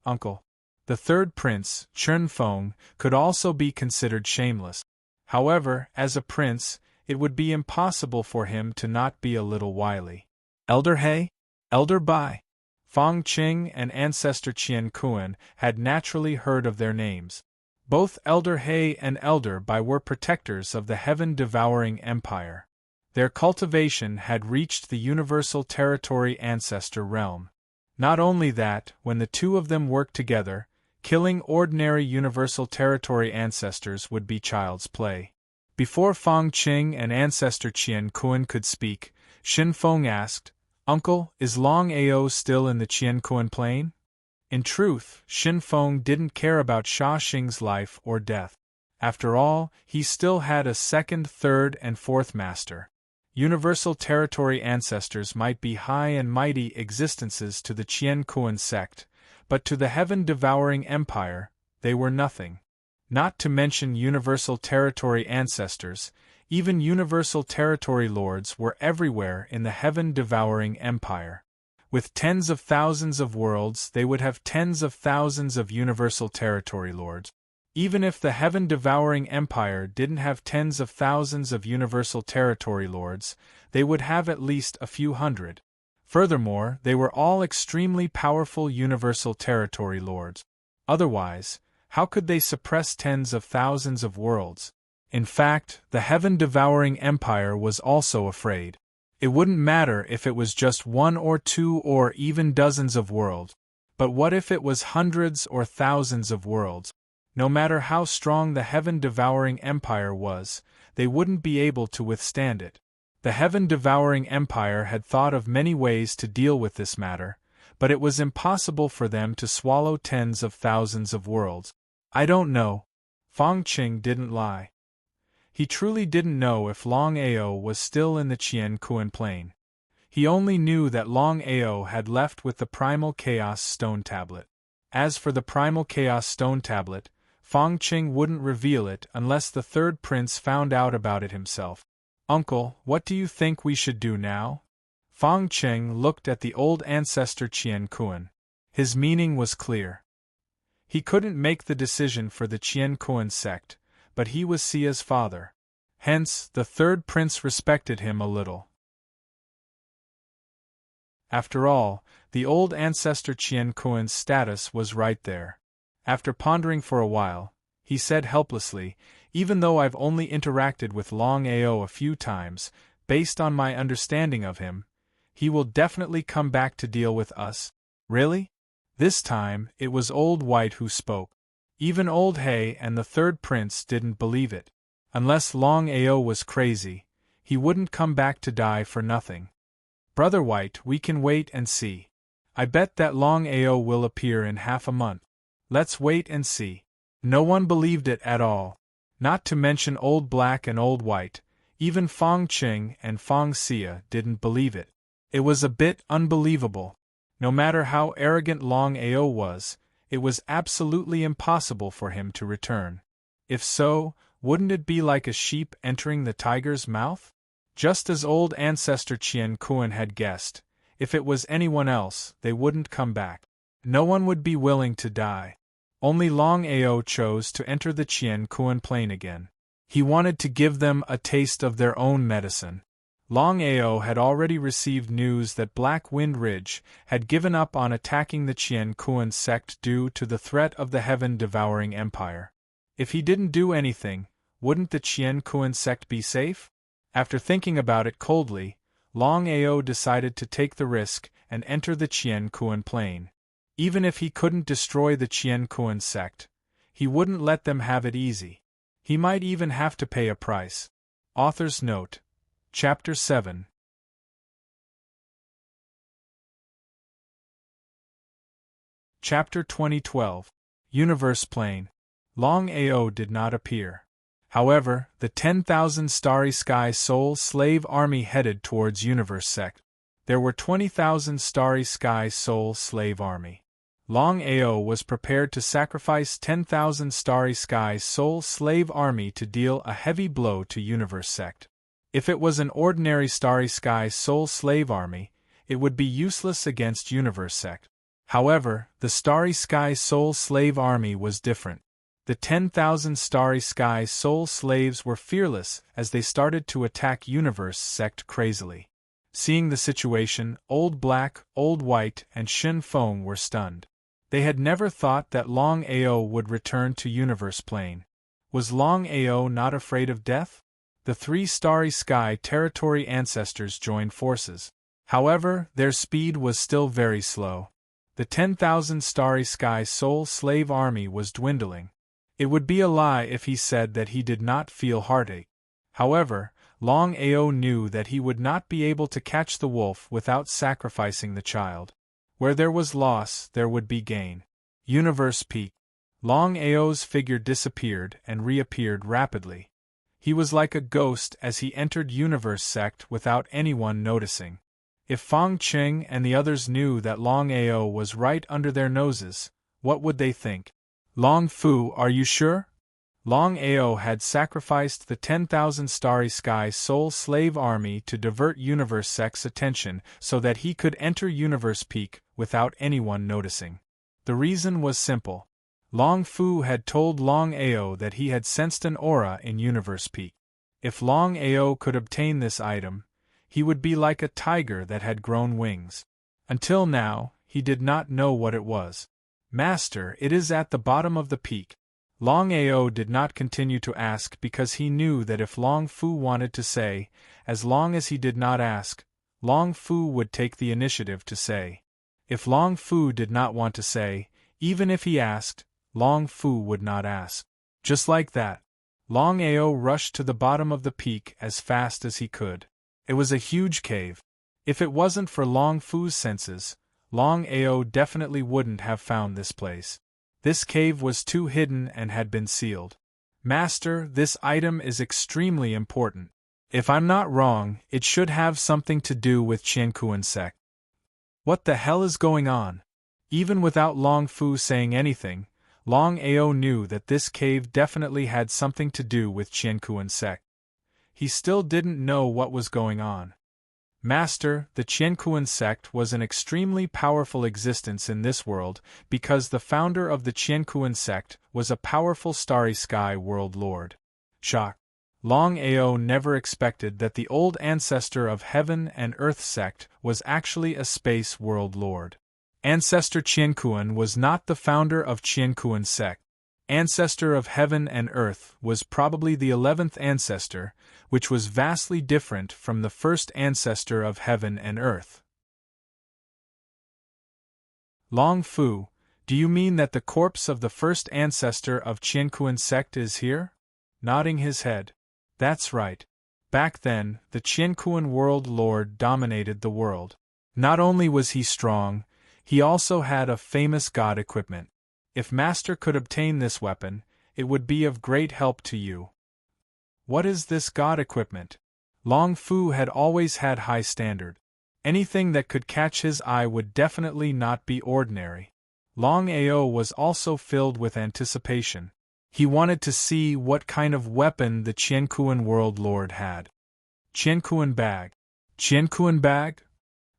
Uncle. The third prince, Chen Feng, could also be considered shameless. However, as a prince, it would be impossible for him to not be a little wily. Elder He? Elder Bai? Fang Qing and ancestor Qian Kuan had naturally heard of their names. Both Elder He and Elder Bai were protectors of the heaven-devouring empire. Their cultivation had reached the universal territory ancestor realm. Not only that, when the two of them worked together, killing ordinary universal territory ancestors would be child's play. Before Fang Qing and ancestor Qian Kuan could speak, Xin Feng asked, Uncle, is Longao still in the Qian Kuan plane? In truth, Xin Feng didn't care about Sha Xing's life or death. After all, he still had a second, third, and fourth master. Universal territory ancestors might be high and mighty existences to the Qian Kuan sect, but to the heaven-devouring empire, they were nothing. Not to mention universal territory ancestors, even universal territory lords were everywhere in the heaven-devouring empire. With tens of thousands of worlds, they would have tens of thousands of universal territory lords. Even if the heaven-devouring empire didn't have tens of thousands of universal territory lords, they would have at least a few hundred. Furthermore, they were all extremely powerful universal territory lords. Otherwise, how could they suppress tens of thousands of worlds? In fact, the heaven-devouring empire was also afraid. It wouldn't matter if it was just one or two or even dozens of worlds. But what if it was hundreds or thousands of worlds? No matter how strong the heaven-devouring empire was, they wouldn't be able to withstand it. The heaven-devouring empire had thought of many ways to deal with this matter, but it was impossible for them to swallow tens of thousands of worlds. I don't know. Fang Qing didn't lie. He truly didn't know if Longao was still in the Qian Kuan plane. He only knew that Longao had left with the primal chaos stone tablet. As for the primal chaos stone tablet, Fang Qing wouldn't reveal it unless the third prince found out about it himself. Uncle, what do you think we should do now? Fang Qing looked at the old ancestor Qian Kuan. His meaning was clear. He couldn't make the decision for the Qian Kuan sect, but he was Sia's father. Hence, the third prince respected him a little. After all, the old ancestor Qian Kuan's status was right there. After pondering for a while, he said helplessly, even though I've only interacted with Longao a few times, based on my understanding of him, he will definitely come back to deal with us. Really? This time, it was Old White who spoke. Even Old He and the third prince didn't believe it. Unless Longao was crazy, he wouldn't come back to die for nothing. Brother White, we can wait and see. I bet that Longao will appear in half a month. Let's wait and see. No one believed it at all. Not to mention Old Black and Old White, even Fang Qing and Fang Xia didn't believe it. It was a bit unbelievable. No matter how arrogant Longao was, it was absolutely impossible for him to return. If so, wouldn't it be like a sheep entering the tiger's mouth? Just as old ancestor Qian Kuan had guessed, if it was anyone else, they wouldn't come back. No one would be willing to die. Only Longao chose to enter the Qian Kuan plain again. He wanted to give them a taste of their own medicine. Longao had already received news that Black Wind Ridge had given up on attacking the Qian Kuan sect due to the threat of the heaven-devouring empire. If he didn't do anything, wouldn't the Qian Kuan sect be safe? After thinking about it coldly, Longao decided to take the risk and enter the Qian Kuan plain. Even if he couldn't destroy the Qian Kuan sect, he wouldn't let them have it easy. He might even have to pay a price. Author's note. Chapter 7. Chapter 2012. Universe Plane. Longao did not appear. However, the 10,000 Starry Sky Soul Slave Army headed towards Universe Sect. There were 20,000 Starry Sky Soul Slave Army. Longao was prepared to sacrifice 10,000 Starry Sky Soul Slave Army to deal a heavy blow to Universe Sect. If it was an ordinary Starry Sky Soul Slave Army, it would be useless against Universe Sect. However, the Starry Sky Soul Slave Army was different. The 10,000 Starry Sky Soul Slaves were fearless as they started to attack Universe Sect crazily. Seeing the situation, Old Black, Old White, and Shin Feng were stunned. They had never thought that Longao would return to Universe Plane. Was Longao not afraid of death? The 3 Starry Sky Territory ancestors joined forces. However, their speed was still very slow. The 10,000 Starry Sky Soul Slave Army was dwindling. It would be a lie if he said that he did not feel heartache. However, Longao knew that he would not be able to catch the wolf without sacrificing the child. Where there was loss, there would be gain. Universe Peak. Longao's figure disappeared and reappeared rapidly. He was like a ghost as he entered Universe Sect without anyone noticing. If Fang Qing and the others knew that Longao was right under their noses, what would they think? Long Fu, are you sure? Longao had sacrificed the 10,000 Starry Sky Soul Slave Army to divert Universe Sect's attention so that he could enter Universe Peak without anyone noticing. The reason was simple. Long Fu had told Longao that he had sensed an aura in Universe Peak. If Longao could obtain this item, he would be like a tiger that had grown wings. Until now, he did not know what it was. Master, it is at the bottom of the peak. Longao did not continue to ask because he knew that if Long Fu wanted to say, as long as he did not ask, Long Fu would take the initiative to say. If Long Fu did not want to say, even if he asked, Long Fu would not ask. Just like that, Longao rushed to the bottom of the peak as fast as he could. It was a huge cave. If it wasn't for Long Fu's senses, Longao definitely wouldn't have found this place. This cave was too hidden and had been sealed. Master, this item is extremely important. If I'm not wrong, it should have something to do with Qiankuan sect. What the hell is going on? Even without Long Fu saying anything, Longao knew that this cave definitely had something to do with Qiankuan sect. He still didn't know what was going on. Master, the Qiankuan sect was an extremely powerful existence in this world because the founder of the Qiankuan sect was a powerful Starry Sky World Lord. Shock. Longao never expected that the old ancestor of Heaven and Earth sect was actually a Space World Lord. Ancestor Qiankuan was not the founder of Qiankuan sect. Ancestor of Heaven and Earth was probably the 11th ancestor, which was vastly different from the first ancestor of Heaven and Earth. Long Fu, do you mean that the corpse of the first ancestor of Qiankuan sect is here? Nodding his head. That's right. Back then, the Qiankuan World Lord dominated the world. Not only was he strong, he also had a famous god equipment. If Master could obtain this weapon, it would be of great help to you. What is this god equipment? Long Fu had always had high standard. Anything that could catch his eye would definitely not be ordinary. Longao was also filled with anticipation. He wanted to see what kind of weapon the Qiankuan World Lord had. Qiankuan bag. Qiankuan bag?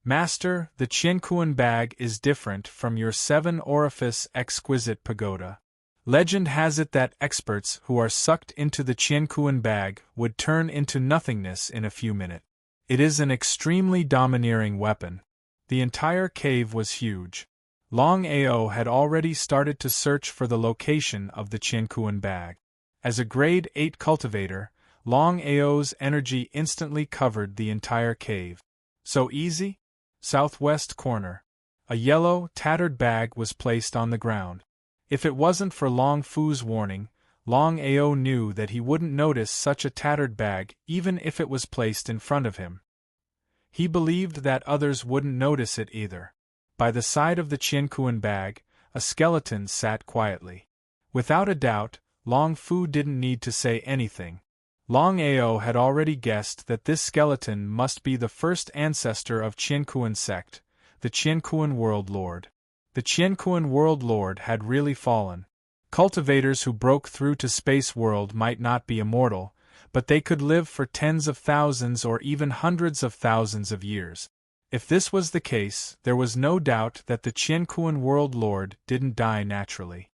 Master, the Qiankuan bag is different from your 7-orifice exquisite pagoda. Legend has it that experts who are sucked into the Qiankuan bag would turn into nothingness in a few minutes. It is an extremely domineering weapon. The entire cave was huge. Longao had already started to search for the location of the Qiankuan bag. As a grade 8 cultivator, Longao's energy instantly covered the entire cave. So easy? Southwest corner. A yellow, tattered bag was placed on the ground. If it wasn't for Long Fu's warning, Longao knew that he wouldn't notice such a tattered bag even if it was placed in front of him. He believed that others wouldn't notice it either. By the side of the Qiankuan bag, a skeleton sat quietly. Without a doubt, Long Fu didn't need to say anything. Longao had already guessed that this skeleton must be the first ancestor of Qiankuan sect, the Qiankuan World Lord. The Qiankuan World Lord had really fallen. Cultivators who broke through to Space World might not be immortal, but they could live for tens of thousands or even hundreds of thousands of years. If this was the case, there was no doubt that the Qiankuan World Lord didn't die naturally.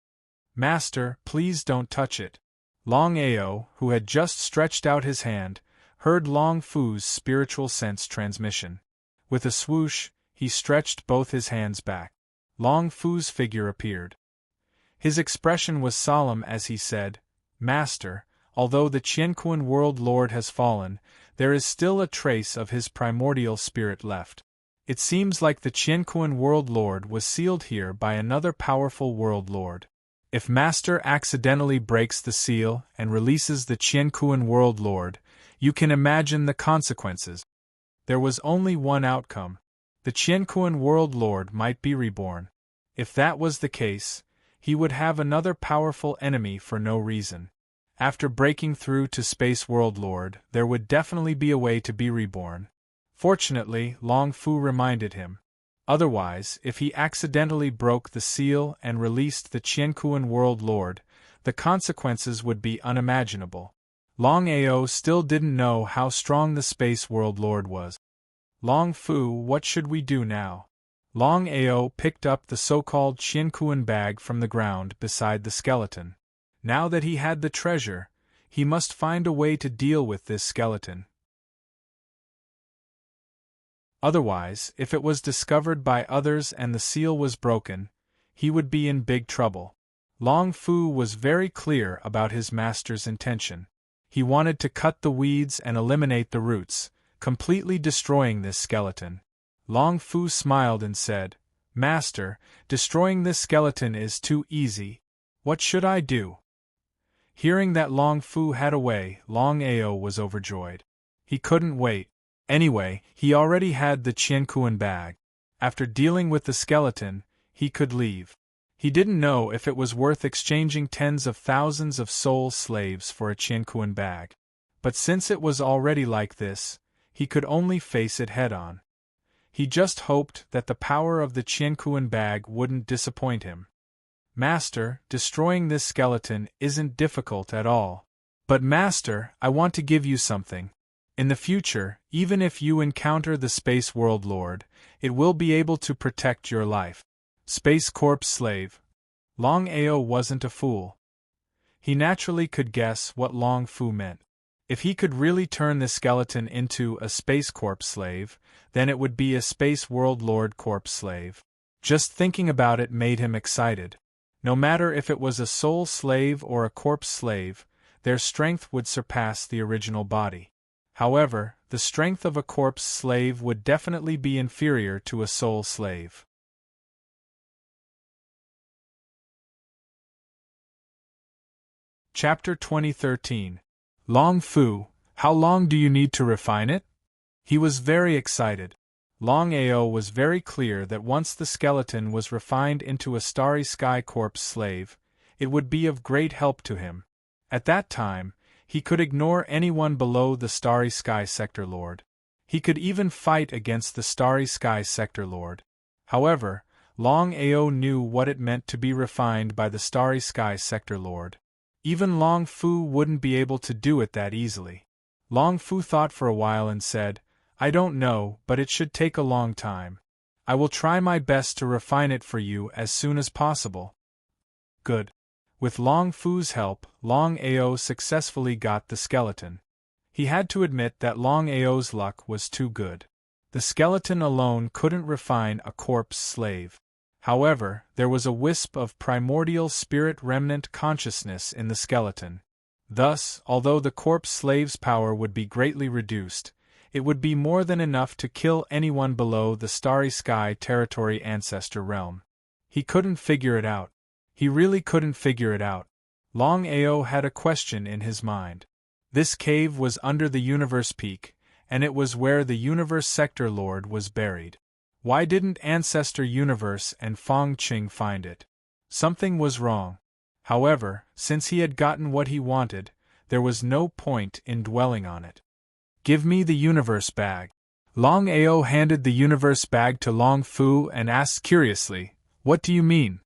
Master, please don't touch it. Longao, who had just stretched out his hand, heard Long Fu's spiritual sense transmission. With a swoosh, he stretched both his hands back. Long Fu's figure appeared. His expression was solemn as he said, Master, although the Qiankuan World Lord has fallen, there is still a trace of his primordial spirit left. It seems like the Qiankuan World Lord was sealed here by another powerful World Lord. If Master accidentally breaks the seal and releases the Qiankuan World Lord, you can imagine the consequences. There was only one outcome. The Qiankuan World Lord might be reborn. If that was the case, he would have another powerful enemy for no reason. After breaking through to Space World Lord, there would definitely be a way to be reborn. Fortunately, Long Fu reminded him. Otherwise, if he accidentally broke the seal and released the Qiankuan World Lord, the consequences would be unimaginable. Longao still didn't know how strong the Space World Lord was. Long Fu, what should we do now? Longao picked up the so-called Qiankuan bag from the ground beside the skeleton. Now that he had the treasure, he must find a way to deal with this skeleton. Otherwise, if it was discovered by others and the seal was broken, he would be in big trouble. Long Fu was very clear about his master's intention. He wanted to cut the weeds and eliminate the roots, completely destroying this skeleton. Long Fu smiled and said, Master, destroying this skeleton is too easy. What should I do? Hearing that Long Fu had a way, Longao was overjoyed. He couldn't wait. Anyway, he already had the Qiankuan bag. After dealing with the skeleton, he could leave. He didn't know if it was worth exchanging tens of thousands of soul slaves for a Qiankuan bag. But since it was already like this, he could only face it head-on. He just hoped that the power of the Qiankuan bag wouldn't disappoint him. Master, destroying this skeleton isn't difficult at all. But Master, I want to give you something. In the future, even if you encounter the Space World Lord, it will be able to protect your life. Space Corps slave. Longao wasn't a fool. He naturally could guess what Long Fu meant. If he could really turn the skeleton into a Space Corps slave, then it would be a Space World Lord Corps slave. Just thinking about it made him excited. No matter if it was a soul slave or a corpse slave, their strength would surpass the original body. However, the strength of a corpse slave would definitely be inferior to a soul slave. Chapter 2013. Long Fu, how long do you need to refine it? He was very excited. Longao was very clear that once the skeleton was refined into a Starry Sky Corpse slave, it would be of great help to him. At that time, he could ignore anyone below the Starry Sky Sector Lord. He could even fight against the Starry Sky Sector Lord. However, Longao knew what it meant to be refined by the Starry Sky Sector Lord. Even Long Fu wouldn't be able to do it that easily. Long Fu thought for a while and said, I don't know, but it should take a long time. I will try my best to refine it for you as soon as possible. Good. With Long Fu's help, Long Ao successfully got the skeleton. He had to admit that Long Ao's luck was too good. The skeleton alone couldn't refine a corpse slave. However, there was a wisp of primordial spirit remnant consciousness in the skeleton. Thus, although the corpse slave's power would be greatly reduced, it would be more than enough to kill anyone below the Starry Sky Territory Ancestor realm. He couldn't figure it out. He really couldn't figure it out. Long Ao had a question in his mind. This cave was under the Universe Peak, and it was where the Universe Sector Lord was buried. Why didn't Ancestor Universe and Fong Qing find it? Something was wrong. However, since he had gotten what he wanted, there was no point in dwelling on it. Give me the Universe Bag. Long Ao handed the Universe Bag to Long Fu and asked curiously, What do you mean?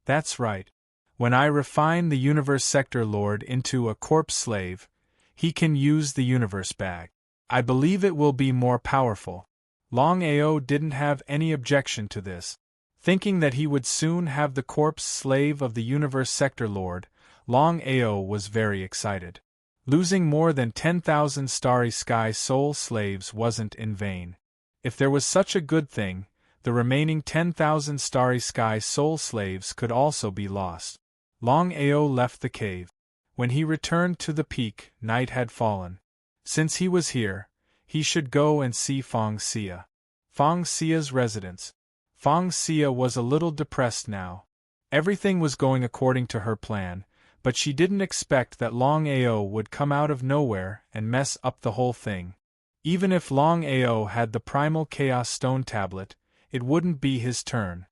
That's right. When I refine the Universe Sector Lord into a corpse slave, he can use the Universe Bag. I believe it will be more powerful. Long Ao didn't have any objection to this. Thinking that he would soon have the corpse slave of the Universe Sector Lord, Long Ao was very excited. Losing more than 10,000 Starry Sky soul slaves wasn't in vain. If there was such a good thing, the remaining 10,000 Starry Sky soul slaves could also be lost. Long Ao left the cave. When he returned to the peak, night had fallen. Since he was here, he should go and see Fong Xia. Fong Xia's residence. Fong Xia was a little depressed now. Everything was going according to her plan, but she didn't expect that Long Ao would come out of nowhere and mess up the whole thing. Even if Long Ao had the Primal Chaos Stone Tablet, it wouldn't be his turn.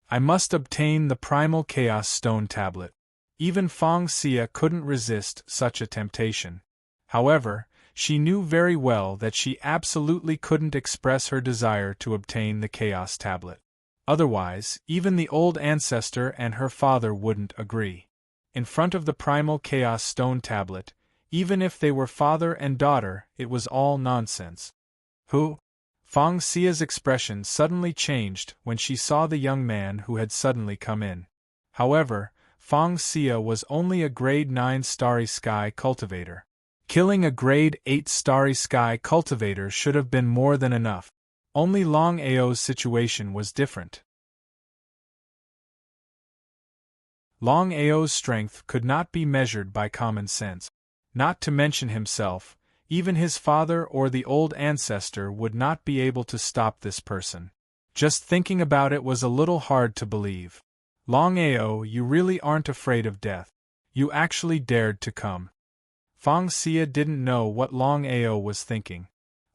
I must obtain the Primal Chaos Stone Tablet. Even Fong Xia couldn't resist such a temptation. However, she knew very well that she absolutely couldn't express her desire to obtain the Chaos Tablet. Otherwise, even the old ancestor and her father wouldn't agree. In front of the Primal Chaos Stone Tablet, even if they were father and daughter, it was all nonsense. Who? Fong Xia's expression suddenly changed when she saw the young man who had suddenly come in. However, Fong Xia was only a grade 9 Starry Sky cultivator. Killing a grade 8 Starry Sky cultivator should have been more than enough. Only Long Ao's situation was different. Long Ao's strength could not be measured by common sense. Not to mention himself, even his father or the old ancestor would not be able to stop this person. Just thinking about it was a little hard to believe. Long Ao, you really aren't afraid of death. You actually dared to come. Fong Xia didn't know what Long Ao was thinking.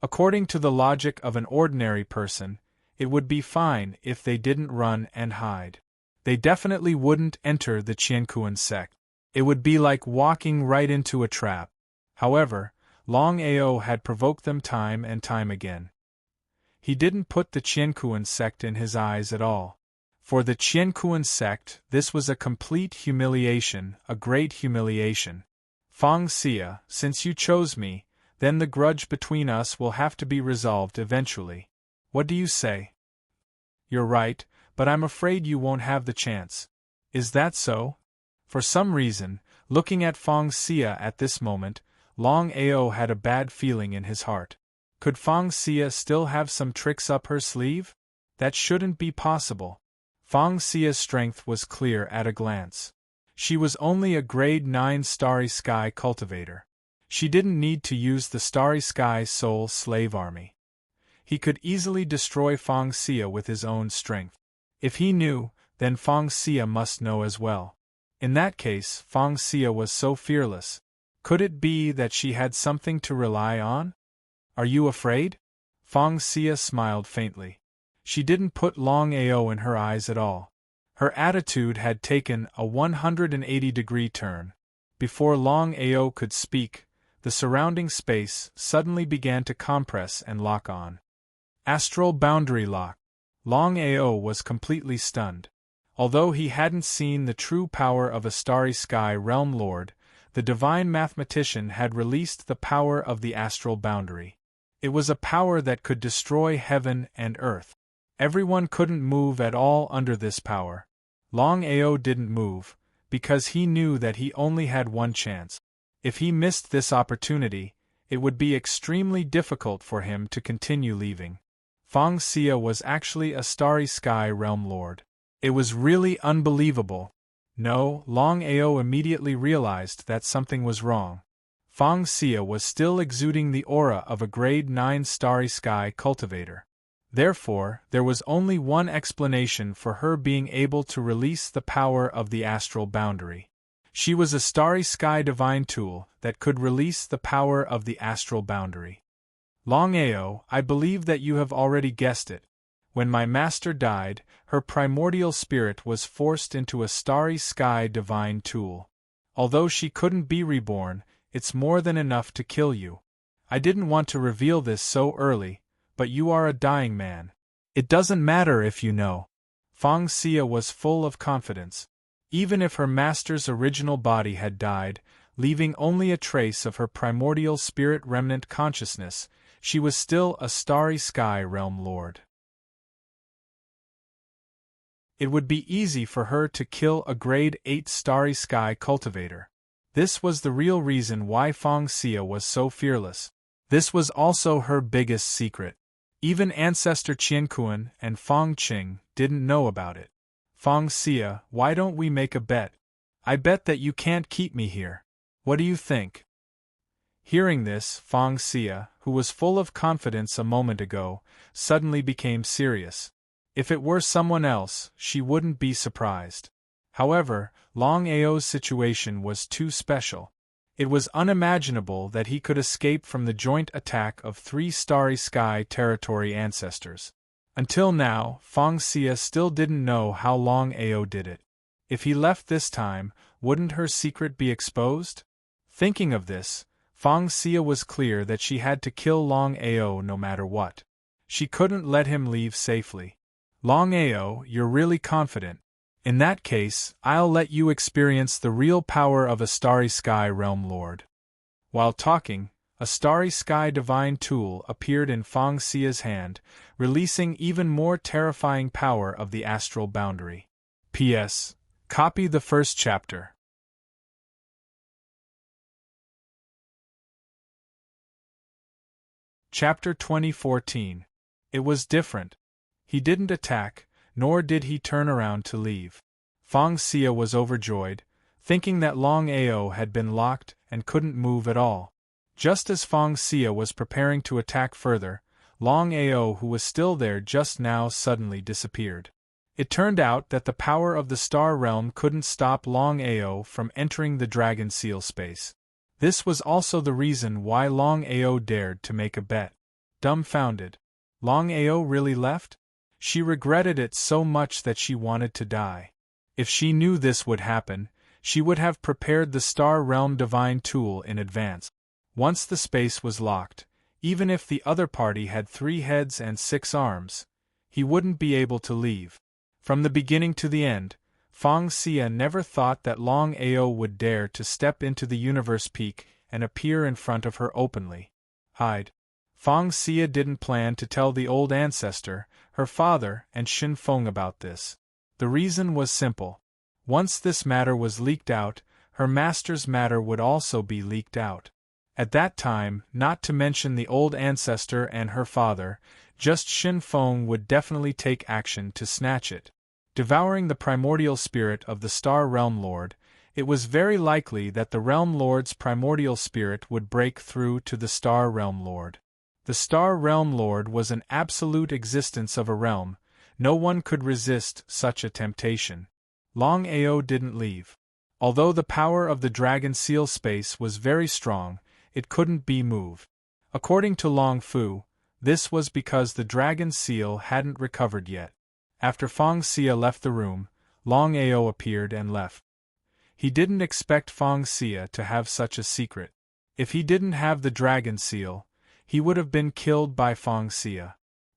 According to the logic of an ordinary person, it would be fine if they didn't run and hide. They definitely wouldn't enter the Qiankuan sect. It would be like walking right into a trap. However, Long Ao had provoked them time and time again. He didn't put the Qiankuan sect in his eyes at all. For the Qiankuan sect, this was a complete humiliation, a great humiliation. Fong Xia, since you chose me, then the grudge between us will have to be resolved eventually. What do you say? You're right, but I'm afraid you won't have the chance. Is that so? For some reason, looking at Fong Xia at this moment, Long Ao had a bad feeling in his heart. Could Fong Xia still have some tricks up her sleeve? That shouldn't be possible. Fong Xia's strength was clear at a glance. She was only a grade 9 Starry Sky cultivator. She didn't need to use the Starry Sky Soul Slave Army. He could easily destroy Fong Xia with his own strength. If he knew, then Fong Xia must know as well. In that case, Fong Xia was so fearless. Could it be that she had something to rely on? Are you afraid? Fong Xia smiled faintly. She didn't put Long Ao in her eyes at all. Her attitude had taken a 180-degree turn. Before Long Ao could speak, the surrounding space suddenly began to compress and lock on. Astral boundary lock. Long Ao was completely stunned. Although he hadn't seen the true power of a Starry Sky Realm Lord, The divine mathematician had released the power of the astral boundary. It was a power that could destroy heaven and earth. Everyone couldn't move at all under this power. Longao didn't move, because he knew that he only had one chance. If he missed this opportunity, it would be extremely difficult for him to continue leaving. Feng Xia was actually a starry sky realm lord. It was really unbelievable. No, Longao immediately realized that something was wrong. Feng Xia was still exuding the aura of a grade 9 starry sky cultivator. Therefore, there was only one explanation for her being able to release the power of the astral boundary. She was a starry sky divine tool that could release the power of the astral boundary. Longao, I believe that you have already guessed it. When my master died, her primordial spirit was forced into a starry sky divine tool. Although she couldn't be reborn, it's more than enough to kill you. I didn't want to reveal this so early, but you are a dying man. It doesn't matter if you know. Feng Xia was full of confidence. Even if her master's original body had died, leaving only a trace of her primordial spirit remnant consciousness, she was still a starry sky realm lord. It would be easy for her to kill a grade 8 starry sky cultivator. This was the real reason why Feng Xia was so fearless. This was also her biggest secret. Even Ancestor Qianquan and Feng Qing didn't know about it. Feng Xia, why don't we make a bet? I bet that you can't keep me here. What do you think? Hearing this, Feng Xia, who was full of confidence a moment ago, suddenly became serious. If it were someone else, she wouldn't be surprised. However, Longao's situation was too special. It was unimaginable that he could escape from the joint attack of 3 starry sky territory ancestors. Until now, Feng Xia still didn't know how Longao did it. If he left this time, wouldn't her secret be exposed? Thinking of this, Feng Xia was clear that she had to kill Longao no matter what. She couldn't let him leave safely. Longao, you're really confident. In that case, I'll let you experience the real power of a starry sky realm lord. While talking, a starry sky divine tool appeared in Feng Xia's hand, releasing even more terrifying power of the astral boundary. P.S. Copy the first chapter. Chapter 2014. It was different. He didn't attack, nor did he turn around to leave. Feng Xia was overjoyed, thinking that Longao had been locked and couldn't move at all. Just as Feng Xia was preparing to attack further, Longao, who was still there just now, suddenly disappeared. It turned out that the power of the star realm couldn't stop Longao from entering the dragon seal space. This was also the reason why Longao dared to make a bet. Dumbfounded. Longao really left? She regretted it so much that she wanted to die. If she knew this would happen, she would have prepared the Star Realm Divine Tool in advance. Once the space was locked, even if the other party had 3 heads and 6 arms, he wouldn't be able to leave. From the beginning to the end, Feng Xia never thought that Longao would dare to step into the universe peak and appear in front of her openly. Hide. Feng Xia didn't plan to tell the old ancestor, her father, and Xin Feng about this. The reason was simple. Once this matter was leaked out, her master's matter would also be leaked out. At that time, not to mention the old ancestor and her father, just Xin Feng would definitely take action to snatch it. Devouring the primordial spirit of the Star Realm Lord, it was very likely that the Realm Lord's primordial spirit would break through to the Star Realm Lord. The Star Realm Lord was an absolute existence of a realm. No one could resist such a temptation. Longao didn't leave. Although the power of the dragon seal space was very strong, it couldn't be moved. According to Long Fu, this was because the dragon seal hadn't recovered yet. After Feng Xia left the room, Longao appeared and left. He didn't expect Feng Xia to have such a secret. If he didn't have the dragon seal, he would have been killed by Feng Xia.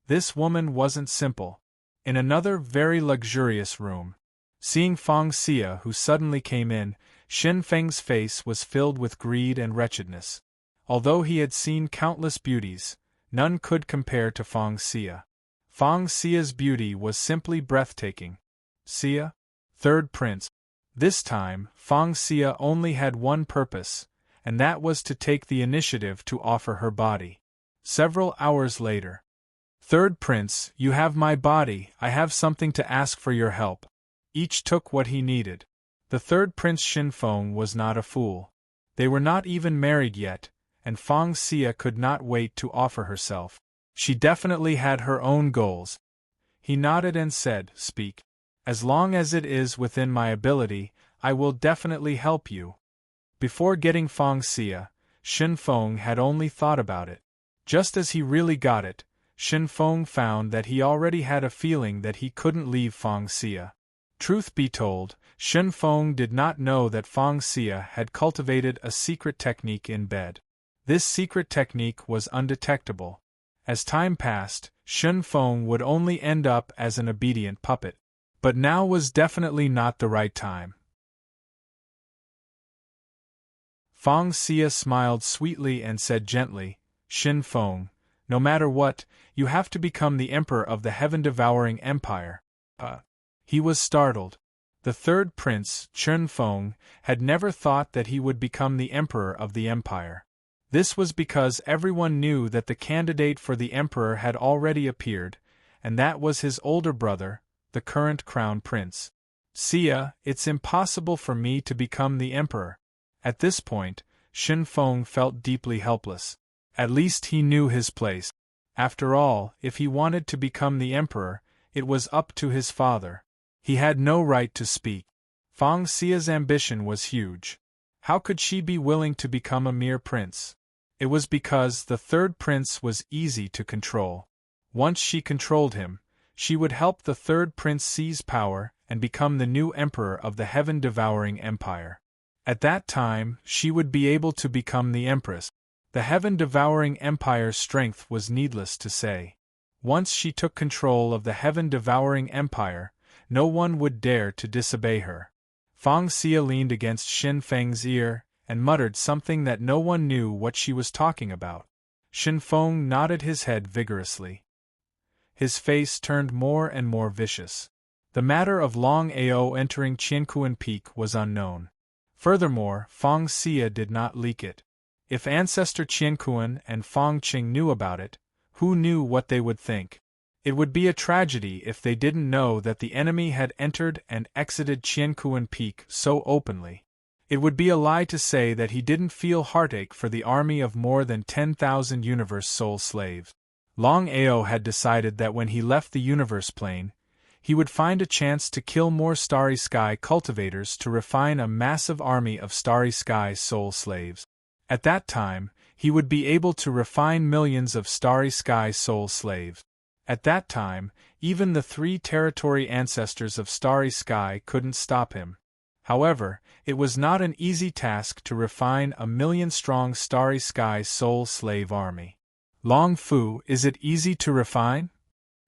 This woman wasn't simple. In another very luxurious room, seeing Feng Xia, who suddenly came in, Xin Feng's face was filled with greed and wretchedness. Although he had seen countless beauties, none could compare to Feng Xia. Feng Xia's beauty was simply breathtaking. Xia? Third prince. This time, Feng Xia only had one purpose, and that was to take the initiative to offer her body. Several hours later. Third prince, you have my body, I have something to ask for your help. Each took what he needed. The third prince Xin Feng was not a fool. They were not even married yet, and Feng Xia could not wait to offer herself. She definitely had her own goals. He nodded and said, "Speak. As long as it is within my ability, I will definitely help you." Before getting Feng Xia, Xin Feng had only thought about it. Just as he really got it, Xin Feng found that he already had a feeling that he couldn't leave Feng Xia. Truth be told, Xin Feng did not know that Feng Xia had cultivated a secret technique in bed. This secret technique was undetectable. As time passed, Xin Feng would only end up as an obedient puppet. But now was definitely not the right time. Feng Xia smiled sweetly and said gently, "Xin Feng, no matter what, you have to become the emperor of the heaven-devouring empire." He was startled. The third prince, Chen Feng, had never thought that he would become the emperor of the empire. This was because everyone knew that the candidate for the emperor had already appeared, and that was his older brother, the current crown prince. "Xia, it's impossible for me to become the emperor." At this point, Xin Feng felt deeply helpless. At least he knew his place. After all, if he wanted to become the emperor, it was up to his father. He had no right to speak. Feng Xia's ambition was huge. How could she be willing to become a mere prince? It was because the third prince was easy to control. Once she controlled him, she would help the third prince seize power and become the new emperor of the heaven-devouring empire. At that time, she would be able to become the empress. The heaven-devouring empire's strength was needless to say. Once she took control of the heaven-devouring empire, no one would dare to disobey her. Feng Xia leaned against Xin Feng's ear and muttered something that no one knew what she was talking about. Xin Feng nodded his head vigorously. His face turned more and more vicious. The matter of Longao entering Qiankuan Peak was unknown. Furthermore, Feng Xia did not leak it. If Ancestor Qiankuan and Feng Qing knew about it, who knew what they would think? It would be a tragedy if they didn't know that the enemy had entered and exited Qiankuan Peak so openly. It would be a lie to say that he didn't feel heartache for the army of more than 10,000 universe soul slaves. Longao had decided that when he left the universe plane, he would find a chance to kill more Starry Sky cultivators to refine a massive army of Starry Sky soul slaves. At that time, he would be able to refine millions of Starry Sky soul slaves. At that time, even the 3 territory ancestors of Starry Sky couldn't stop him. However, it was not an easy task to refine a million-strong Starry Sky soul slave army. Long Fu, is it easy to refine?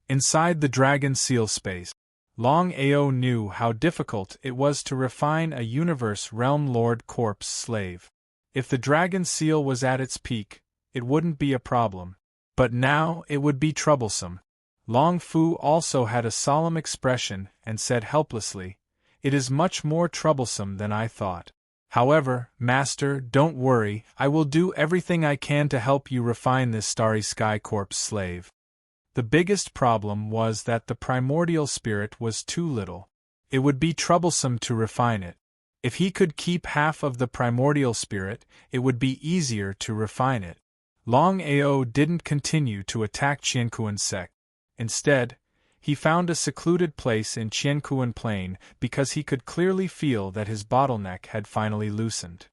Inside the Dragon Seal space, Longao knew how difficult it was to refine a Universe Realm Lord Corpse slave. If the Dragon Seal was at its peak, it wouldn't be a problem. But now it would be troublesome. Long Fu also had a solemn expression and said helplessly, "It is much more troublesome than I thought. However, Master, don't worry, I will do everything I can to help you refine this Starry Sky Corpse slave." The biggest problem was that the primordial spirit was too little. It would be troublesome to refine it. If he could keep half of the primordial spirit, it would be easier to refine it. Longao didn't continue to attack Qiankuan sect. Instead, he found a secluded place in Qiankuan Plain because he could clearly feel that his bottleneck had finally loosened.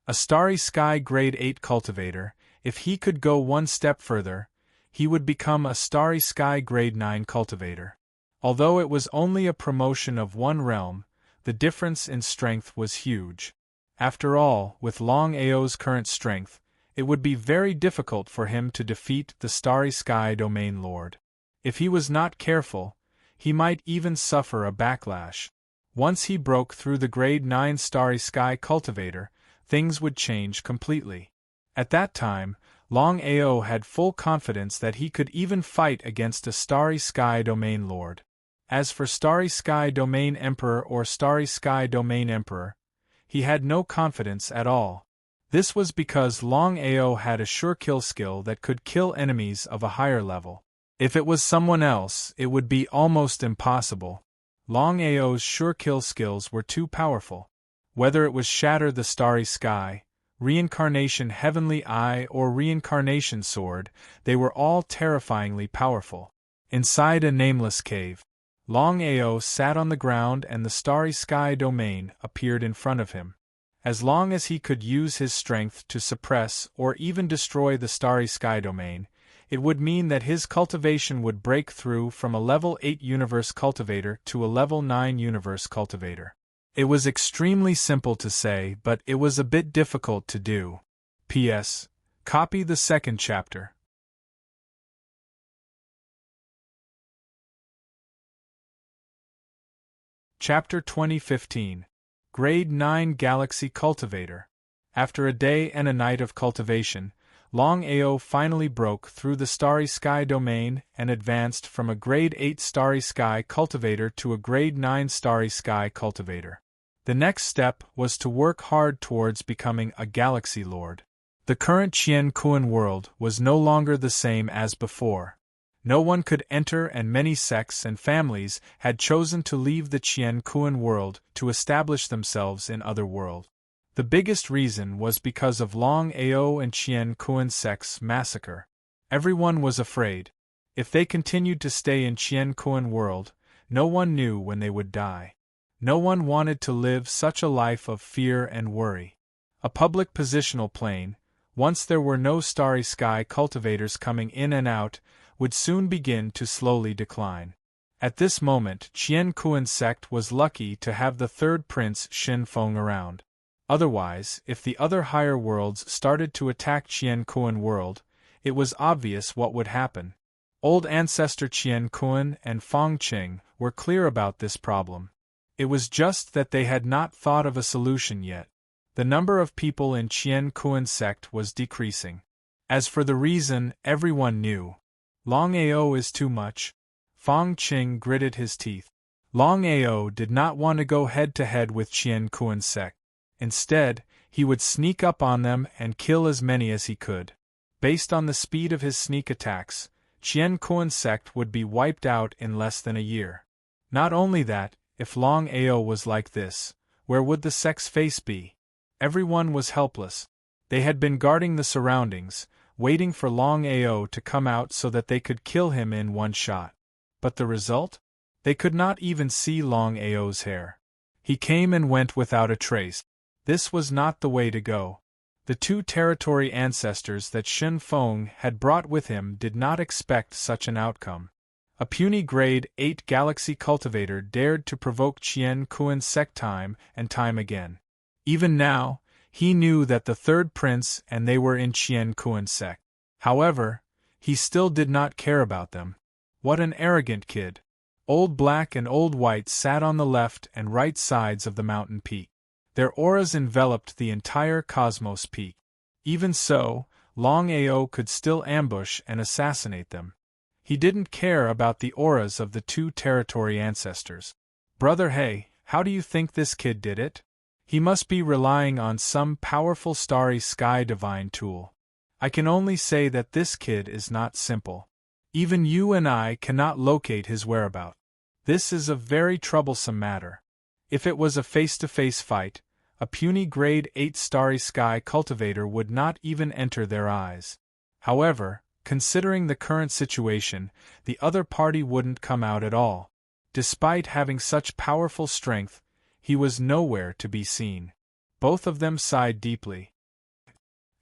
A Starry Sky Grade 8 cultivator, if he could go one step further, he would become a Starry Sky Grade 9 cultivator. Although it was only a promotion of one realm, the difference in strength was huge. After all, with Longao's current strength, it would be very difficult for him to defeat the Starry Sky Domain Lord. If he was not careful, he might even suffer a backlash. Once he broke through the grade 9 Starry Sky cultivator, things would change completely. At that time, Longao had full confidence that he could even fight against a Starry Sky Domain Lord. As for Starry Sky Domain Emperor or Starry Sky Domain Emperor, he had no confidence at all. This was because Longao had a sure kill skill that could kill enemies of a higher level. If it was someone else, it would be almost impossible. Longao's sure kill skills were too powerful. Whether it was Shatter the Starry Sky, Reincarnation Heavenly Eye or Reincarnation Sword, they were all terrifyingly powerful. Inside a nameless cave, Longao sat on the ground and the Starry Sky Domain appeared in front of him. As long as he could use his strength to suppress or even destroy the Starry Sky Domain, it would mean that his cultivation would break through from a level 8 universe cultivator to a level 9 universe cultivator. It was extremely simple to say, but it was a bit difficult to do. P.S. Copy the second chapter. Chapter 2015. Grade 9 Galaxy Cultivator. After a day and a night of cultivation, Longao finally broke through the Starry Sky Domain and advanced from a Grade 8 Starry Sky Cultivator to a Grade 9 Starry Sky Cultivator. The next step was to work hard towards becoming a Galaxy Lord. The current Qian Kuan world was no longer the same as before. No one could enter and many sects and families had chosen to leave the Qian Kuan world to establish themselves in other worlds. The biggest reason was because of Longao and Qian Kuan sects' massacre. Everyone was afraid. If they continued to stay in Qian Kuan world, no one knew when they would die. No one wanted to live such a life of fear and worry. A public positional plane, once there were no Starry Sky cultivators coming in and out, would soon begin to slowly decline. At this moment, Qian Kuan sect was lucky to have the third prince Xin Feng around. Otherwise, if the other higher worlds started to attack Qian Kuan world, it was obvious what would happen. Old ancestor Qian Kuan and Feng Qing were clear about this problem. It was just that they had not thought of a solution yet. The number of people in Qian Kuan sect was decreasing. As for the reason, everyone knew. Longao is too much. Feng Qing gritted his teeth. Longao did not want to go head-to-head with Qian Kuan sect. Instead, he would sneak up on them and kill as many as he could. Based on the speed of his sneak attacks, Qian Kuan sect would be wiped out in less than a year. Not only that, if Longao was like this, where would the sect's face be? Everyone was helpless. They had been guarding the surroundings, waiting for Longao to come out so that they could kill him in one shot. But the result? They could not even see Longao's hair. He came and went without a trace. This was not the way to go. The two territory ancestors that Xin Feng had brought with him did not expect such an outcome. A puny grade 8 galaxy cultivator dared to provoke Qian Kuan sect time and time again. Even now, he knew that the third prince and they were in Qian Kuan sect. However, he still did not care about them. What an arrogant kid. Old Black and Old White sat on the left and right sides of the mountain peak. Their auras enveloped the entire cosmos peak. Even so, Longao could still ambush and assassinate them. He didn't care about the auras of the two territory ancestors. Brother Hey, how do you think this kid did it? He must be relying on some powerful Starry Sky divine tool. I can only say that this kid is not simple. Even you and I cannot locate his whereabouts. This is a very troublesome matter. If it was a face-to-face fight, a puny grade 8 Starry Sky cultivator would not even enter their eyes. However, considering the current situation, the other party wouldn't come out at all. Despite having such powerful strength, he was nowhere to be seen. Both of them sighed deeply.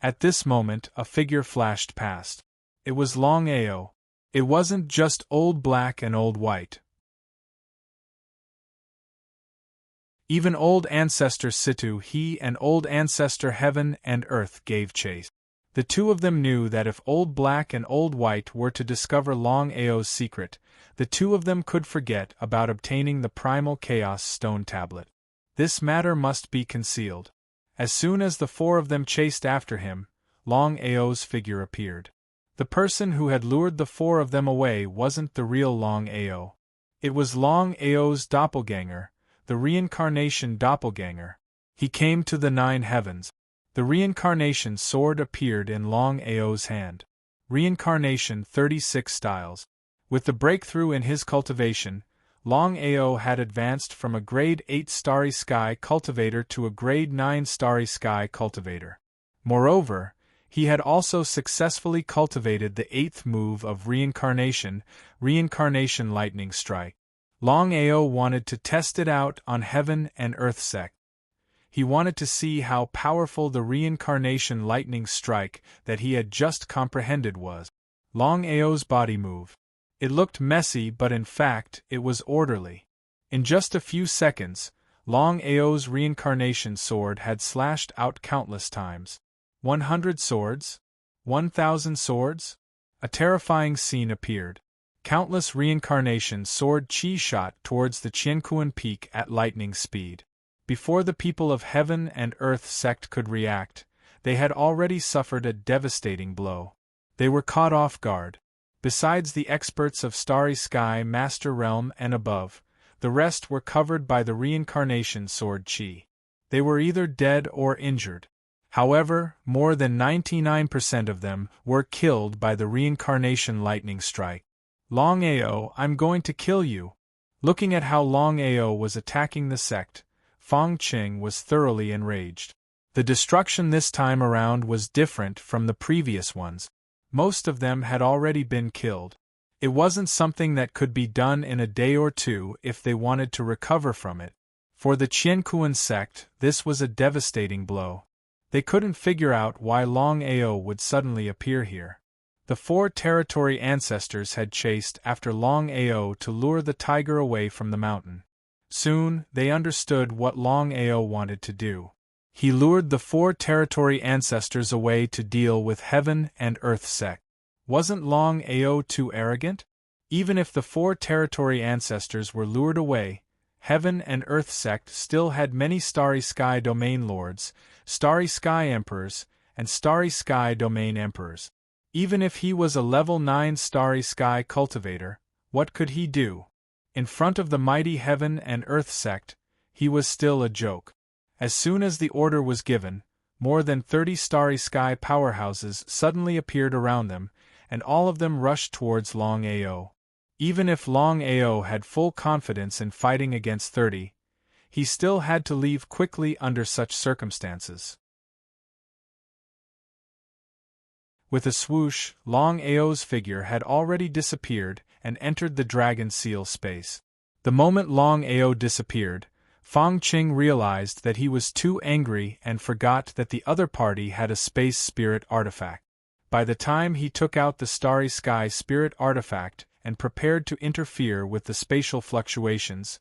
At this moment, a figure flashed past. It was Longao. It wasn't just Old Black and Old White. Even Old Ancestor Situ He and Old Ancestor Heaven and Earth gave chase. The two of them knew that if Old Black and Old White were to discover Longao's secret, the two of them could forget about obtaining the Primal Chaos Stone Tablet. This matter must be concealed. As soon as the four of them chased after him, Longao's figure appeared. The person who had lured the four of them away wasn't the real Longao. It was Longao's doppelganger, the reincarnation doppelganger. He came to the 9 heavens. The reincarnation sword appeared in Longao's hand. Reincarnation 36 styles. With the breakthrough in his cultivation, Longao had advanced from a grade 8 Starry Sky cultivator to a grade 9 Starry Sky cultivator. Moreover, he had also successfully cultivated the 8th move of Reincarnation Lightning Strike. Longao wanted to test it out on Heaven and Earth sect. He wanted to see how powerful the Reincarnation Lightning Strike that he had just comprehended was. Longao's body move. It looked messy, but in fact, it was orderly. In just a few seconds, Longao's reincarnation sword had slashed out countless times. 100 swords? 1,000 swords? A terrifying scene appeared. Countless reincarnation sword chi shot towards the Qianquan peak at lightning speed. Before the people of Heaven and Earth sect could react, they had already suffered a devastating blow. They were caught off guard. Besides the experts of Starry Sky Master Realm and above, the rest were covered by the reincarnation sword chi. They were either dead or injured. However, more than 99% of them were killed by the reincarnation lightning strike. Longao, I'm going to kill you. Looking at how Longao was attacking the sect, Fong Qing was thoroughly enraged. The destruction this time around was different from the previous ones. Most of them had already been killed. It wasn't something that could be done in a day or two if they wanted to recover from it. For the Qianquan sect, this was a devastating blow. They couldn't figure out why Longao would suddenly appear here. The 4 territory ancestors had chased after Longao to lure the tiger away from the mountain. Soon, they understood what Longao wanted to do. He lured the 4 territory ancestors away to deal with Heaven and Earth sect. Wasn't Longao too arrogant? Even if the 4 territory ancestors were lured away, Heaven and Earth sect still had many Starry Sky Domain Lords, Starry Sky Emperors, and Starry Sky Domain Emperors. Even if he was a level 9 Starry Sky cultivator, what could he do? In front of the mighty Heaven and Earth sect, he was still a joke. As soon as the order was given, more than 30 Starry Sky powerhouses suddenly appeared around them, and all of them rushed towards Longao. Even if Longao had full confidence in fighting against 30, he still had to leave quickly under such circumstances. With a swoosh, Longao's figure had already disappeared and entered the Dragon Seal space. The moment Longao disappeared, Fong Qing realized that he was too angry and forgot that the other party had a space spirit artifact. By the time he took out the Starry Sky spirit artifact and prepared to interfere with the spatial fluctuations,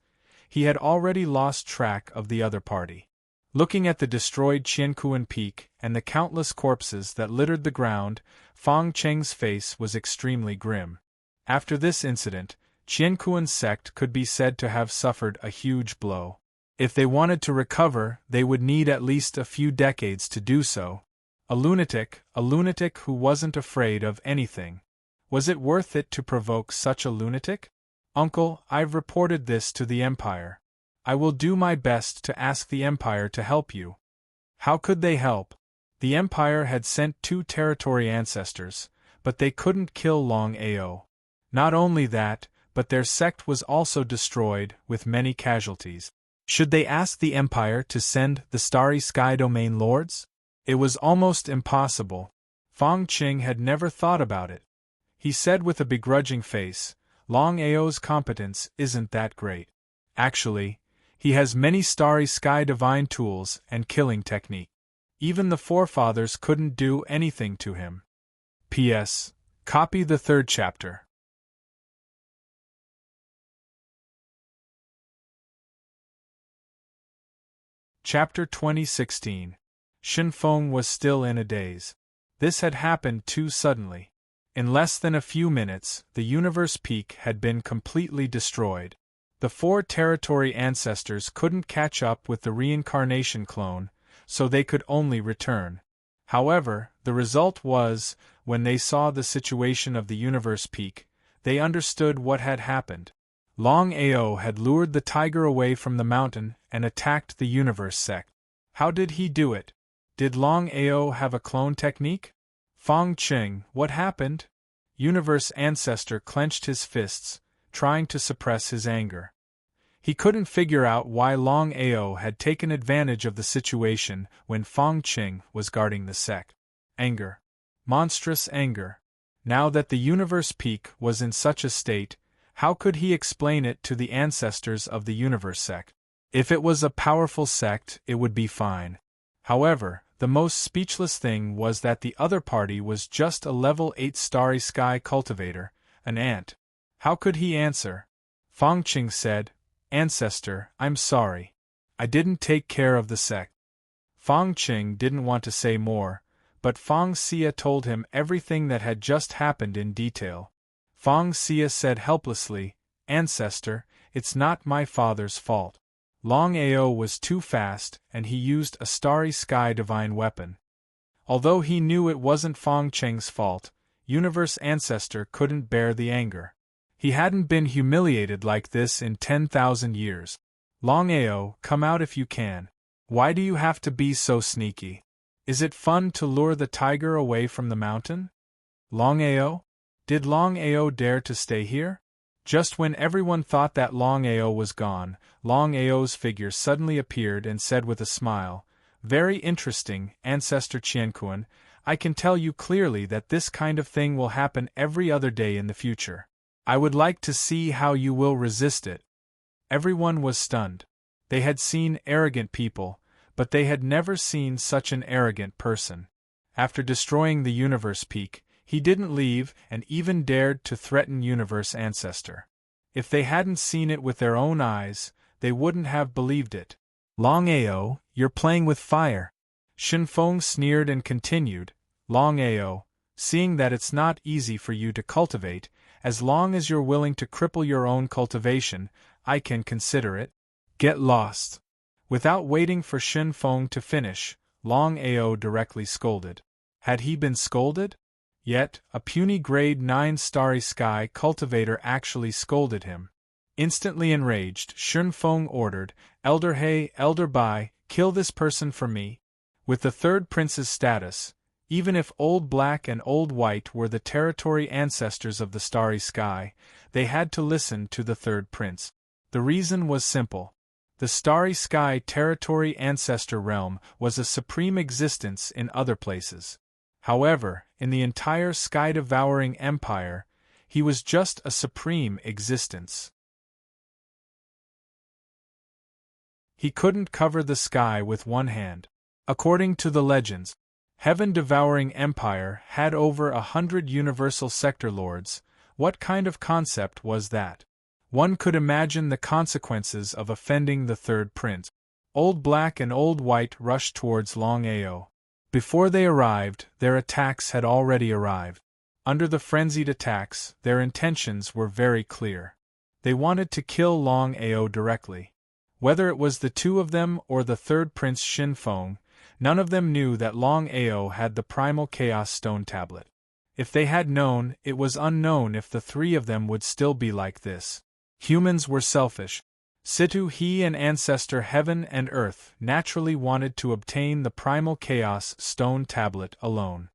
he had already lost track of the other party. Looking at the destroyed Qianquan peak and the countless corpses that littered the ground, Fong Qing's face was extremely grim. After this incident, Qianquan sect could be said to have suffered a huge blow. If they wanted to recover, they would need at least a few decades to do so. A lunatic who wasn't afraid of anything. Was it worth it to provoke such a lunatic? Uncle, I've reported this to the Empire. I will do my best to ask the Empire to help you. How could they help? The Empire had sent 2 territory ancestors, but they couldn't kill Longao. Not only that, but their sect was also destroyed, with many casualties. Should they ask the Empire to send the Starry Sky Domain Lords? It was almost impossible. Fong Qing had never thought about it. He said with a begrudging face, Longao's competence isn't that great. Actually, he has many Starry Sky divine tools and killing technique. Even the forefathers couldn't do anything to him. P.S. Copy the 3rd chapter. Chapter 2016. Shin Feng was still in a daze. This had happened too suddenly. In less than a few minutes, the universe peak had been completely destroyed. The 4 territory ancestors couldn't catch up with the reincarnation clone, so they could only return. However, the result was, when they saw the situation of the universe peak, they understood what had happened. Longao had lured the tiger away from the mountain and attacked the universe sect. How did he do it? Did Longao have a clone technique? Fong Qing, what happened? Universe ancestor clenched his fists, trying to suppress his anger. He couldn't figure out why Longao had taken advantage of the situation when Fong Qing was guarding the sect. Anger. Monstrous anger. Now that the universe peak was in such a state, how could he explain it to the ancestors of the universe sect? If it was a powerful sect, it would be fine. However, the most speechless thing was that the other party was just a level 8 starry sky cultivator, an ant. How could he answer? Fong Qing said, "Ancestor, I'm sorry. I didn't take care of the sect." Fong Qing didn't want to say more, but Fong Xia told him everything that had just happened in detail. Fong Xia said helplessly, "Ancestor, it's not my father's fault. Longao was too fast and he used a starry sky divine weapon." Although he knew it wasn't Fong Qing's fault, Universe Ancestor couldn't bear the anger. He hadn't been humiliated like this in 10,000 years. "Longao, come out if you can. Why do you have to be so sneaky? Is it fun to lure the tiger away from the mountain?" Longao? Did Longao dare to stay here? Just when everyone thought that Longao was gone, Longao's figure suddenly appeared and said with a smile, "Very interesting, Ancestor Qianquan. I can tell you clearly that this kind of thing will happen every other day in the future. I would like to see how you will resist it." Everyone was stunned. They had seen arrogant people, but they had never seen such an arrogant person. After destroying the universe peak, he didn't leave and even dared to threaten Universe Ancestor. If they hadn't seen it with their own eyes, they wouldn't have believed it. "Longao, you're playing with fire." Shenfeng sneered and continued, "Longao, seeing that it's not easy for you to cultivate, as long as you're willing to cripple your own cultivation, I can consider it. Get lost." Without waiting for Shenfeng to finish, Longao directly scolded. Had he been scolded? Yet, a puny grade 9 starry sky cultivator actually scolded him. Instantly enraged, Shenfeng ordered, "Elder He, Elder Bai, kill this person for me." With the third prince's status, even if Old Black and Old White were the territory ancestors of the starry sky, they had to listen to the third prince. The reason was simple. The starry sky territory ancestor realm was a supreme existence in other places. However, in the entire sky-devouring empire, he was just a supreme existence. He couldn't cover the sky with one hand. According to the legends, Heaven-devouring empire had over 100 universal sector lords. What kind of concept was that? One could imagine the consequences of offending the third prince. Old Black and Old White rushed towards Longao. Before they arrived, their attacks had already arrived. Under the frenzied attacks, their intentions were very clear. They wanted to kill Longao directly. Whether it was the two of them or the third prince Shenfeng, none of them knew that Longao had the primal chaos stone tablet. If they had known, it was unknown if the three of them would still be like this. Humans were selfish. Situ He and Ancestor Heaven and Earth naturally wanted to obtain the primal chaos stone tablet alone.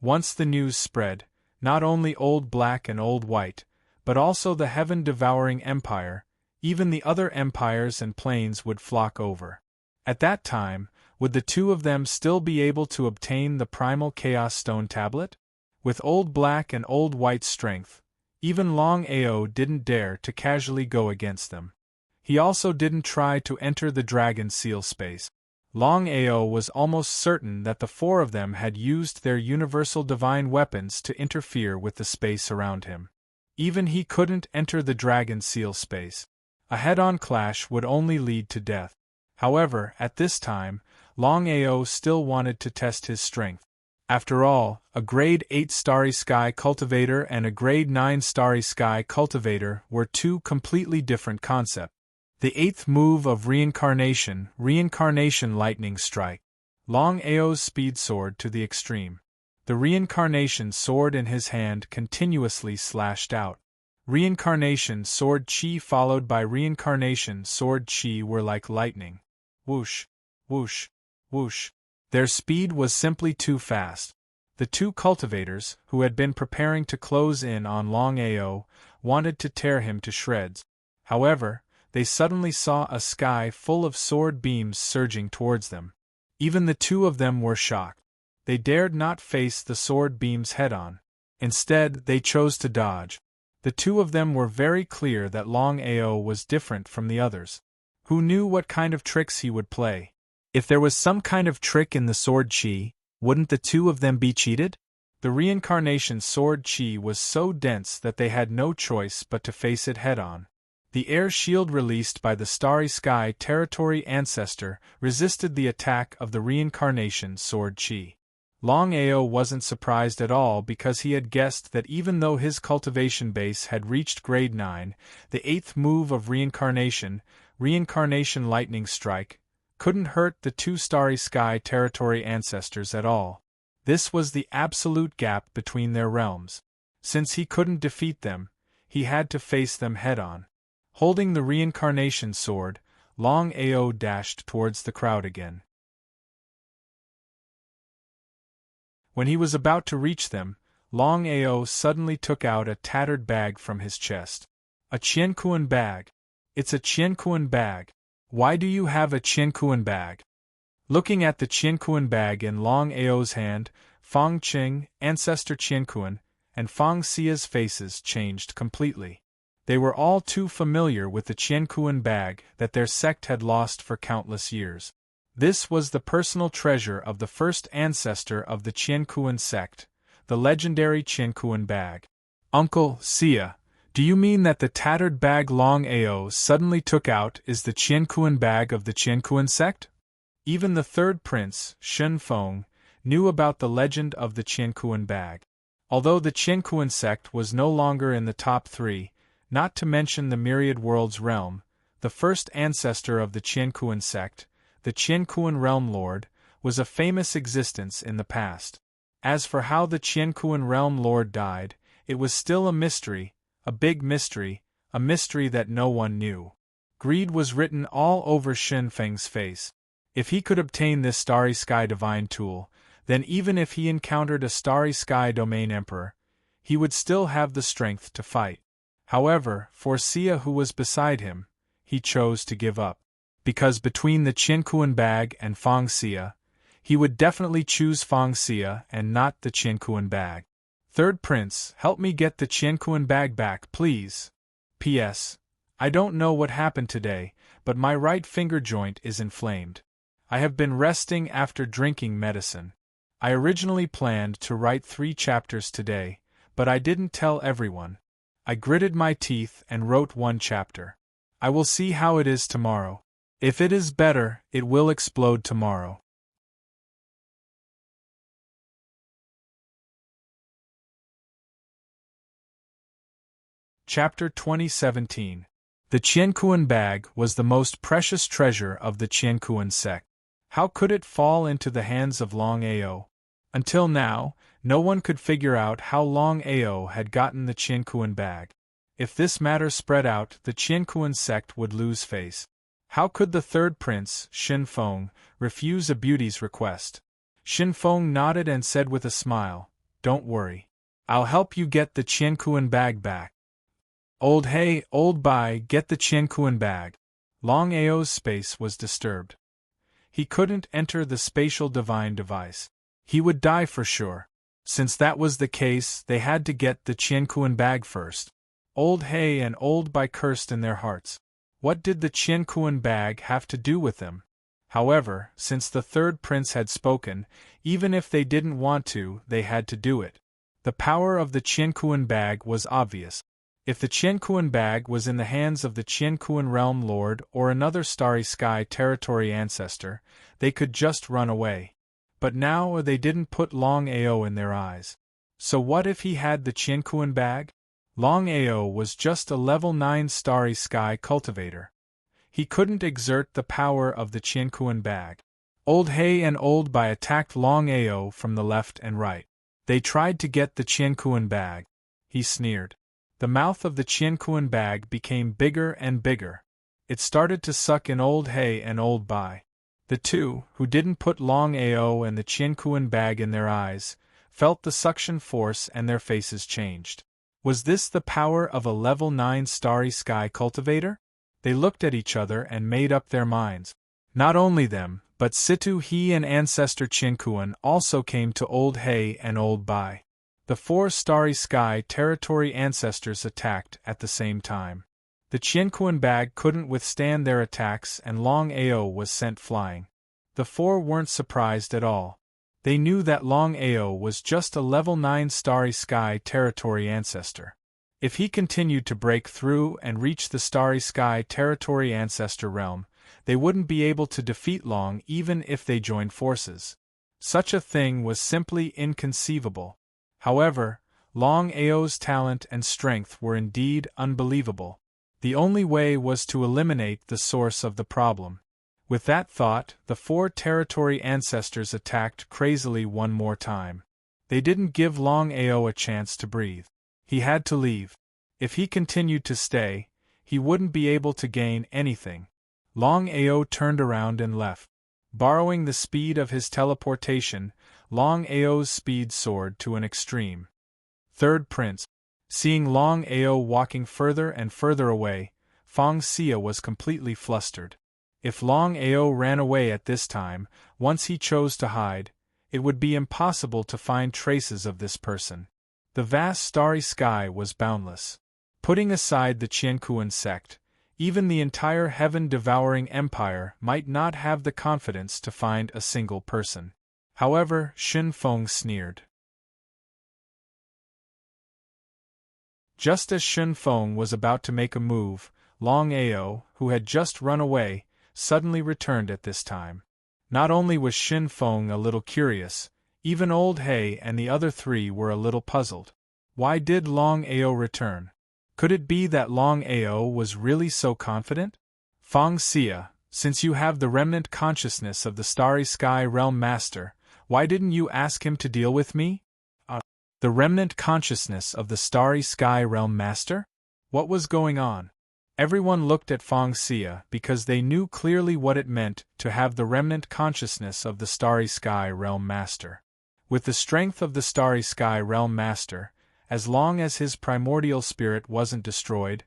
Once the news spread, not only Old Black and Old White, but also the heaven-devouring empire, even the other empires and planes would flock over. At that time, would the two of them still be able to obtain the primal chaos stone tablet? With Old Black and Old White's strength, even Longao didn't dare to casually go against them. He also didn't try to enter the dragon seal space. Longao was almost certain that the four of them had used their universal divine weapons to interfere with the space around him. Even he couldn't enter the dragon seal space. A head-on clash would only lead to death. However, at this time, Longao still wanted to test his strength. After all, a grade 8 starry sky cultivator and a grade 9 starry sky cultivator were two completely different concepts. The eighth move of reincarnation lightning strike. Longao's speed soared to the extreme. The reincarnation sword in his hand continuously slashed out. Reincarnation sword chi followed by reincarnation sword chi were like lightning. Whoosh, whoosh, whoosh. Their speed was simply too fast. The two cultivators, who had been preparing to close in on Longao, wanted to tear him to shreds. However, they suddenly saw a sky full of sword beams surging towards them. Even the two of them were shocked. They dared not face the sword beams head-on. Instead, they chose to dodge. The two of them were very clear that Longao was different from the others. Who knew what kind of tricks he would play? If there was some kind of trick in the sword chi, wouldn't the two of them be cheated? The reincarnation sword chi was so dense that they had no choice but to face it head-on. The air shield released by the Starry Sky Territory Ancestor resisted the attack of the reincarnation sword chi. Longao wasn't surprised at all because he had guessed that even though his cultivation base had reached grade 9, the eighth move of reincarnation lightning strike, couldn't hurt the two Starry Sky Territory Ancestors at all. This was the absolute gap between their realms. Since he couldn't defeat them, he had to face them head-on. Holding the reincarnation sword, Longao dashed towards the crowd again. When he was about to reach them, Longao suddenly took out a tattered bag from his chest. A Qiankuan bag. It's a Qiankuan bag. Why do you have a Qiankuan bag? Looking at the Qiankuan bag in Longao's hand, Fang Qing, Ancestor Qiankuan, and Fang Xia's faces changed completely. They were all too familiar with the Qiankuan bag that their sect had lost for countless years. This was the personal treasure of the first ancestor of the Qiankuan sect, the legendary Qiankuan bag. Uncle Xia, do you mean that the tattered bag Longao suddenly took out is the Qiankuan bag of the Qiankuan sect? Even the third prince, Shen Feng, knew about the legend of the Qiankuan bag. Although the Qiankuan sect was no longer in the top 3, not to mention the Myriad Worlds realm, the first ancestor of the Qiankuan sect, the Qiankuan Realm Lord, was a famous existence in the past. As for how the Qiankuan Realm Lord died, it was still a mystery, a big mystery, a mystery that no one knew. Greed was written all over Shen Feng's face. If he could obtain this Starry Sky Divine tool, then even if he encountered a Starry Sky Domain Emperor, he would still have the strength to fight. However, for Xia who was beside him, he chose to give up. Because between the Qiankuan bag and Fang Xia, he would definitely choose Fang Xia and not the Qiankuan bag. Third Prince, help me get the Qiankuan bag back, please. P.S. I don't know what happened today, but my right finger joint is inflamed. I have been resting after drinking medicine. I originally planned to write 3 chapters today, but I didn't tell everyone. I gritted my teeth and wrote 1 chapter. I will see how it is tomorrow. If it is better, it will explode tomorrow. Chapter 2017. The Qiankuan bag was the most precious treasure of the Qiankuan sect. How could it fall into the hands of Longao? Until now, no one could figure out how Longao had gotten the Qiankuan bag. If this matter spread out, the Qiankuan sect would lose face. How could the third prince, Shen Feng, refuse a beauty's request? Shen Feng nodded and said with a smile, "Don't worry. I'll help you get the Qiankuan bag back." Old hey, old bye, get the Qiankuan bag. Longao's space was disturbed. He couldn't enter the spatial divine device. He would die for sure. Since that was the case, they had to get the Qiankuan bag first. Old hey and old bye cursed in their hearts. What did the Qiankuan bag have to do with them? However, since the third prince had spoken, even if they didn't want to, they had to do it. The power of the Qiankuan bag was obvious. If the Qiankuan bag was in the hands of the Qiankuan Realm Lord or another Starry Sky Territory Ancestor, they could just run away. But now they didn't put Longao in their eyes. So what if he had the Qianquan bag? Longao was just a level 9 starry sky cultivator. He couldn't exert the power of the Qianquan bag. Old He and Old Bai attacked Longao from the left and right. They tried to get the Qianquan bag. He sneered. The mouth of the Qianquan bag became bigger and bigger. It started to suck in Old He and Old Bai. The two, who didn't put Longao and the Qianquan bag in their eyes, felt the suction force and their faces changed. Was this the power of a level 9 starry sky cultivator? They looked at each other and made up their minds. Not only them, but Situ He and ancestor Qianquan also came to Old He and Old Bai. The 4 starry sky territory ancestors attacked at the same time. The Qianquan bag couldn't withstand their attacks and Longao was sent flying. The 4 weren't surprised at all. They knew that Longao was just a level 9 starry sky territory ancestor. If he continued to break through and reach the starry sky territory ancestor realm, they wouldn't be able to defeat Long even if they joined forces. Such a thing was simply inconceivable. However, Longao's talent and strength were indeed unbelievable. The only way was to eliminate the source of the problem. With that thought, the 4 territory ancestors attacked crazily one more time. They didn't give Longao a chance to breathe. He had to leave. If he continued to stay, he wouldn't be able to gain anything. Longao turned around and left. Borrowing the speed of his teleportation, Longao's speed soared to an extreme. Third Prince. Seeing Longao walking further and further away, Feng Xia was completely flustered. If Longao ran away at this time, once he chose to hide, it would be impossible to find traces of this person. The vast starry sky was boundless. Putting aside the Qianquan sect, even the entire heaven-devouring empire might not have the confidence to find a single person. However, Shen Feng sneered. Just as Shen Feng was about to make a move, Longao, who had just run away, suddenly returned at this time. Not only was Shen Feng a little curious, even Old He and the other 3 were a little puzzled. Why did Longao return? Could it be that Longao was really so confident? Feng Xia, since you have the remnant consciousness of the Starry Sky Realm Master, why didn't you ask him to deal with me? The remnant consciousness of the Starry Sky Realm Master? What was going on? Everyone looked at Feng Xia because they knew clearly what it meant to have the remnant consciousness of the Starry Sky Realm Master. With the strength of the Starry Sky Realm Master, as long as his primordial spirit wasn't destroyed,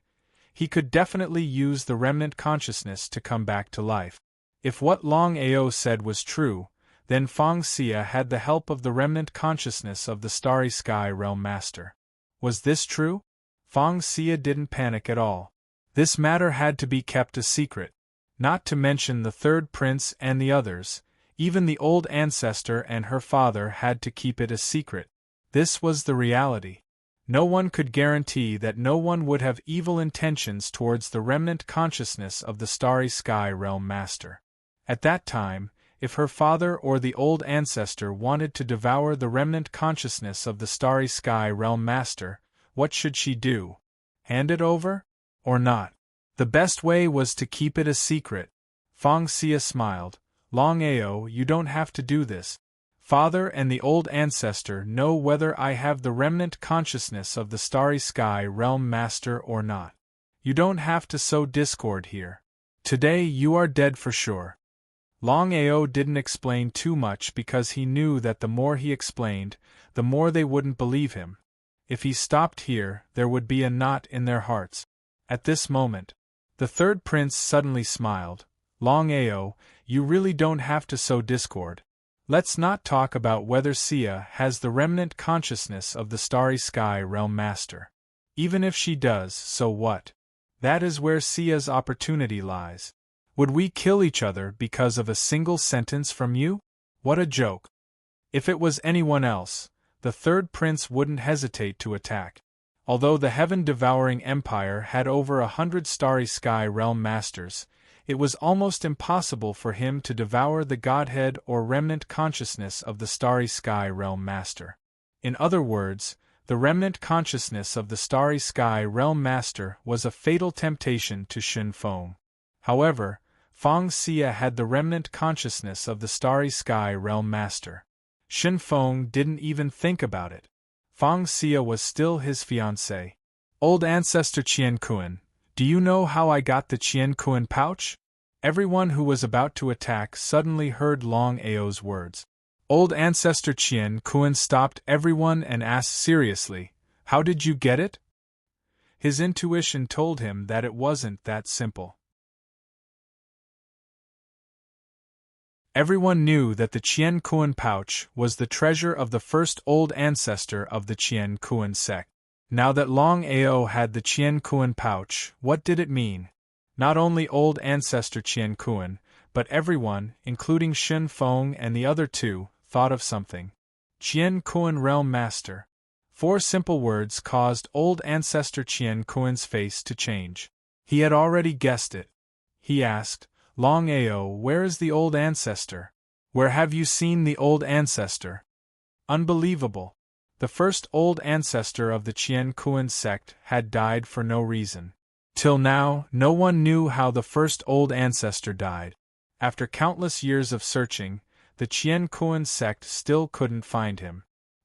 he could definitely use the remnant consciousness to come back to life. If what Longao said was true, then Feng Xia had the help of the remnant consciousness of the Starry Sky Realm Master. Was this true? Feng Xia didn't panic at all. This matter had to be kept a secret. Not to mention the third prince and the others, even the old ancestor and her father had to keep it a secret. This was the reality. No one could guarantee that no one would have evil intentions towards the remnant consciousness of the Starry Sky Realm Master. At that time, if her father or the old ancestor wanted to devour the remnant consciousness of the Starry Sky Realm Master, what should she do? Hand it over? Or not? The best way was to keep it a secret. Feng Xia smiled. Longao, you don't have to do this. Father and the old ancestor know whether I have the remnant consciousness of the Starry Sky Realm Master or not. You don't have to sow discord here. Today you are dead for sure. Longao didn't explain too much because he knew that the more he explained, the more they wouldn't believe him. If he stopped here, there would be a knot in their hearts. At this moment, the third prince suddenly smiled. Longao, you really don't have to sow discord. Let's not talk about whether Xia has the remnant consciousness of the Starry Sky Realm Master. Even if she does, so what? That is where Xia's opportunity lies. Would we kill each other because of a single sentence from you? What a joke. If it was anyone else, the third prince wouldn't hesitate to attack. Although the heaven-devouring empire had over 100 Starry Sky Realm Masters, it was almost impossible for him to devour the godhead or remnant consciousness of the Starry Sky Realm Master. In other words, the remnant consciousness of the Starry Sky Realm Master was a fatal temptation to Shen Feng. However, Feng Xia had the remnant consciousness of the Starry Sky Realm Master. Shen Feng didn't even think about it. Feng Xia was still his fiancée. Old Ancestor Qian Kuan, do you know how I got the Qian Kuan pouch? Everyone who was about to attack suddenly heard Longao's words. Old Ancestor Qian Kuan stopped everyone and asked seriously, "How did you get it?" His intuition told him that it wasn't that simple. Everyone knew that the Qian Kuan pouch was the treasure of the first old ancestor of the Qian Kuan sect. Now that Longao had the Qian Kuan pouch, what did it mean? Not only old ancestor Qian Kuan, but everyone, including Shen Feng and the other two, thought of something. Qian Kuan Realm Master. 4 simple words caused old ancestor Qian Kuan's face to change. He had already guessed it. He asked, "Longao, where is the old ancestor? Where have you seen the old ancestor?" Unbelievable. The first old ancestor of the Qian Kuan sect had died for no reason. Till now, no one knew how the first old ancestor died. After countless years of searching, the Qian Kuan sect still couldn't find him.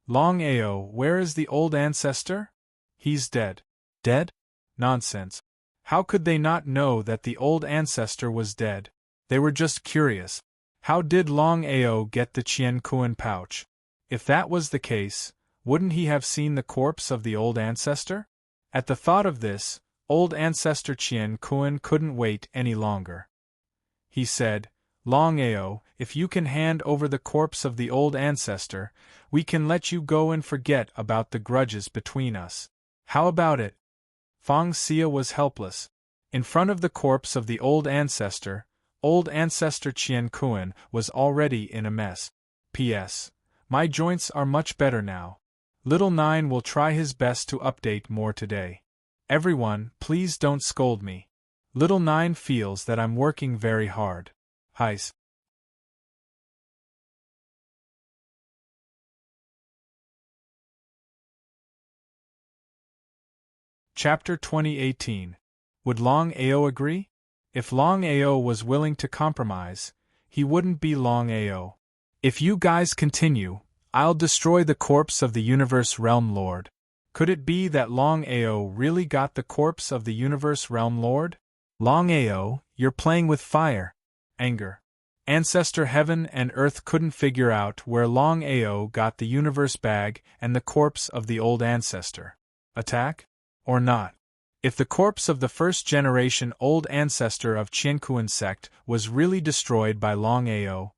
"Longao, where is the old ancestor?" "He's dead." "Dead? Nonsense. How could they not know that the old ancestor was dead? They were just curious. How did Longao get the Qian Kuan pouch? If that was the case, wouldn't he have seen the corpse of the old ancestor? At the thought of this, old ancestor Qian Kuan couldn't wait any longer. He said, "Longao, if you can hand over the corpse of the old ancestor, we can let you go and forget about the grudges between us. How about it?" Feng Xia was helpless. In front of the corpse of the old ancestor Qian Kuan was already in a mess. P.S. My joints are much better now. Little Nine will try his best to update more today. Everyone, please don't scold me. Little Nine feels that I'm working very hard. Heis. Chapter 2018. Would Longao agree? If Longao was willing to compromise, he wouldn't be Longao. "If you guys continue, I'll destroy the corpse of the Universe Realm Lord." Could it be that Longao really got the corpse of the Universe Realm Lord? "Longao, you're playing with fire." Anger. Ancestor Heaven and Earth couldn't figure out where Longao got the Universe Bag and the corpse of the old ancestor. Attack? Or not? If the corpse of the first-generation old ancestor of Qiankuan sect was really destroyed by Longao,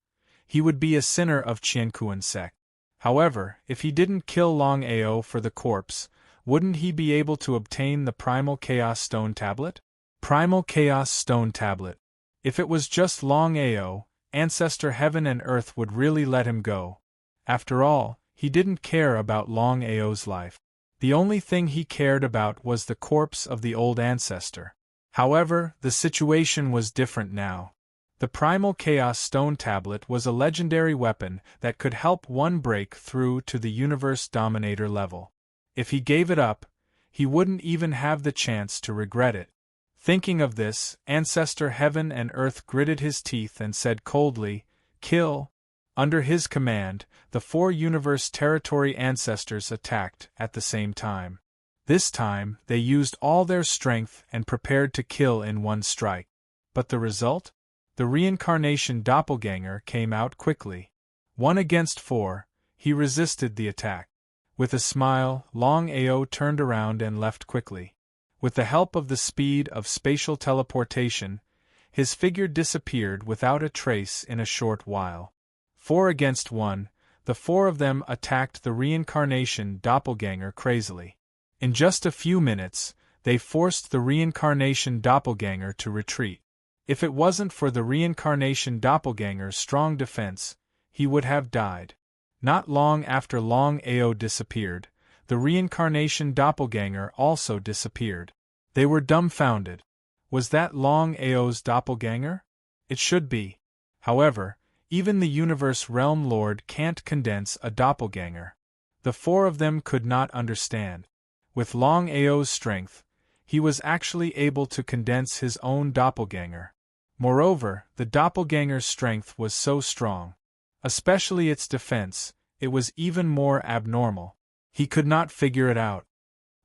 he would be a sinner of Qiankuan sect. However, if he didn't kill Longao for the corpse, wouldn't he be able to obtain the Primal Chaos Stone Tablet? Primal Chaos Stone Tablet. If it was just Longao, Ancestor Heaven and Earth would really let him go. After all, he didn't care about Longao's life. The only thing he cared about was the corpse of the old ancestor. However, the situation was different now. The Primal Chaos Stone Tablet was a legendary weapon that could help one break through to the Universe Dominator level. If he gave it up, he wouldn't even have the chance to regret it. Thinking of this, Ancestor Heaven and Earth gritted his teeth and said coldly, "Kill." Under his command, the 4 Universe Territory ancestors attacked at the same time. This time, they used all their strength and prepared to kill in one strike. But the result? The reincarnation doppelganger came out quickly. 1 against 4, he resisted the attack. With a smile, Longao turned around and left quickly. With the help of the speed of spatial teleportation, his figure disappeared without a trace in a short while. 4 against 1, the 4 of them attacked the reincarnation doppelganger crazily. In just a few minutes, they forced the reincarnation doppelganger to retreat. If it wasn't for the reincarnation doppelganger's strong defense, he would have died. Not long after Longao disappeared, the reincarnation doppelganger also disappeared. They were dumbfounded. Was that Longao's doppelganger? It should be. However, even the Universe Realm Lord can't condense a doppelganger. The four of them could not understand. With Longao's strength, he was actually able to condense his own doppelganger. Moreover, the doppelganger's strength was so strong. Especially its defense, it was even more abnormal. He could not figure it out.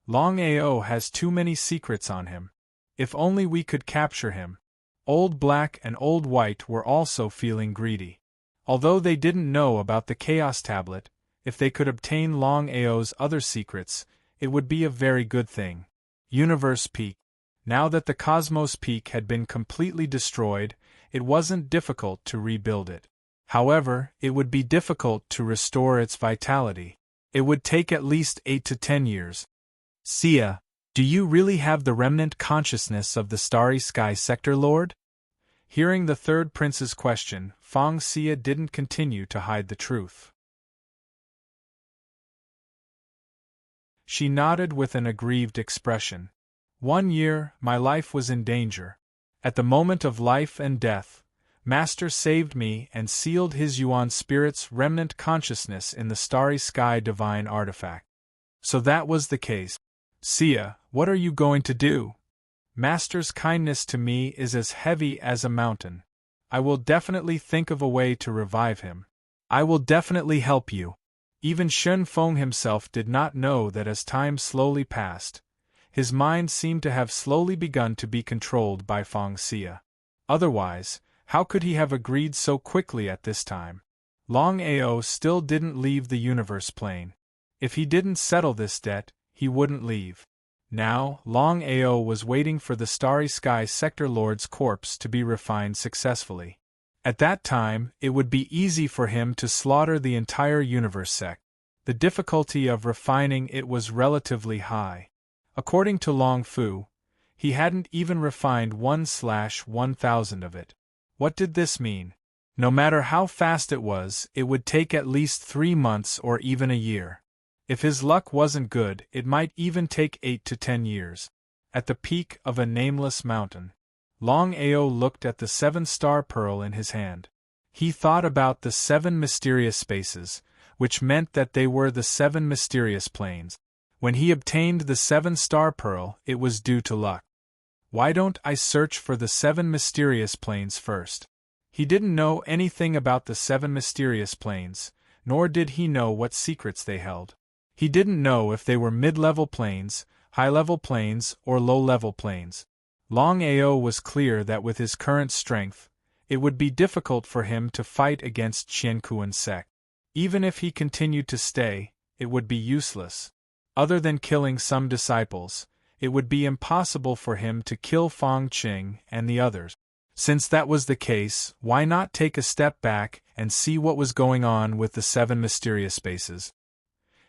Longao has too many secrets on him. If only we could capture him. Old Black and Old White were also feeling greedy. Although they didn't know about the Chaos Tablet, if they could obtain Longao's other secrets, it would be a very good thing. Universe Peak. Now that the Cosmos Peak had been completely destroyed, it wasn't difficult to rebuild it. However, it would be difficult to restore its vitality. It would take at least 8 to 10 years. Sia, do you really have the remnant consciousness of the Starry Sky Sector Lord? Hearing the third prince's question, Feng Sia didn't continue to hide the truth. She nodded with an aggrieved expression. 1 year, my life was in danger. At the moment of life and death, Master saved me and sealed his Yuan spirit's remnant consciousness in the Starry Sky divine artifact. So that was the case. Sia, what are you going to do? Master's kindness to me is as heavy as a mountain. I will definitely think of a way to revive him. I will definitely help you. Even Shen Feng himself did not know that as time slowly passed, his mind seemed to have slowly begun to be controlled by Feng Sia. Otherwise, how could he have agreed so quickly at this time? Longao still didn't leave the universe plane. If he didn't settle this debt, he wouldn't leave. Now, Longao was waiting for the Starry Sky Sector Lord's corpse to be refined successfully. At that time, it would be easy for him to slaughter the entire universe sect. The difficulty of refining it was relatively high. According to Long Fu, he hadn't even refined 1/1000 of it. What did this mean? No matter how fast it would take at least 3 months or even a year. If his luck wasn't good, it might even take 8 to 10 years. At the peak of a nameless mountain, Longao looked at the 7-star pearl in his hand. He thought about the 7 mysterious spaces, which meant that they were the 7 mysterious planes. When he obtained the 7-star pearl, it was due to luck. Why don't I search for the 7 mysterious planes first? He didn't know anything about the 7 mysterious planes, nor did he know what secrets they held. He didn't know if they were mid-level planes, high-level planes, or low-level planes. Longao was clear that with his current strength, it would be difficult for him to fight against Qiankuan's sect. Even if he continued to stay, it would be useless. Other than killing some disciples, it would be impossible for him to kill Feng Qing and the others. Since that was the case, why not take a step back and see what was going on with the 7 mysterious spaces?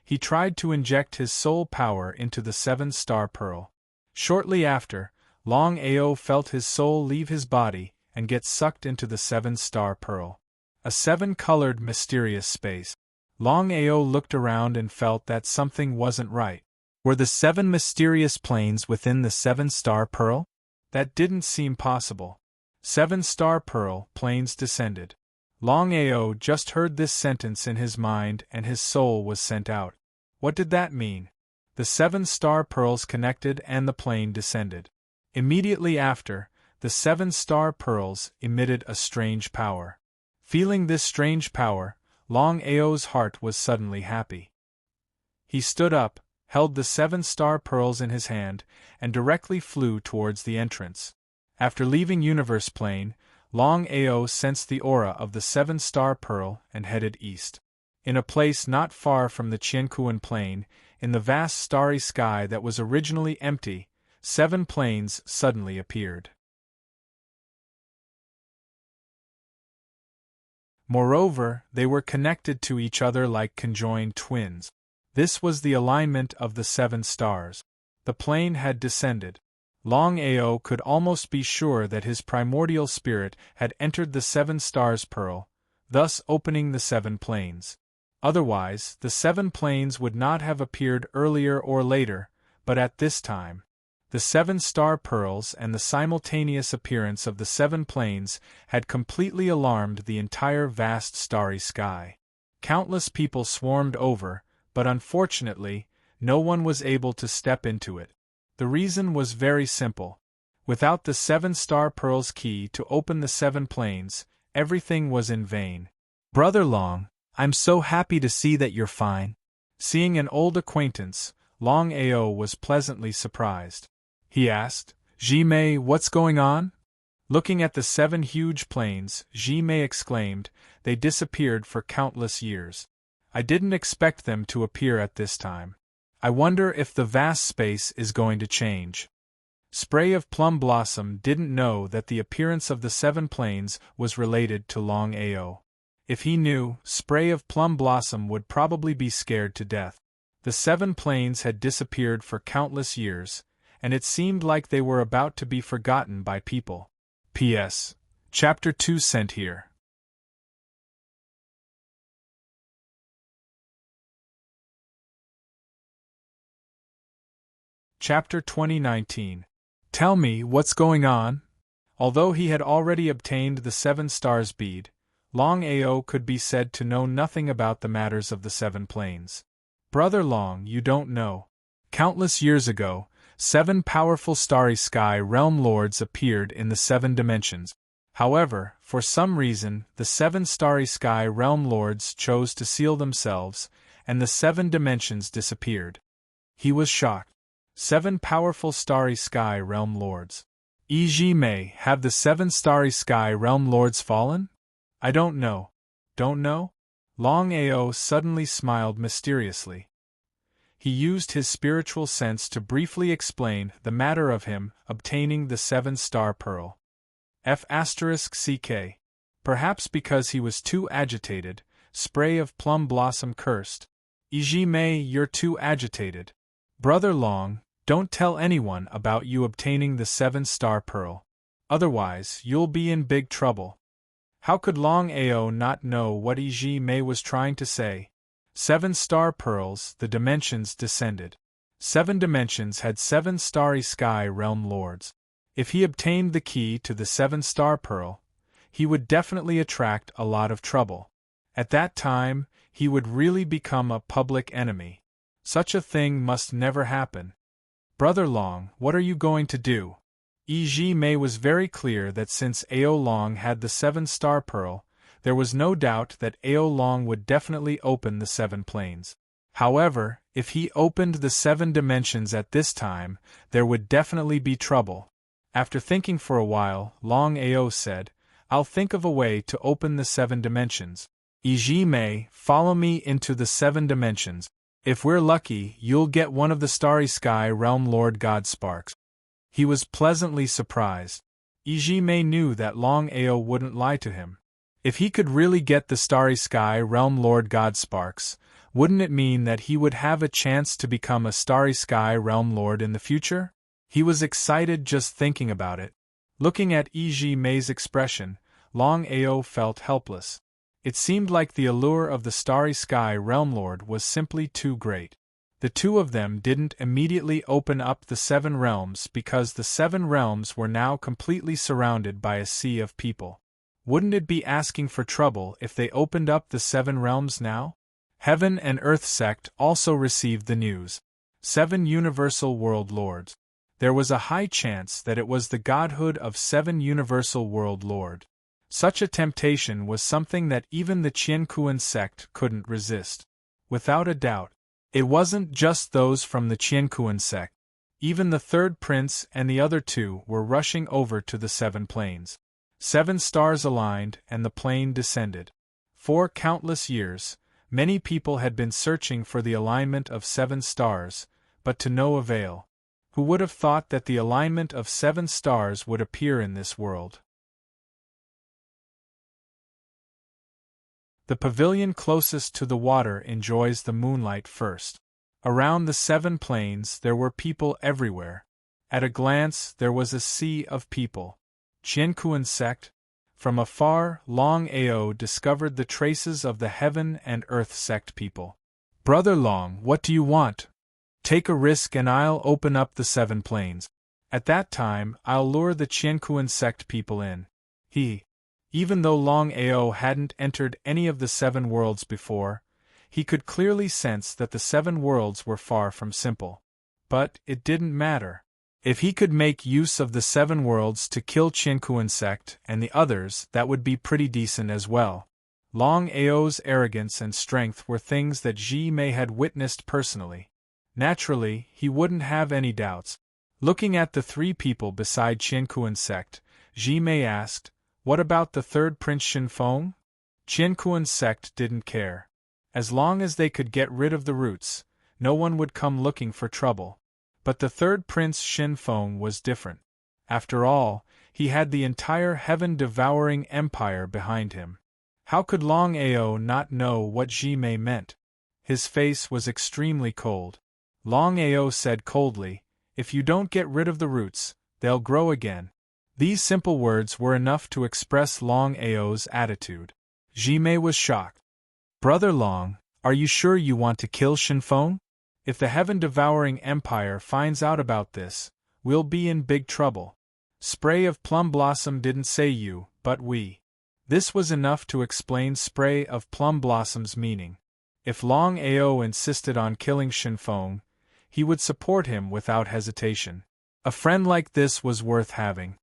He tried to inject his soul power into the 7-star pearl. Shortly after, Longao felt his soul leave his body and get sucked into the 7-star pearl. A 7-colored mysterious space. Longao looked around and felt that something wasn't right. Were the 7 mysterious planes within the 7-star pearl? That didn't seem possible. 7-star pearl planes descended. Longao just heard this sentence in his mind and his soul was sent out. What did that mean? The 7-star pearls connected and the plane descended. Immediately after, the 7-star pearls emitted a strange power. Feeling this strange power, Longao's heart was suddenly happy. He stood up, held the 7-star pearls in his hand, and directly flew towards the entrance. After leaving Universe Plane, Longao sensed the aura of the 7-star pearl and headed east. In a place not far from the Qiankuan Plain, in the vast starry sky that was originally empty, 7 planes suddenly appeared. Moreover, they were connected to each other like conjoined twins. This was the alignment of the 7 stars. The plane had descended. Longao could almost be sure that his primordial spirit had entered the 7 stars pearl, thus opening the 7 planes. Otherwise, the 7 planes would not have appeared earlier or later, but at this time. The 7-star pearls and the simultaneous appearance of the 7 planes had completely alarmed the entire vast starry sky. Countless people swarmed over, but unfortunately, no one was able to step into it. The reason was very simple. Without the 7-star pearls key to open the 7 planes, everything was in vain. "Brother Long, I'm so happy to see that you're fine." Seeing an old acquaintance, Longao was pleasantly surprised. He asked, "Jimei, what's going on?" Looking at the 7 huge planes, Jimei exclaimed, "They disappeared for countless years. I didn't expect them to appear at this time. I wonder if the vast space is going to change." Spray of Plum Blossom didn't know that the appearance of the 7 planes was related to Longao. If he knew, Spray of Plum Blossom would probably be scared to death. The 7 planes had disappeared for countless years, and it seemed like they were about to be forgotten by people. P.S. Chapter 2 sent here. Chapter 2019. Tell me what's going on? Although he had already obtained the 7 stars bead, Longao could be said to know nothing about the matters of the 7 planes. "Brother Long, you don't know. Countless years ago, 7 powerful starry sky realm lords appeared in the 7 dimensions. However, for some reason, the 7 starry sky realm lords chose to seal themselves, and the 7 dimensions disappeared." He was shocked. 7 powerful starry sky realm lords. Jimei, have the 7 starry sky realm lords fallen? I don't know. Don't know? Longao suddenly smiled mysteriously. He used his spiritual sense to briefly explain the matter of him obtaining the 7-star pearl. F***ck. Perhaps because he was too agitated, Spray of Plum Blossom cursed. "Jimei, you're too agitated. Brother Long, don't tell anyone about you obtaining the 7-star pearl. Otherwise, you'll be in big trouble." How could Longao not know what Jimei was trying to say? 7-star pearls, the dimensions descended. 7 dimensions had 7 starry sky realm lords. If he obtained the key to the 7-star pearl, he would definitely attract a lot of trouble. At that time, he would really become a public enemy. Such a thing must never happen. "Brother Long, what are you going to do?" Jimei was very clear that since Ao Long had the 7-star pearl, there was no doubt that Ao Long would definitely open the 7 planes. However, if he opened the 7 dimensions at this time, there would definitely be trouble. After thinking for a while, Longao said, "I'll think of a way to open the 7 dimensions. Jimei, follow me into the 7 dimensions. If we're lucky, you'll get one of the starry sky realm lord god sparks." He was pleasantly surprised. Jimei knew that Longao wouldn't lie to him. If he could really get the starry sky realm lord god sparks, wouldn't it mean that he would have a chance to become a starry sky realm lord in the future? He was excited just thinking about it. Looking at Jimei's expression, Longao felt helpless. It seemed like the allure of the starry sky realm lord was simply too great. The two of them didn't immediately open up the 7 realms because the 7 realms were now completely surrounded by a sea of people. Wouldn't it be asking for trouble if they opened up the 7 realms now? Heaven and Earth sect also received the news. 7 universal world lords. There was a high chance that it was the godhood of 7 universal world lord. Such a temptation was something that even the Qiankuan sect couldn't resist. Without a doubt, it wasn't just those from the Qiankuan sect. Even the 3rd prince and the other 2 were rushing over to the 7 planes. 7 stars aligned and the plane descended. For countless years, many people had been searching for the alignment of 7 stars, but to no avail. Who would have thought that the alignment of 7 stars would appear in this world? The pavilion closest to the water enjoys the moonlight first. Around the 7 planes there were people everywhere. At a glance there was a sea of people. Qiankuan sect? From afar, Longao discovered the traces of the Heaven and Earth sect people. "Brother Long, what do you want? Take a risk and I'll open up the 7 planes." At that time, I'll lure the Qiankuan sect people in. Even though Longao hadn't entered any of the 7 worlds before, he could clearly sense that the 7 worlds were far from simple. But it didn't matter. If he could make use of the 7 worlds to kill Qiankuan sect and the others, that would be pretty decent as well. Longao's arrogance and strength were things that Ji Mei had witnessed personally. Naturally, he wouldn't have any doubts. Looking at the 3 people beside Qiankuan sect, Ji Mei asked, "What about the 3rd Prince Shinfeng?" Qiankuan sect didn't care. As long as they could get rid of the roots, no one would come looking for trouble. But the 3rd Prince Shinfeng was different. After all, he had the entire heaven-devouring empire behind him. How could Longao not know what Ji Mei meant? His face was extremely cold. Longao said coldly, "If you don't get rid of the roots, they'll grow again." These simple words were enough to express Longao's attitude. Ji Mei was shocked. "Brother Long, are you sure you want to kill Shinfeng? If the heaven-devouring empire finds out about this, we'll be in big trouble. Spray of Plum Blossom didn't say you, but we." This was enough to explain Spray of Plum Blossom's meaning. If Longao insisted on killing Shinfeng, he would support him without hesitation. A friend like this was worth having.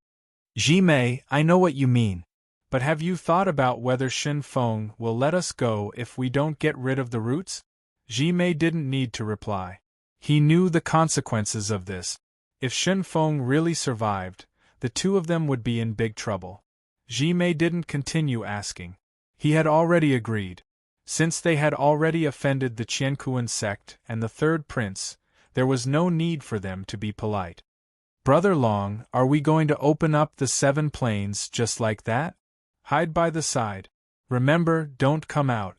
"Ji Mei, I know what you mean. But have you thought about whether Shinfeng will let us go if we don't get rid of the roots?" Ji Mei didn't need to reply. He knew the consequences of this. If Shinfeng really survived, the 2 of them would be in big trouble. Ji Mei didn't continue asking. He had already agreed. Since they had already offended the Qiankuan sect and the 3rd prince, there was no need for them to be polite. "Brother Long, are we going to open up the 7 plains just like that? Hide by the side. Remember, don't come out."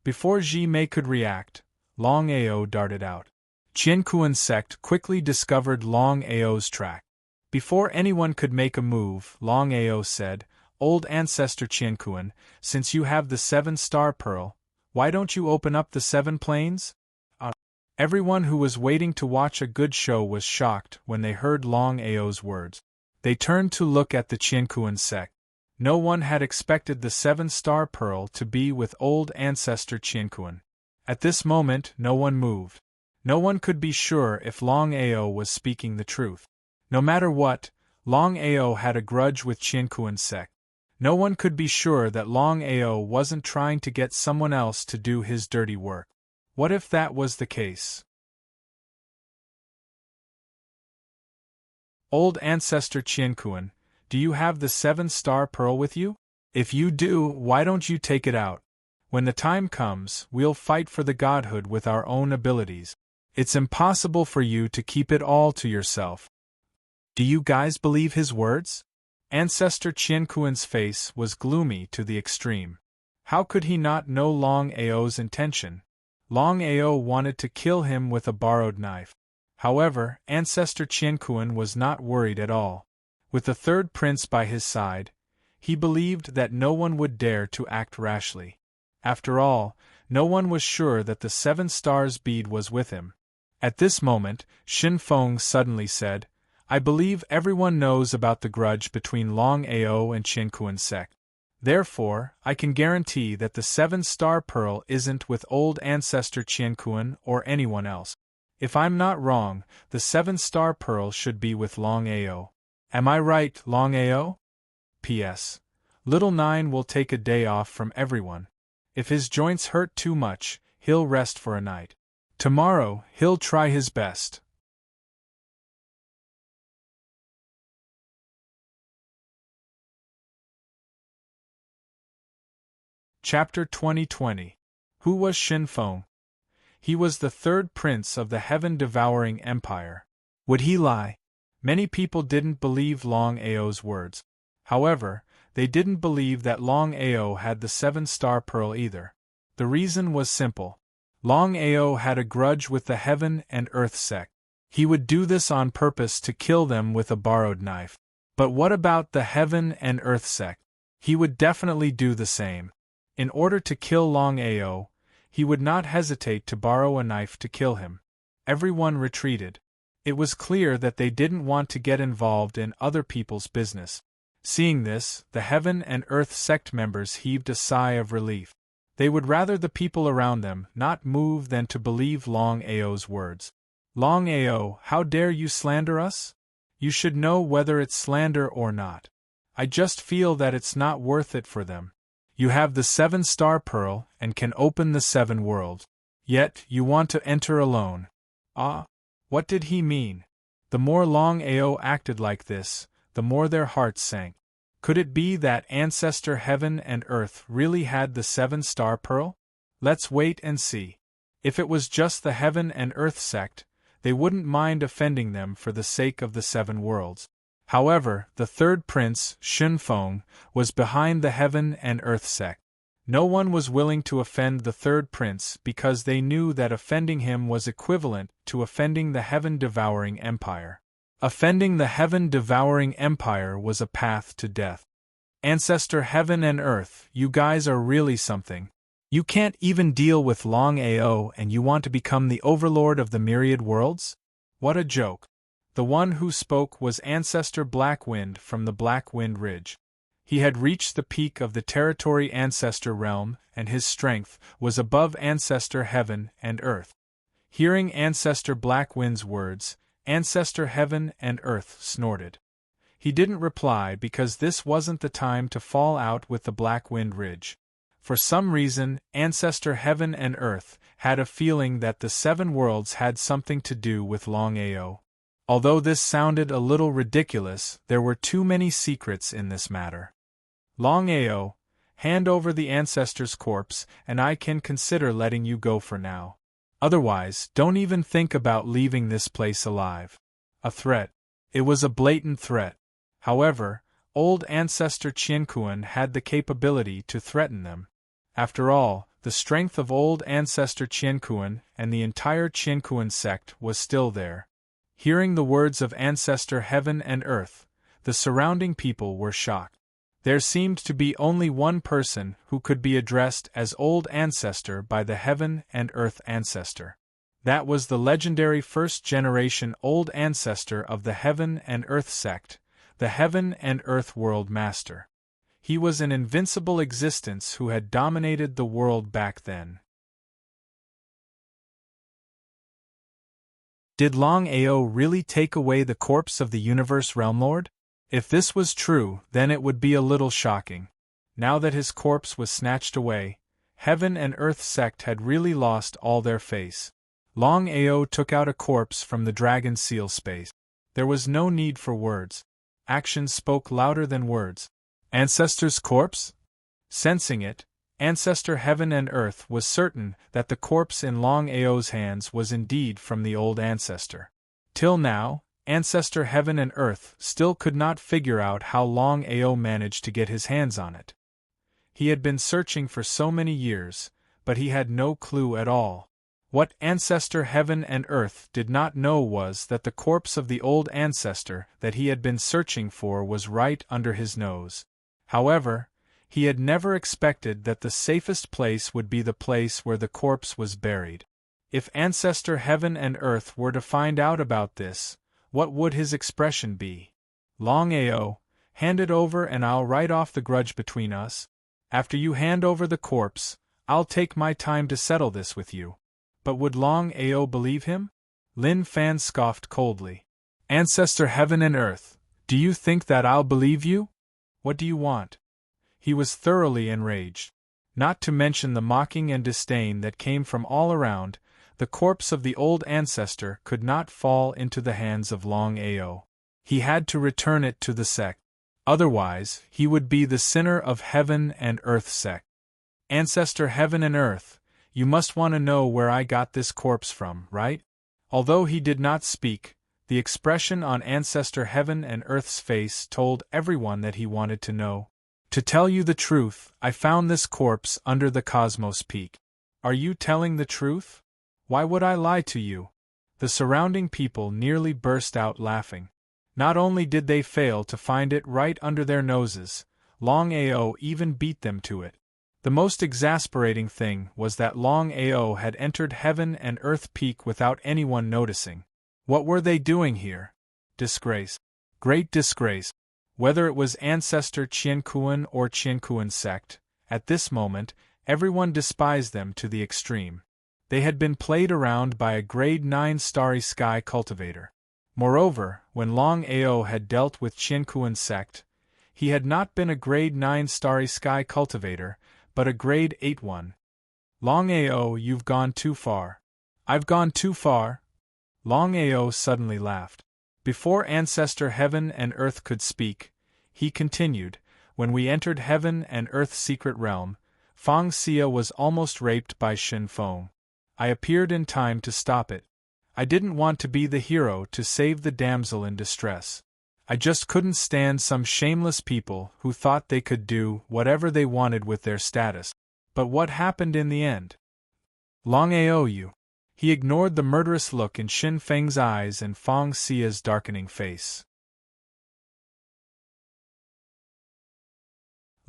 Before Ji Mei could react, Longao darted out. Qiankuan sect quickly discovered Longao's track. Before anyone could make a move, Longao said, "Old ancestor Qiankuan, since you have the 7-star pearl, why don't you open up the 7 plains?" Everyone who was waiting to watch a good show was shocked when they heard Longao's words. They turned to look at the Qiankuan sect. No one had expected the 7-star pearl to be with old ancestor Qiankuan. At this moment, no one moved. No one could be sure if Longao was speaking the truth. No matter what, Longao had a grudge with Qiankuan sect. No one could be sure that Longao wasn't trying to get someone else to do his dirty work. What if that was the case? "Old ancestor Qiankuan, do you have the 7-star pearl with you? If you do, why don't you take it out? When the time comes, we'll fight for the godhood with our own abilities. It's impossible for you to keep it all to yourself." Do you guys believe his words? Ancestor Qiankuan's face was gloomy to the extreme. How could he not know Longao's intention? Longao wanted to kill him with a borrowed knife. However, Ancestor Qiankuan was not worried at all. With the 3rd prince by his side, he believed that no one would dare to act rashly. After all, no one was sure that the 7 stars bead was with him. At this moment, Shinfeng suddenly said, "I believe everyone knows about the grudge between Longao and Qiankuan sect. Therefore, I can guarantee that the 7-star pearl isn't with old ancestor Qiankuan or anyone else. If I'm not wrong, the 7-star pearl should be with Longao. Am I right, Longao? P.S. Little Nine will take a day off from everyone. If his joints hurt too much, he'll rest for a night. Tomorrow, he'll try his best." Chapter 2020. Who was Shinfeng? He was the 3rd prince of the heaven-devouring empire. Would he lie? Many people didn't believe Longao's words. However, they didn't believe that Longao had the 7-star pearl either. The reason was simple. Longao had a grudge with the Heaven and Earth sect. He would do this on purpose to kill them with a borrowed knife. But what about the Heaven and Earth sect? He would definitely do the same. In order to kill Longao, he would not hesitate to borrow a knife to kill him. Everyone retreated. It was clear that they didn't want to get involved in other people's business. Seeing this, the Heaven and Earth sect members heaved a sigh of relief. They would rather the people around them not move than to believe Longao's words. Longao, how dare you slander us? You should know whether it's slander or not. I just feel that it's not worth it for them. You have the 7-star pearl and can open the 7 worlds. Yet, you want to enter alone. Ah, what did he mean? The more Longao acted like this, the more their hearts sank. Could it be that Ancestor Heaven and Earth really had the 7-star pearl? Let's wait and see. If it was just the Heaven and Earth sect, they wouldn't mind offending them for the sake of the 7 worlds. However, the third prince, Shunfeng, was behind the Heaven and Earth sect. No one was willing to offend the third prince because they knew that offending him was equivalent to offending the Heaven-devouring empire. Offending the Heaven-devouring empire was a path to death. Ancestor Heaven and Earth, you guys are really something. You can't even deal with Longao and you want to become the overlord of the myriad worlds? What a joke. The one who spoke was Ancestor Blackwind from the Blackwind Ridge. He had reached the peak of the territory Ancestor realm, and his strength was above Ancestor Heaven and Earth. Hearing Ancestor Blackwind's words, Ancestor Heaven and Earth snorted. He didn't reply because this wasn't the time to fall out with the Blackwind Ridge. For some reason, Ancestor Heaven and Earth had a feeling that the 7 worlds had something to do with Longao. Although this sounded a little ridiculous, there were too many secrets in this matter. Longao, hand over the ancestor's corpse and I can consider letting you go for now. Otherwise, don't even think about leaving this place alive. A threat. It was a blatant threat. However, old Ancestor Qianquan had the capability to threaten them. After all, the strength of old Ancestor Qianquan and the entire Qianquan sect was still there. Hearing the words of Ancestor Heaven and Earth, the surrounding people were shocked. There seemed to be only one person who could be addressed as Old Ancestor by the Heaven and Earth Ancestor. That was the legendary first-generation Old Ancestor of the Heaven and Earth sect, the Heaven and Earth World Master. He was an invincible existence who had dominated the world back then. Did Longao really take away the corpse of the Universe Realm Lord? If this was true, then it would be a little shocking. Now that his corpse was snatched away, Heaven and Earth sect had really lost all their face. Longao took out a corpse from the dragon seal space. There was no need for words. Actions spoke louder than words. Ancestor's corpse? Sensing it, Ancestor Heaven and Earth was certain that the corpse in Longao's hands was indeed from the old ancestor. Till now, Ancestor Heaven and Earth still could not figure out how Longao managed to get his hands on it. He had been searching for so many years, but he had no clue at all. What Ancestor Heaven and Earth did not know was that the corpse of the old ancestor that he had been searching for was right under his nose. However, he had never expected that the safest place would be the place where the corpse was buried. If Ancestor Heaven and Earth were to find out about this, what would his expression be? Longao, hand it over and I'll write off the grudge between us. After you hand over the corpse, I'll take my time to settle this with you. But would Longao believe him? Lin Fan scoffed coldly. Ancestor Heaven and Earth, do you think that I'll believe you? What do you want? He was thoroughly enraged. Not to mention the mocking and disdain that came from all around, the corpse of the old ancestor could not fall into the hands of Longao. He had to return it to the sect. Otherwise, he would be the sinner of Heaven and Earth sect. Ancestor Heaven and Earth, you must want to know where I got this corpse from, right? Although he did not speak, the expression on Ancestor Heaven and Earth's face told everyone that he wanted to know. To tell you the truth, I found this corpse under the Cosmos Peak. Are you telling the truth? Why would I lie to you? The surrounding people nearly burst out laughing. Not only did they fail to find it right under their noses, Longao even beat them to it. The most exasperating thing was that Longao had entered Heaven and Earth Peak without anyone noticing. What were they doing here? Disgrace. Great disgrace. Whether it was ancestor Qiankuan or Qiankuan sect, at this moment, everyone despised them to the extreme. They had been played around by a grade 9 starry sky cultivator. Moreover, when Longao had dealt with Qiankuan sect, he had not been a grade 9 starry sky cultivator, but a grade 8 one. Longao, you've gone too far. I've gone too far? Longao suddenly laughed. Before ancestor heaven and earth could speak, he continued, when we entered heaven and earth's secret realm, Fang Xia was almost raped by Shin Feng. I appeared in time to stop it. I didn't want to be the hero to save the damsel in distress. I just couldn't stand some shameless people who thought they could do whatever they wanted with their status. But what happened in the end? Longao, you. He ignored the murderous look in Shin Feng's eyes and Fang Xia's darkening face.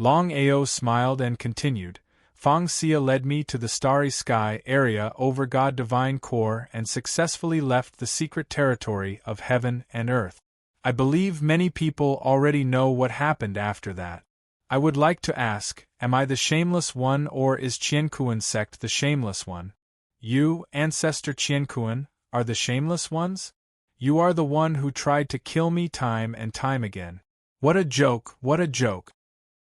Longao smiled and continued, Fang Xia led me to the starry sky area over God Divine Core and successfully left the secret territory of heaven and earth. I believe many people already know what happened after that. I would like to ask, am I the shameless one or is Qiankuan sect the shameless one? You, ancestor Qiankuan, are the shameless ones? You are the one who tried to kill me time and time again. What a joke, what a joke.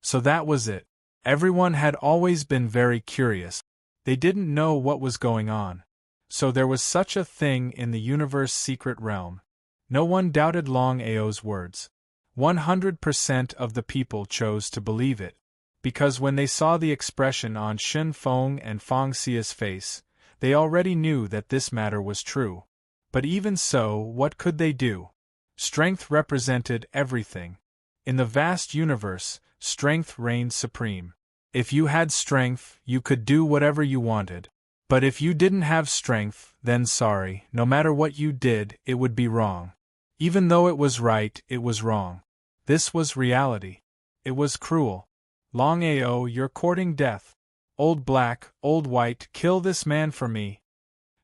So that was it. Everyone had always been very curious. They didn't know what was going on. So there was such a thing in the universe's secret realm. No one doubted Longao's words. 100% of the people chose to believe it. Because when they saw the expression on Shin Feng and Fang Xia's face, they already knew that this matter was true. But even so, what could they do? Strength represented everything. In the vast universe, strength reigned supreme. If you had strength, you could do whatever you wanted. But if you didn't have strength, then sorry, no matter what you did, it would be wrong. Even though it was right, it was wrong. This was reality. It was cruel. Longao, you're courting death. Old Black, Old White, kill this man for me.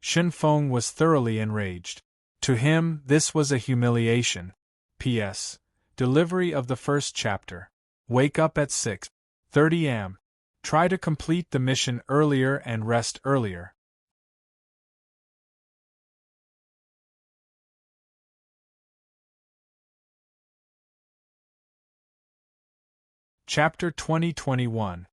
Shin Feng was thoroughly enraged. To him, this was a humiliation. P.S. Delivery of the first chapter. Wake up at 6:30 am. Try to complete the mission earlier and rest earlier. Chapter 2021.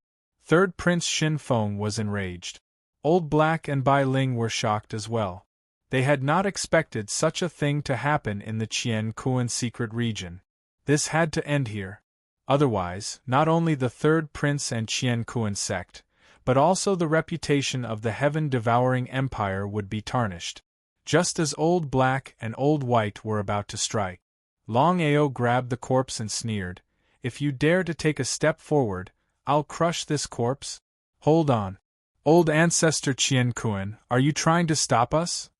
Third Prince Shin Feng was enraged. Old Black and Bai Ling were shocked as well. They had not expected such a thing to happen in the Qiankuan secret region. This had to end here. Otherwise, not only the Third Prince and Qiankuan sect, but also the reputation of the heaven-devouring empire would be tarnished. Just as Old Black and Old White were about to strike, Longao grabbed the corpse and sneered, "If you dare to take a step forward, I'll crush this corpse." Hold on. Old Ancestor Qiankuan, are you trying to stop us?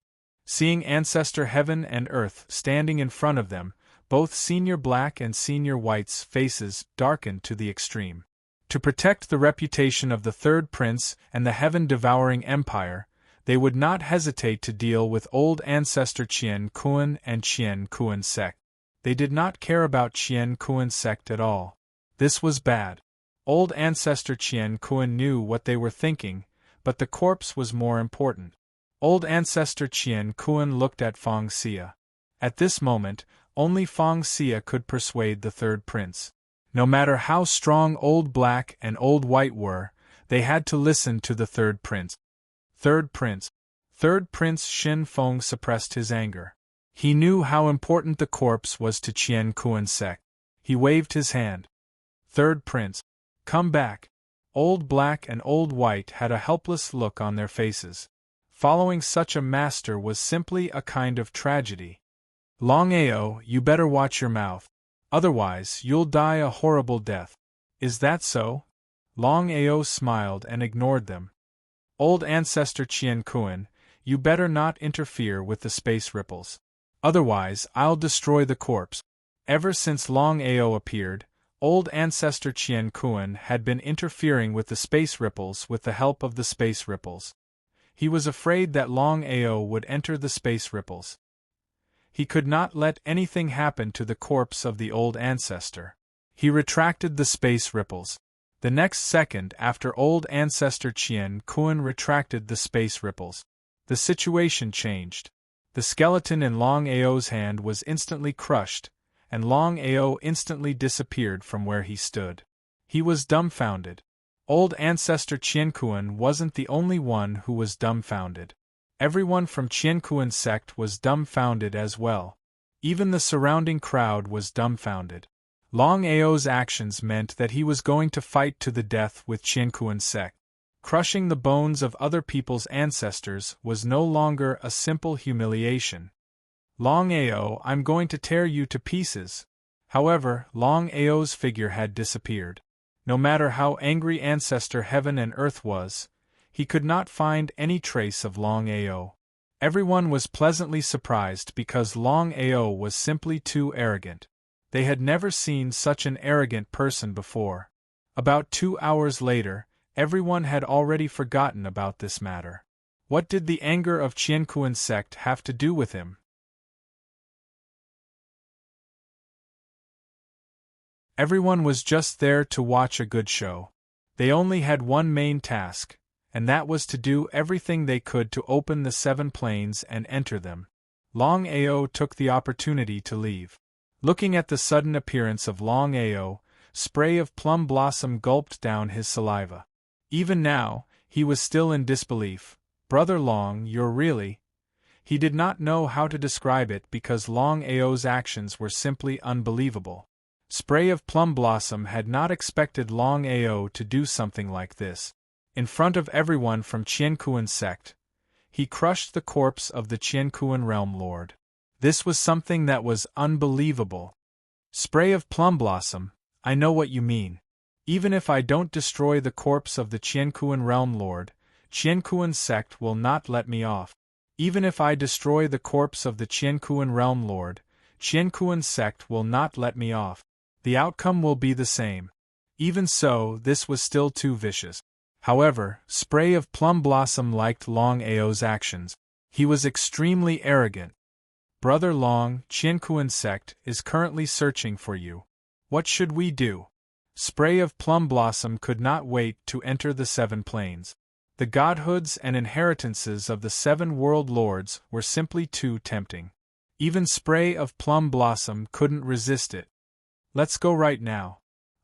Seeing Ancestor Heaven and Earth standing in front of them, both Senior Black and Senior White's faces darkened to the extreme. To protect the reputation of the Third Prince and the heaven-devouring empire, they would not hesitate to deal with Old Ancestor Qiankuan and Qiankuan sect. They did not care about Qiankuan sect at all. This was bad. Old Ancestor Qiankuan knew what they were thinking, but the corpse was more important. Old Ancestor Qiankuan looked at Fang Xia. At this moment, only Fang Xia could persuade the Third Prince. No matter how strong Old Black and Old White were, they had to listen to the Third Prince. Third Prince. Third Prince Shin Feng suppressed his anger. He knew how important the corpse was to Qiankuan sect. He waved his hand. Third Prince. Come back. Old Black and Old White had a helpless look on their faces. Following such a master was simply a kind of tragedy. Longao, you better watch your mouth. Otherwise, you'll die a horrible death. Is that so? Longao smiled and ignored them. Old Ancestor Qiankuan, you better not interfere with the space ripples. Otherwise, I'll destroy the corpse. Ever since Longao appeared, Old Ancestor Qiankuan had been interfering with the space ripples with the help of the space ripples. He was afraid that Longao would enter the space ripples. He could not let anything happen to the corpse of the old ancestor. He retracted the space ripples. The next second after old ancestor Qian Kun retracted the space ripples, the situation changed. The skeleton in Longao's hand was instantly crushed, and Longao instantly disappeared from where he stood. He was dumbfounded. Old ancestor Qiankuan wasn't the only one who was dumbfounded. Everyone from Qiankuan's sect was dumbfounded as well. Even the surrounding crowd was dumbfounded. Longao's actions meant that he was going to fight to the death with Qiankuan's sect. Crushing the bones of other people's ancestors was no longer a simple humiliation. Longao, I'm going to tear you to pieces. However, Longao's figure had disappeared. No matter how angry ancestor heaven and earth was, he could not find any trace of Longao. Everyone was pleasantly surprised because Longao was simply too arrogant. They had never seen such an arrogant person before. About 2 hours later, everyone had already forgotten about this matter. What did the anger of Qiankuan's sect have to do with him? Everyone was just there to watch a good show. They only had one main task, and that was to do everything they could to open the 7 planes and enter them. Longao took the opportunity to leave. Looking at the sudden appearance of Longao, Spray of Plum Blossom gulped down his saliva. Even now, he was still in disbelief. Brother Long, you're really... He did not know how to describe it because Longao's actions were simply unbelievable. Spray of Plum Blossom had not expected Longao to do something like this. In front of everyone from Qiankuan's sect, he crushed the corpse of the Qiankuan realm lord. This was something that was unbelievable. Spray of Plum Blossom, I know what you mean. Even if I don't destroy the corpse of the Qiankuan realm lord, Qiankuan's sect will not let me off. Even if I destroy the corpse of the Qiankuan realm lord, Qiankuan's sect will not let me off. The outcome will be the same. Even so, this was still too vicious. However, Spray of Plum Blossom liked Longao's actions. He was extremely arrogant. Brother Long, Qiankuan's sect is currently searching for you. What should we do? Spray of Plum Blossom could not wait to enter the 7 planes. The godhoods and inheritances of the 7 world lords were simply too tempting. Even Spray of Plum Blossom couldn't resist it. Let's go right now.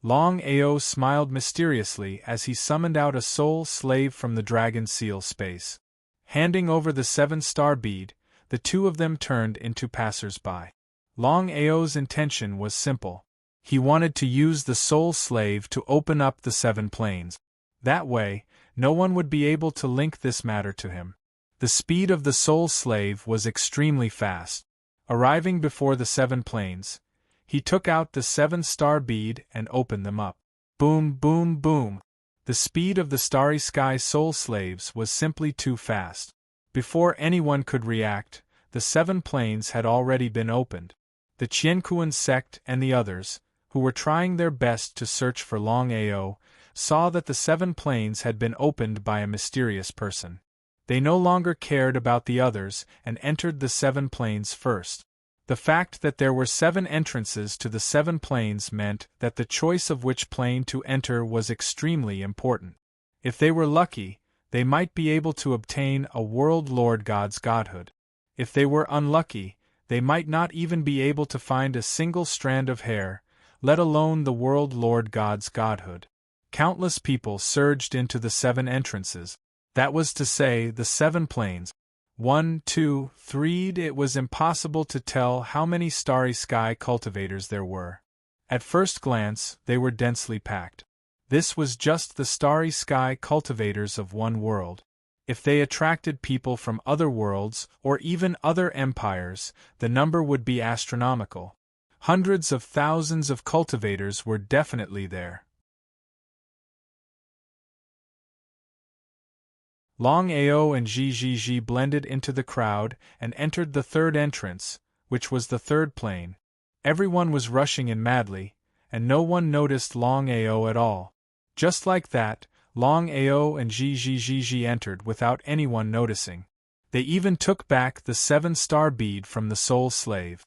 Longao smiled mysteriously as he summoned out a soul slave from the dragon seal space. Handing over the 7-star bead, the two of them turned into passers-by. Longao's intention was simple. He wanted to use the soul slave to open up the 7 planes. That way, no one would be able to link this matter to him. The speed of the soul slave was extremely fast. Arriving before the 7 planes, he took out the 7-star bead and opened them up. Boom, boom, boom. The speed of the Starry Sky soul slaves was simply too fast. Before anyone could react, the 7 planes had already been opened. The Qiankuan sect and the others, who were trying their best to search for Longao, saw that the 7 planes had been opened by a mysterious person. They no longer cared about the others and entered the 7 planes first. The fact that there were 7 entrances to the 7 planes meant that the choice of which plane to enter was extremely important. If they were lucky, they might be able to obtain a World Lord God's godhood. If they were unlucky, they might not even be able to find a single strand of hair, let alone the World Lord God's godhood. Countless people surged into the 7 entrances. That was to say, the 7 planes. 1, 2, 3. It was impossible to tell how many Starry Sky cultivators there were. At first glance, they were densely packed. This was just the Starry Sky cultivators of one world. If they attracted people from other worlds or even other empires, the number would be astronomical. Hundreds of thousands of cultivators were definitely there. Longao and Zhi blended into the crowd and entered the 3rd entrance, which was the 3rd plane. Everyone was rushing in madly, and no one noticed Longao at all. Just like that, Longao and Zhi entered without anyone noticing. They even took back the 7-star bead from the soul slave.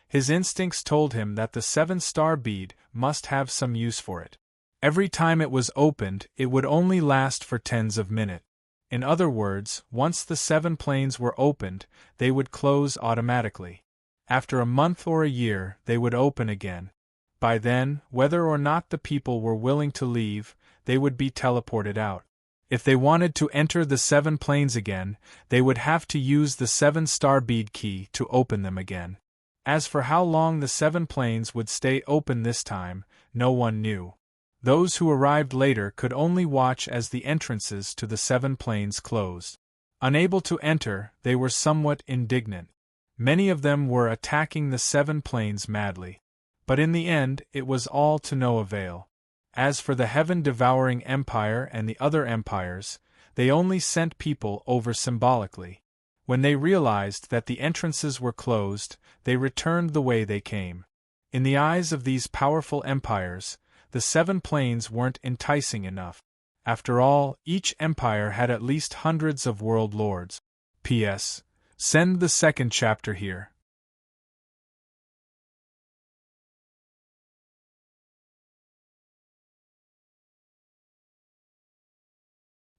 His instincts told him that the 7-star bead must have some use for it. Every time it was opened, it would only last for tens of minutes. In other words, once the 7 planes were opened, they would close automatically. After a month or a year, they would open again. By then, whether or not the people were willing to leave, they would be teleported out. If they wanted to enter the 7 planes again, they would have to use the 7-star bead key to open them again. As for how long the 7 planes would stay open this time, no one knew. Those who arrived later could only watch as the entrances to the 7 planes closed. Unable to enter, they were somewhat indignant. Many of them were attacking the 7 planes madly. But in the end, it was all to no avail. As for the heaven-devouring empire and the other empires, they only sent people over symbolically. When they realized that the entrances were closed, they returned the way they came. In the eyes of these powerful empires, the 7 planes weren't enticing enough. After all, each empire had at least hundreds of world lords. P.S. Send the 2nd chapter here.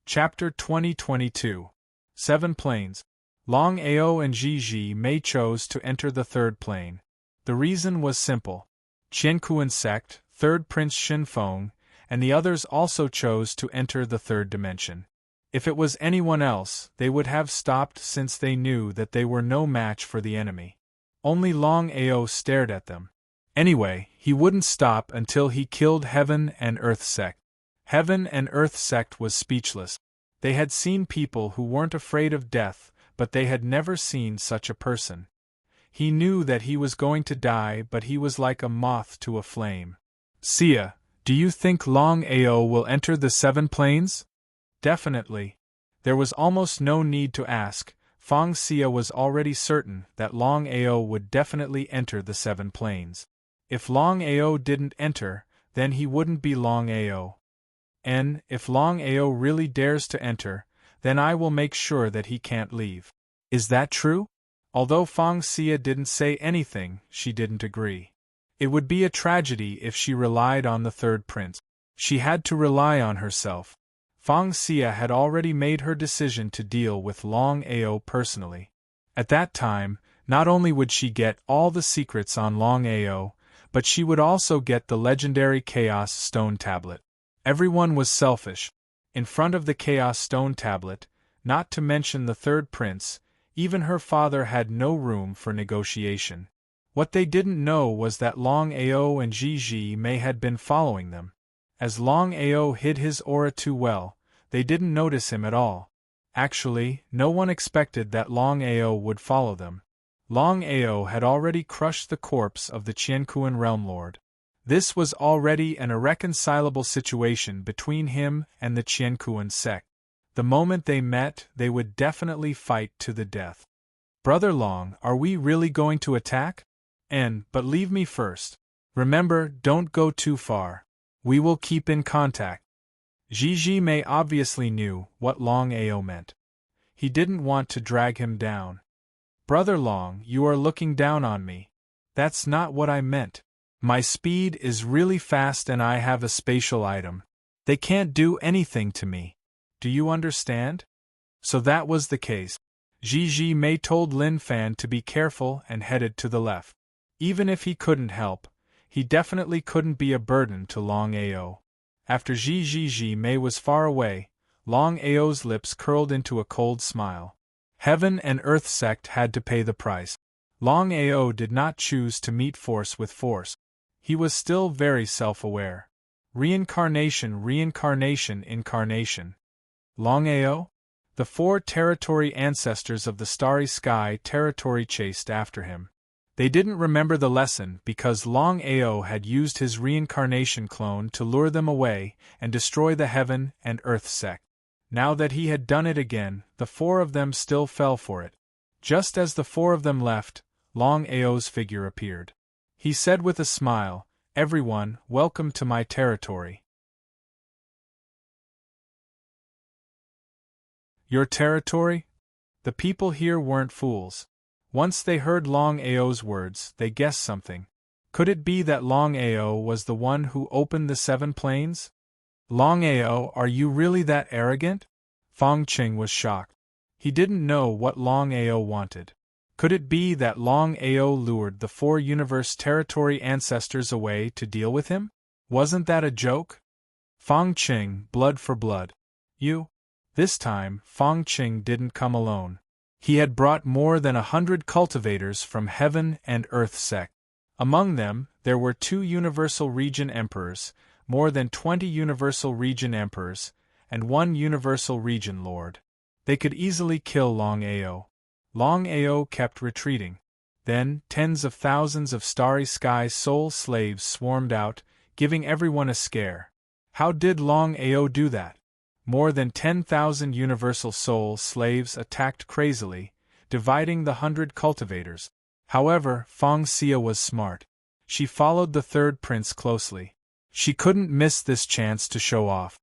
Chapter 2022. 7 Planes. Longao and Ji Mei chose to enter the 3rd plane. The reason was simple. Qiankuan sect, 3rd Prince Xinfeng, and the others also chose to enter the 3rd dimension. If it was anyone else, they would have stopped since they knew that they were no match for the enemy. Only Longao stared at them. Anyway, he wouldn't stop until he killed Heaven and Earth sect. Heaven and Earth sect was speechless. They had seen people who weren't afraid of death, but they had never seen such a person. He knew that he was going to die, but he was like a moth to a flame. Xia, do you think Longao will enter the 7 planes? Definitely. There was almost no need to ask. Feng Xia was already certain that Longao would definitely enter the 7 planes. If Longao didn't enter, then he wouldn't be Longao. And if Longao really dares to enter, then I will make sure that he can't leave. Is that true? Although Feng Xia didn't say anything, she didn't agree. It would be a tragedy if she relied on the 3rd prince. She had to rely on herself. Feng Xia had already made her decision to deal with Longao personally. At that time, not only would she get all the secrets on Longao, but she would also get the legendary Chaos Stone Tablet. Everyone was selfish. In front of the Chaos Stone Tablet, not to mention the 3rd prince, even her father had no room for negotiation. What they didn't know was that Longao and Ji Mei had been following them. As Longao hid his aura too well, they didn't notice him at all. Actually, no one expected that Longao would follow them. Longao had already crushed the corpse of the Qiankuan realm lord. This was already an irreconcilable situation between him and the Qiankuan sect. The moment they met, they would definitely fight to the death. Brother Long, are we really going to attack? But leave me first. Remember, don't go too far. We will keep in contact. Ji Mei obviously knew what Longao meant. He didn't want to drag him down. Brother Long, you are looking down on me. That's not what I meant. My speed is really fast and I have a spatial item. They can't do anything to me. Do you understand? So that was the case. Ji Mei told Lin Fan to be careful and headed to the left. Even if he couldn't help, he definitely couldn't be a burden to Longao. After Ji Mei was far away, Longao's lips curled into a cold smile. Heaven and Earth sect had to pay the price. Longao did not choose to meet force with force. He was still very self-aware. Reincarnation, incarnation. Longao? The 4 territory ancestors of the Starry Sky territory chased after him. They didn't remember the lesson because Longao had used his reincarnation clone to lure them away and destroy the Heaven and Earth sect. Now that he had done it again, the 4 of them still fell for it. Just as the 4 of them left, Longao's figure appeared. He said with a smile, "Everyone, welcome to my territory." Your territory? The people here weren't fools. Once they heard Longao's words, they guessed something. Could it be that Longao was the one who opened the 7 planes? Longao, are you really that arrogant? Fong Qing was shocked. He didn't know what Longao wanted. Could it be that Longao lured the 4 universe territory ancestors away to deal with him? Wasn't that a joke? Fong Qing, blood for blood. You? This time, Fong Qing didn't come alone. He had brought more than 100 cultivators from heaven and earth sect. Among them, there were 2 universal region emperors, more than 20 universal region emperors, and 1 universal region lord. They could easily kill Longao. Longao kept retreating. Then, tens of thousands of Starry Sky soul slaves swarmed out, giving everyone a scare. How did Longao do that? More than 10,000 universal soul slaves attacked crazily, dividing the 100 cultivators. However, Fong Xia was smart. She followed the 3rd prince closely. She couldn't miss this chance to show off.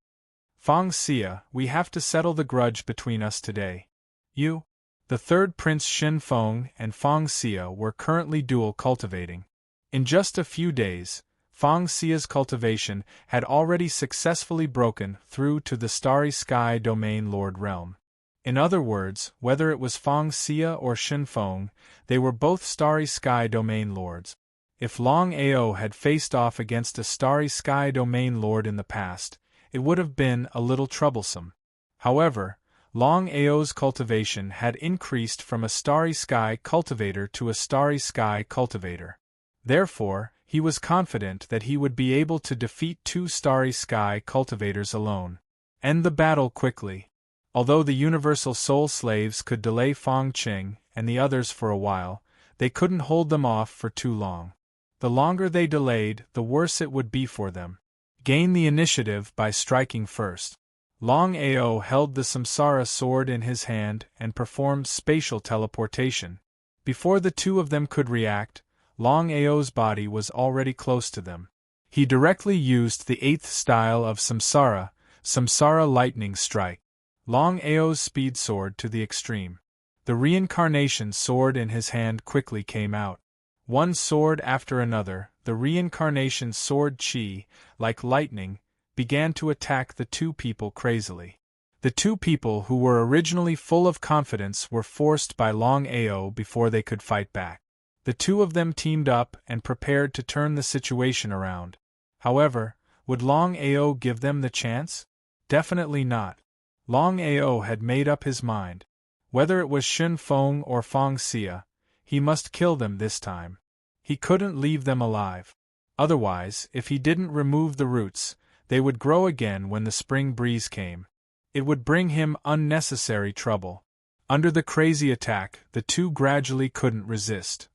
Fong Xia, we have to settle the grudge between us today. You? The 3rd prince Xin Feng and Fong Xia were currently dual cultivating. In just a few days, Fong Xia's cultivation had already successfully broken through to the Starry Sky Domain Lord realm. In other words, whether it was Fong Xia or Xin Feng, they were both Starry Sky Domain Lords. If Longao had faced off against a Starry Sky Domain Lord in the past, it would have been a little troublesome. However, Longao's cultivation had increased from a Starry Sky cultivator to a Starry Sky cultivator. Therefore, he was confident that he would be able to defeat 2 Starry Sky cultivators alone. End the battle quickly. Although the Universal Soul Slaves could delay Fong Qing and the others for a while, they couldn't hold them off for too long. The longer they delayed, the worse it would be for them. Gain the initiative by striking first. Longao held the Samsara sword in his hand and performed spatial teleportation. Before the 2 of them could react, Longao's body was already close to them. He directly used the 8th style of Samsara, Samsara Lightning Strike. Longao's speed soared to the extreme. The reincarnation sword in his hand quickly came out. One sword after another, the reincarnation sword Qi, like lightning, began to attack the 2 people crazily. The 2 people who were originally full of confidence were forced by Longao before they could fight back. The 2 of them teamed up and prepared to turn the situation around. However, would Longao give them the chance? Definitely not. Longao had made up his mind. Whether it was Xin Feng or Fong Xia, he must kill them this time. He couldn't leave them alive. Otherwise, if he didn't remove the roots, they would grow again when the spring breeze came. It would bring him unnecessary trouble. Under the crazy attack, the 2 gradually couldn't resist.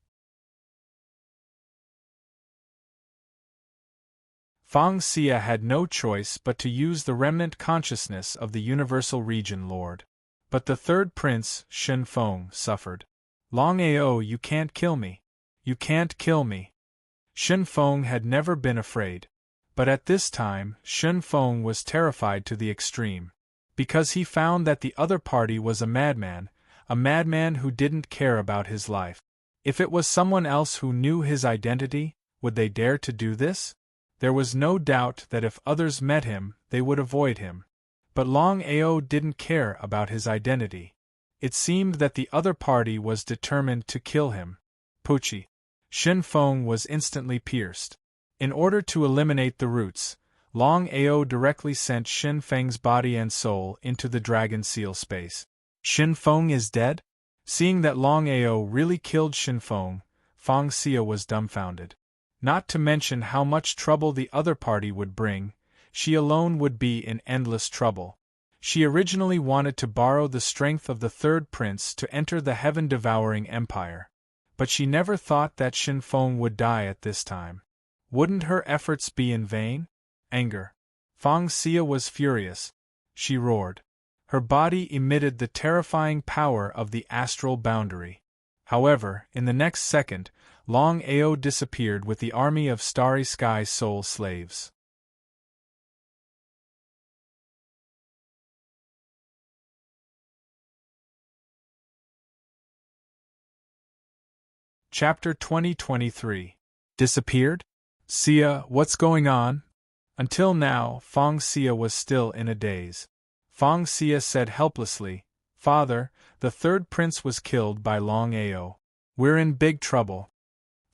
Fong Xia had no choice but to use the remnant consciousness of the Universal Region Lord. But the 3rd prince, Xin Feng, suffered. Longao, you can't kill me. You can't kill me. Xin Feng had never been afraid. But at this time, Xin Feng was terrified to the extreme. Because he found that the other party was a madman who didn't care about his life. If it was someone else who knew his identity, would they dare to do this? There was no doubt that if others met him, they would avoid him. But Longao didn't care about his identity. It seemed that the other party was determined to kill him. Pucci. Xin Feng was instantly pierced. In order to eliminate the roots, Longao directly sent Xin Feng's body and soul into the dragon seal space. Xin Feng is dead? Seeing that Longao really killed Xin Feng, Fong Xia was dumbfounded. Not to mention how much trouble the other party would bring, she alone would be in endless trouble. She originally wanted to borrow the strength of the 3rd prince to enter the heaven-devouring empire. But she never thought that Xin Feng would die at this time. Wouldn't her efforts be in vain? Anger. Fong Xia was furious. She roared. Her body emitted the terrifying power of the astral boundary. However, in the next second, Longao disappeared with the army of Starry Sky soul slaves. Chapter 2023. Disappeared? Xia, what's going on? Until now, Feng Xia was still in a daze. Feng Xia said helplessly, Father, the third prince was killed by Longao. We're in big trouble.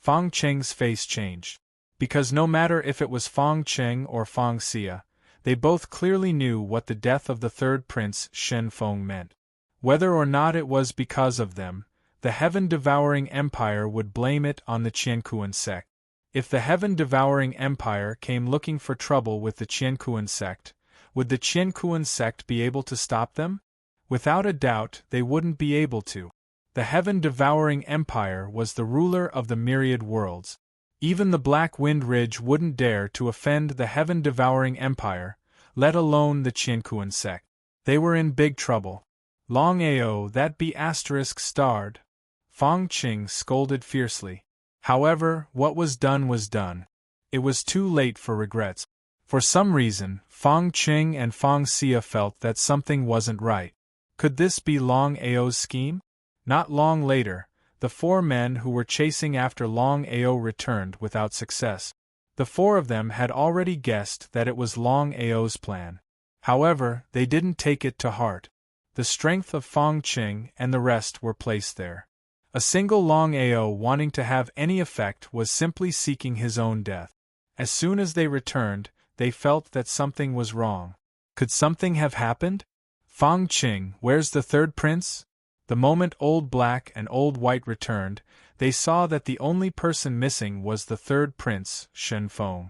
Feng Cheng's face changed. Because no matter if it was Feng Cheng or Feng Xia, they both clearly knew what the death of the third prince Shen Feng meant. Whether or not it was because of them, the heaven-devouring empire would blame it on the Qiankuan sect. If the heaven-devouring empire came looking for trouble with the Qiankuan sect, would the Qiankuan sect be able to stop them? Without a doubt, they wouldn't be able to. The heaven-devouring empire was the ruler of the myriad worlds. Even the Black Wind Ridge wouldn't dare to offend the heaven-devouring empire, let alone the Qiankuan sect. They were in big trouble. Longao, that be ****starred. Feng Qing scolded fiercely. However, what was done was done. It was too late for regrets. For some reason, Feng Qing and Feng Xia felt that something wasn't right. Could this be Longao's scheme? Not long later, the four men who were chasing after Longao returned without success. The four of them had already guessed that it was Longao's plan. However, they didn't take it to heart. The strength of Feng Qing and the rest were placed there. A single Longao wanting to have any effect was simply seeking his own death. As soon as they returned, they felt that something was wrong. Could something have happened? Feng Qing, where's the third prince? The moment Old Black and Old White returned, they saw that the only person missing was the third prince, Shen Feng.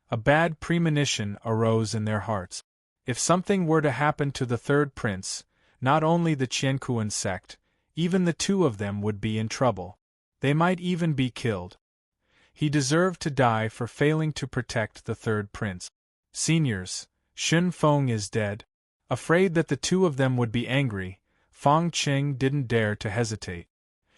A bad premonition arose in their hearts. If something were to happen to the third prince, not only the Qiankuan sect, even the two of them would be in trouble. They might even be killed. He deserved to die for failing to protect the third prince. Seniors, Shen Feng is dead. Afraid that the two of them would be angry, Feng Qing didn't dare to hesitate.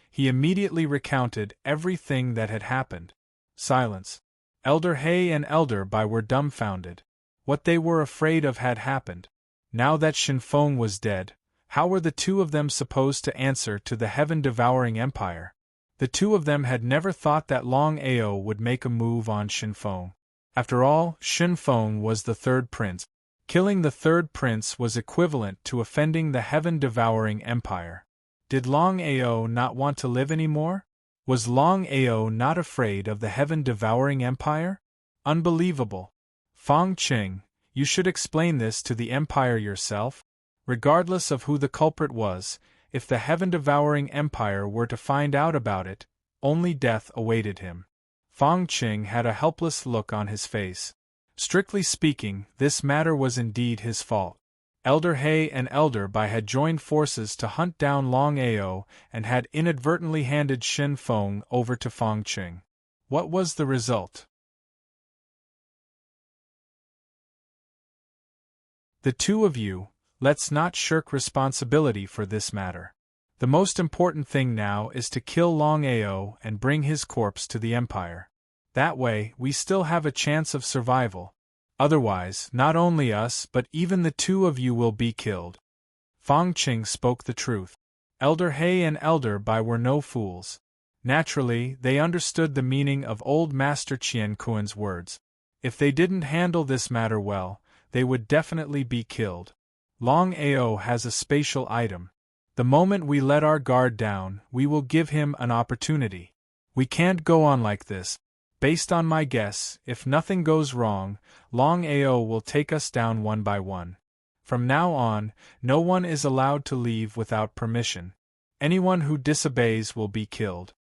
He immediately recounted everything that had happened. Silence. Elder He and Elder Bai were dumbfounded. What they were afraid of had happened. Now that Shen Feng was dead, how were the two of them supposed to answer to the heaven-devouring empire? The two of them had never thought that Longao would make a move on Shen Feng. After all, Shen Feng was the third prince. Killing the third prince was equivalent to offending the heaven-devouring empire. Did Longao not want to live anymore? Was Longao not afraid of the heaven-devouring empire? Unbelievable. Feng Qing, you should explain this to the empire yourself. Regardless of who the culprit was, if the heaven-devouring empire were to find out about it, only death awaited him. Feng Qing had a helpless look on his face. Strictly speaking, this matter was indeed his fault. Elder He and Elder Bai had joined forces to hunt down Longao and had inadvertently handed Shen Feng over to Feng Qing. What was the result? The two of you, let's not shirk responsibility for this matter. The most important thing now is to kill Longao and bring his corpse to the Empire. That way, we still have a chance of survival. Otherwise, not only us but even the two of you will be killed. Feng Qing spoke the truth. Elder He and Elder Bai were no fools. Naturally, they understood the meaning of old Master Qian Kuan's words. If they didn't handle this matter well, they would definitely be killed. Longao has a spatial item. The moment we let our guard down, we will give him an opportunity. We can't go on like this. Based on my guess, if nothing goes wrong, Longao will take us down one by one. From now on, no one is allowed to leave without permission. Anyone who disobeys will be killed.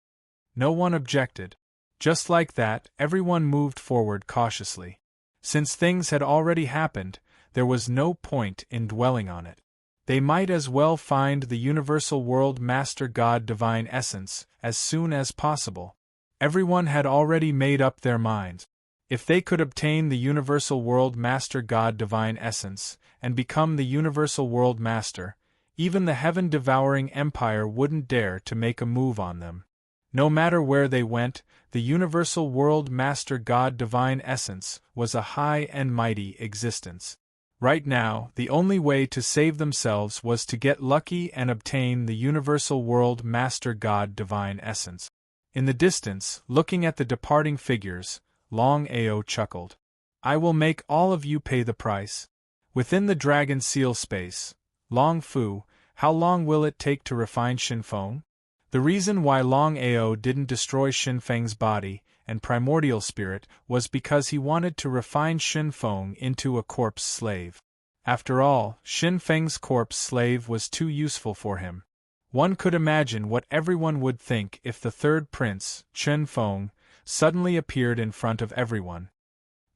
No one objected. Just like that, everyone moved forward cautiously. Since things had already happened, there was no point in dwelling on it. They might as well find the Universal World Master God Divine Essence as soon as possible. Everyone had already made up their minds. If they could obtain the Universal World Master God Divine Essence and become the Universal World Master, even the heaven-devouring empire wouldn't dare to make a move on them. No matter where they went, the Universal World Master God Divine Essence was a high and mighty existence. Right now, the only way to save themselves was to get lucky and obtain the Universal World Master God Divine Essence. In the distance, looking at the departing figures, Longao chuckled. I will make all of you pay the price. Within the dragon seal space, Long Fu, how long will it take to refine Shinfeng? The reason why Longao didn't destroy Shinfeng's body and primordial spirit was because he wanted to refine Shinfeng into a corpse slave. After all, Shinfeng's corpse slave was too useful for him. One could imagine what everyone would think if the third prince, Shinfeng, suddenly appeared in front of everyone.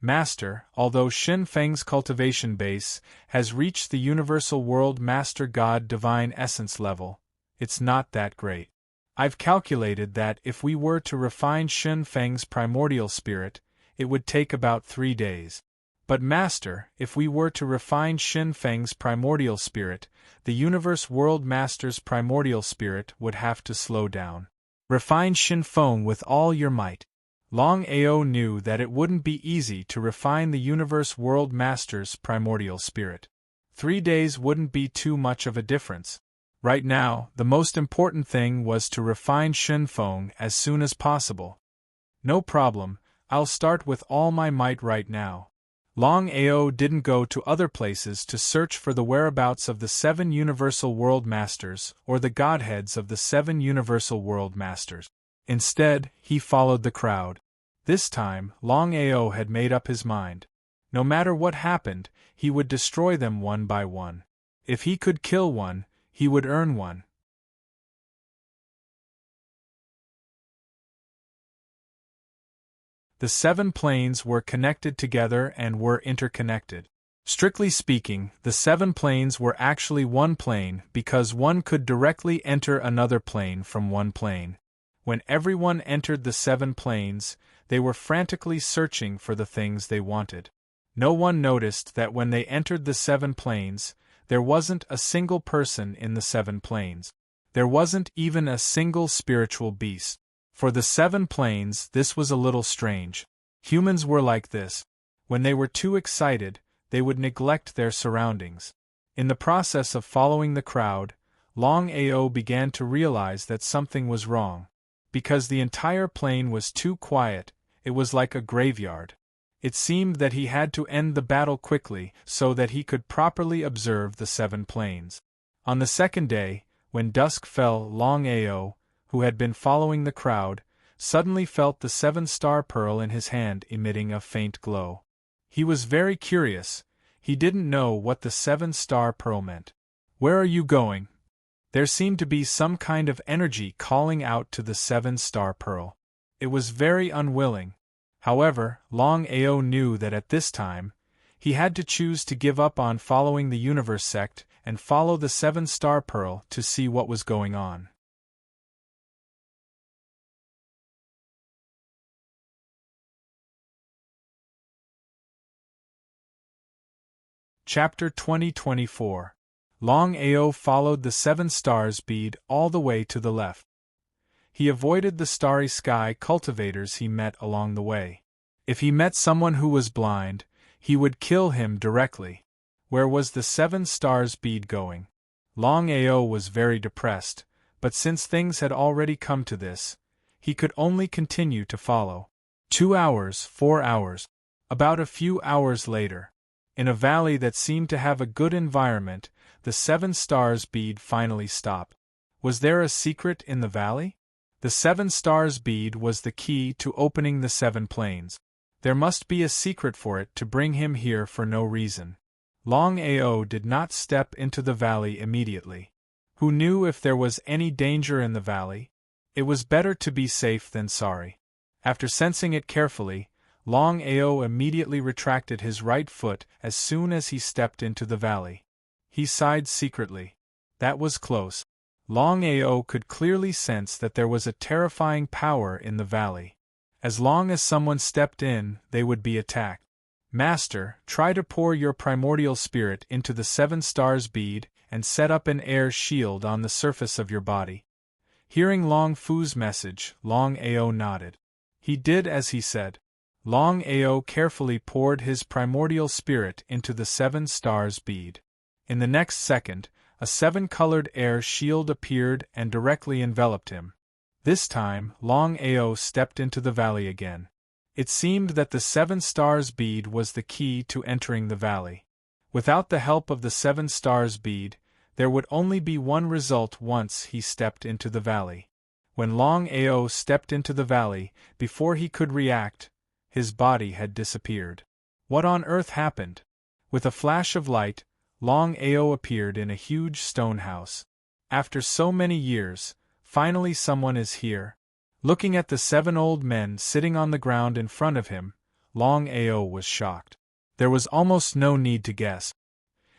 Master, although Shinfeng's cultivation base has reached the Universal World Master God Divine Essence level, it's not that great. I've calculated that if we were to refine Shinfeng's primordial spirit, it would take about 3 days. But Master, if we were to refine Shinfeng's primordial spirit, the Universe World Master's primordial spirit would have to slow down. Refine Shinfeng with all your might. Longao knew that it wouldn't be easy to refine the Universe World Master's primordial spirit. 3 days wouldn't be too much of a difference. Right now, the most important thing was to refine Shinfeng as soon as possible. No problem, I'll start with all my might right now. Longao didn't go to other places to search for the whereabouts of the 7 Universal World Masters or the godheads of the 7 Universal World Masters. Instead, he followed the crowd. This time, Longao had made up his mind. No matter what happened, he would destroy them one by one. If he could kill one, he would earn one. The 7 planes were connected together and were interconnected. Strictly speaking, the 7 planes were actually one plane because one could directly enter another plane from one plane. When everyone entered the 7 planes, they were frantically searching for the things they wanted. No one noticed that when they entered the 7 planes, there wasn't a single person in the 7 planes. There wasn't even a single spiritual beast. For the 7 planes, this was a little strange. Humans were like this. When they were too excited, they would neglect their surroundings. In the process of following the crowd, Longao began to realize that something was wrong. Because the entire plane was too quiet, it was like a graveyard. It seemed that he had to end the battle quickly so that he could properly observe the 7 planes. On the second day, when dusk fell, Longao, who had been following the crowd, suddenly felt the 7-star pearl in his hand emitting a faint glow. He was very curious. He didn't know what the 7-star pearl meant. Where are you going? There seemed to be some kind of energy calling out to the 7-star pearl. It was very unwilling. However, Longao knew that at this time, he had to choose to give up on following the Universe sect and follow the 7-star pearl to see what was going on. Chapter 2024. Longao followed the 7 stars bead all the way to the left. He avoided the starry sky cultivators he met along the way. If he met someone who was blind, he would kill him directly. Where was the 7 stars bead going? Longao was very depressed, but since things had already come to this, he could only continue to follow. 2 hours, 4 hours. About a few hours later, in a valley that seemed to have a good environment, the 7 stars bead finally stopped. Was there a secret in the valley? The 7 stars bead was the key to opening the 7 planes. There must be a secret for it to bring him here for no reason. Longao did not step into the valley immediately. Who knew if there was any danger in the valley? It was better to be safe than sorry. After sensing it carefully, Longao immediately retracted his right foot as soon as he stepped into the valley. He sighed secretly. That was close. Longao could clearly sense that there was a terrifying power in the valley. As long as someone stepped in, they would be attacked. Master, try to pour your primordial spirit into the 7 stars bead and set up an air shield on the surface of your body. Hearing Long Fu's message, Longao nodded. He did as he said. Longao carefully poured his primordial spirit into the 7 stars bead. In the next second, a 7-colored air shield appeared and directly enveloped him. This time, Longao stepped into the valley again. It seemed that the 7 stars bead was the key to entering the valley. Without the help of the 7 stars bead, there would only be one result once he stepped into the valley. When Longao stepped into the valley, before he could react, his body had disappeared. What on earth happened? With a flash of light, Longao appeared in a huge stone house. After so many years, finally someone is here. Looking at the 7 old men sitting on the ground in front of him, Longao was shocked. There was almost no need to guess.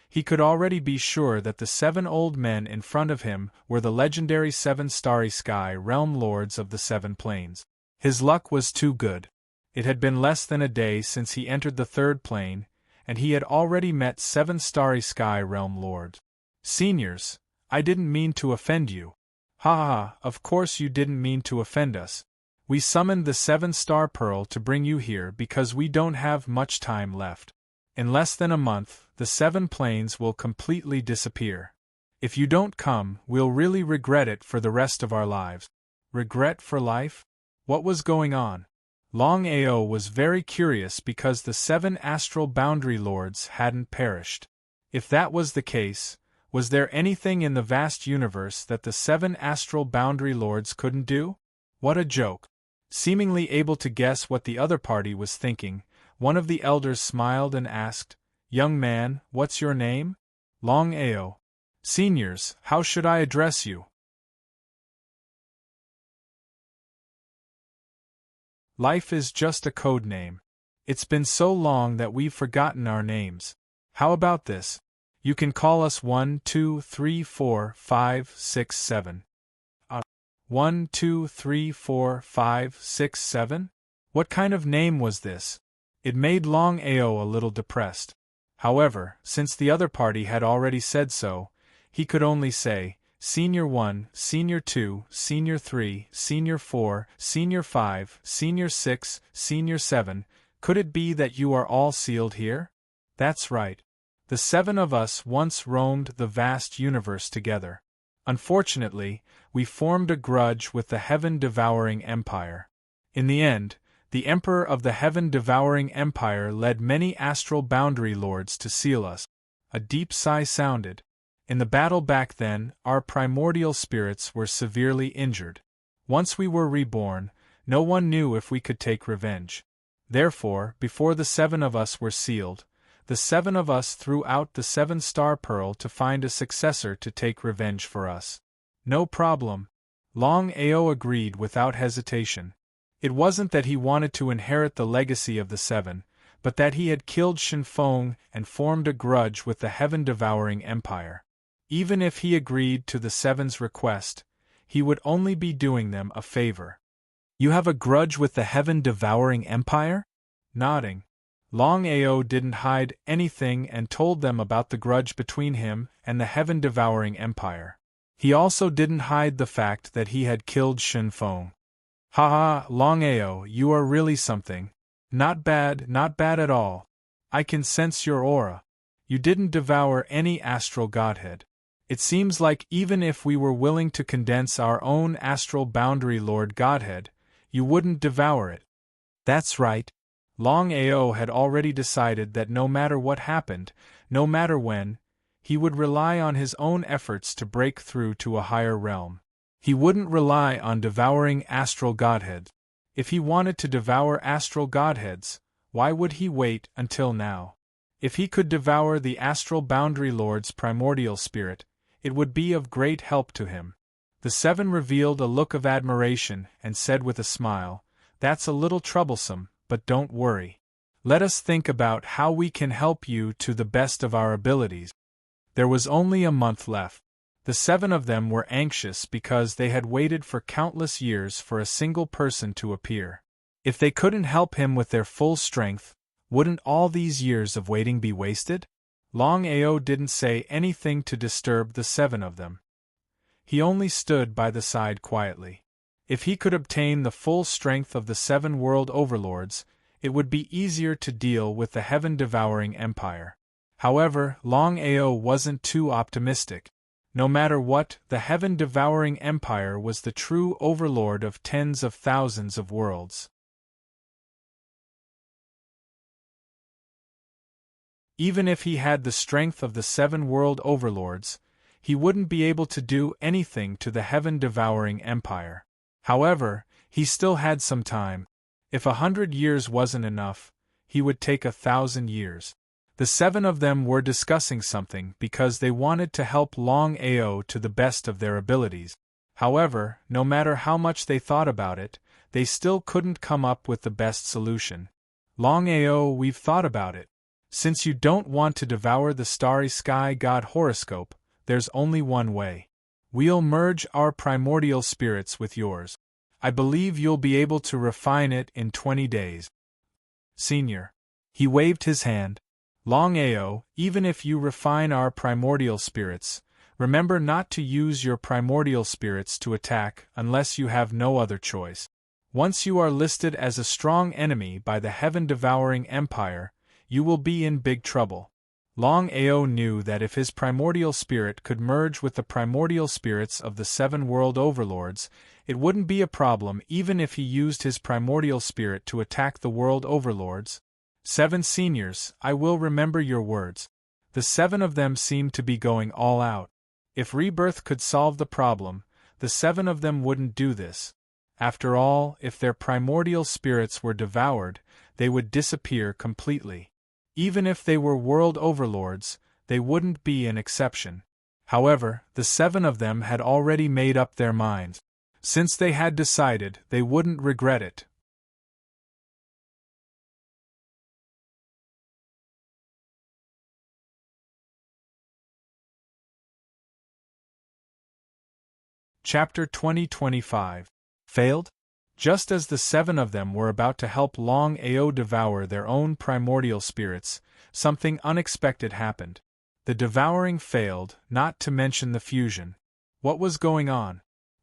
He could already be sure that the 7 old men in front of him were the legendary 7 starry sky realm lords of the 7 planes. His luck was too good. It had been less than a day since he entered the 3rd plane, and he had already met 7 starry sky realm lords. Seniors, I didn't mean to offend you. Ha ha, of course you didn't mean to offend us. We summoned the 7-star pearl to bring you here because we don't have much time left. In less than a month, the 7 planes will completely disappear. If you don't come, we'll really regret it for the rest of our lives. Regret for life? What was going on? Longao was very curious because the 7 astral boundary lords hadn't perished. If that was the case, was there anything in the vast universe that the 7 astral boundary lords couldn't do? What a joke. Seemingly able to guess what the other party was thinking, one of the elders smiled and asked, "Young man, what's your name?" Longao. Seniors, how should I address you? Life is just a code name. It's been so long that we've forgotten our names. How about this? You can call us 1, 2, 3, 4, 5, 6, 7. 1, 2, 3, 4, 5, 6, 7? What kind of name was this? It made Longao a little depressed. However, since the other party had already said so, he could only say, Senior 1, Senior 2, Senior 3, Senior 4, Senior 5, Senior 6, Senior 7, could it be that you are all sealed here? That's right. The 7 of us once roamed the vast universe together. Unfortunately, we formed a grudge with the heaven-devouring empire. In the end, the emperor of the heaven-devouring empire led many astral boundary lords to seal us. A deep sigh sounded. In the battle back then, our primordial spirits were severely injured. Once we were reborn, no one knew if we could take revenge. Therefore, before the 7 of us were sealed, the 7 of us threw out the 7-star pearl to find a successor to take revenge for us. No problem. Longao agreed without hesitation. It wasn't that he wanted to inherit the legacy of the 7, but that he had killed Shinfeng and formed a grudge with the heaven-devouring empire. Even if he agreed to the 7's request, he would only be doing them a favor. You have a grudge with the heaven-devouring empire? Nodding. Longao didn't hide anything and told them about the grudge between him and the heaven-devouring empire. He also didn't hide the fact that he had killed Shinfeng. Ha ha, Longao, you are really something. Not bad at all. I can sense your aura. You didn't devour any astral godhead. It seems like even if we were willing to condense our own astral boundary lord godhead, you wouldn't devour it. That's right. Longao had already decided that no matter what happened, no matter when, he would rely on his own efforts to break through to a higher realm. He wouldn't rely on devouring astral godheads. If he wanted to devour astral godheads, why would he wait until now? If he could devour the astral boundary lord's primordial spirit, it would be of great help to him. The 7 revealed a look of admiration and said with a smile, "That's a little troublesome, but don't worry. Let us think about how we can help you to the best of our abilities." There was only a month left. The 7 of them were anxious because they had waited for countless years for a single person to appear. If they couldn't help him with their full strength, wouldn't all these years of waiting be wasted? Longao didn't say anything to disturb the 7 of them. He only stood by the side quietly. If he could obtain the full strength of the 7 world overlords, it would be easier to deal with the heaven-devouring empire. However, Longao wasn't too optimistic. No matter what, the heaven-devouring empire was the true overlord of tens of thousands of worlds. Even if he had the strength of the 7 world overlords, he wouldn't be able to do anything to the heaven-devouring empire. However, he still had some time. If 100 years wasn't enough, he would take 1,000 years. The 7 of them were discussing something because they wanted to help Longao to the best of their abilities. However, no matter how much they thought about it, they still couldn't come up with the best solution. Longao, we've thought about it. Since you don't want to devour the starry sky god horoscope, there's only one way. We'll merge our primordial spirits with yours. I believe you'll be able to refine it in 20 days. Senior. He waved his hand. Longao, even if you refine our primordial spirits, remember not to use your primordial spirits to attack unless you have no other choice. Once you are listed as a strong enemy by the heaven-devouring empire, you will be in big trouble. Longao knew that if his primordial spirit could merge with the primordial spirits of the 7 world overlords, it wouldn't be a problem even if he used his primordial spirit to attack the world overlords. 7 seniors, I will remember your words. The 7 of them seemed to be going all out. If rebirth could solve the problem, the 7 of them wouldn't do this. After all, if their primordial spirits were devoured, they would disappear completely. Even if they were world overlords, they wouldn't be an exception. However, the 7 of them had already made up their minds. Since they had decided, they wouldn't regret it. Chapter 2025. Failed? Just as the 7 of them were about to help Longao devour their own primordial spirits, something unexpected happened. The devouring failed, not to mention the fusion. What was going on?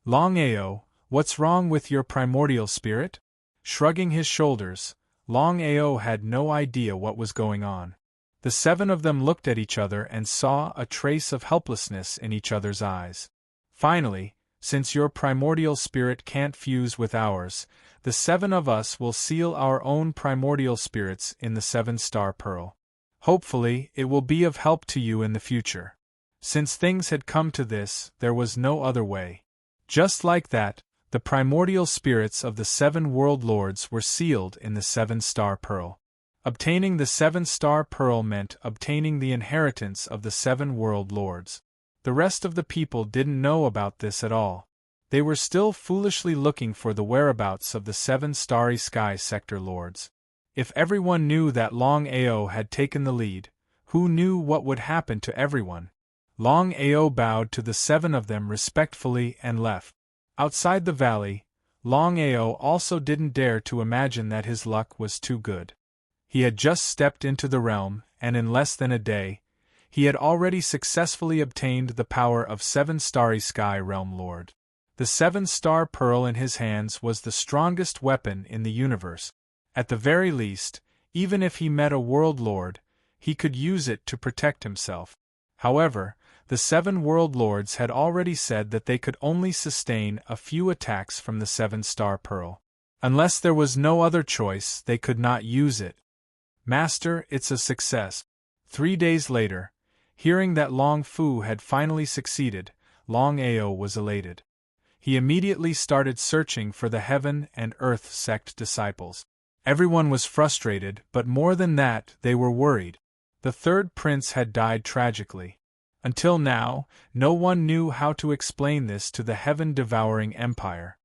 Longao, what's wrong with your primordial spirit? Shrugging his shoulders, Longao had no idea what was going on. The 7 of them looked at each other and saw a trace of helplessness in each other's eyes. Finally, since your primordial spirit can't fuse with ours, the 7 of us will seal our own primordial spirits in the 7-star pearl. Hopefully, it will be of help to you in the future. Since things had come to this, there was no other way. Just like that, the primordial spirits of the 7 world lords were sealed in the 7-star pearl. Obtaining the 7-star pearl meant obtaining the inheritance of the 7 world lords. The rest of the people didn't know about this at all. They were still foolishly looking for the whereabouts of the 7 starry sky sector lords. If everyone knew that Longao had taken the lead, who knew what would happen to everyone? Longao bowed to the 7 of them respectfully and left. Outside the valley, Longao also didn't dare to imagine that his luck was too good. He had just stepped into the realm, and in less than a day, he had already successfully obtained the power of 7 starry sky realm lord. The 7-star pearl in his hands was the strongest weapon in the universe. At the very least, even if he met a world lord, he could use it to protect himself. However, the 7 world lords had already said that they could only sustain a few attacks from the 7-star pearl. Unless there was no other choice, they could not use it. Master, it's a success. 3 days later, hearing that Long Fu had finally succeeded, Longao was elated. He immediately started searching for the Heaven and Earth sect disciples. Everyone was frustrated, but more than that, they were worried. The 3rd prince had died tragically. Until now, no one knew how to explain this to the heaven-devouring empire.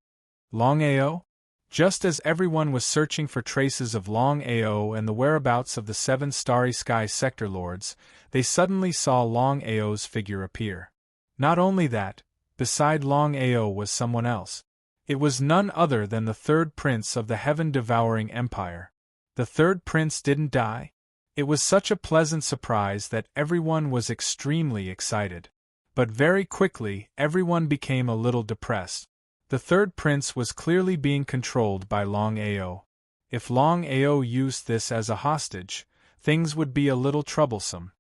Longao? Just as everyone was searching for traces of Longao and the whereabouts of the 7 starry sky sector lords, they suddenly saw Longao's figure appear. Not only that, beside Longao was someone else. It was none other than the 3rd prince of the heaven-devouring empire. The 3rd prince didn't die? It was such a pleasant surprise that everyone was extremely excited. But very quickly, everyone became a little depressed. The 3rd prince was clearly being controlled by Longao. If Longao used this as a hostage, things would be a little troublesome.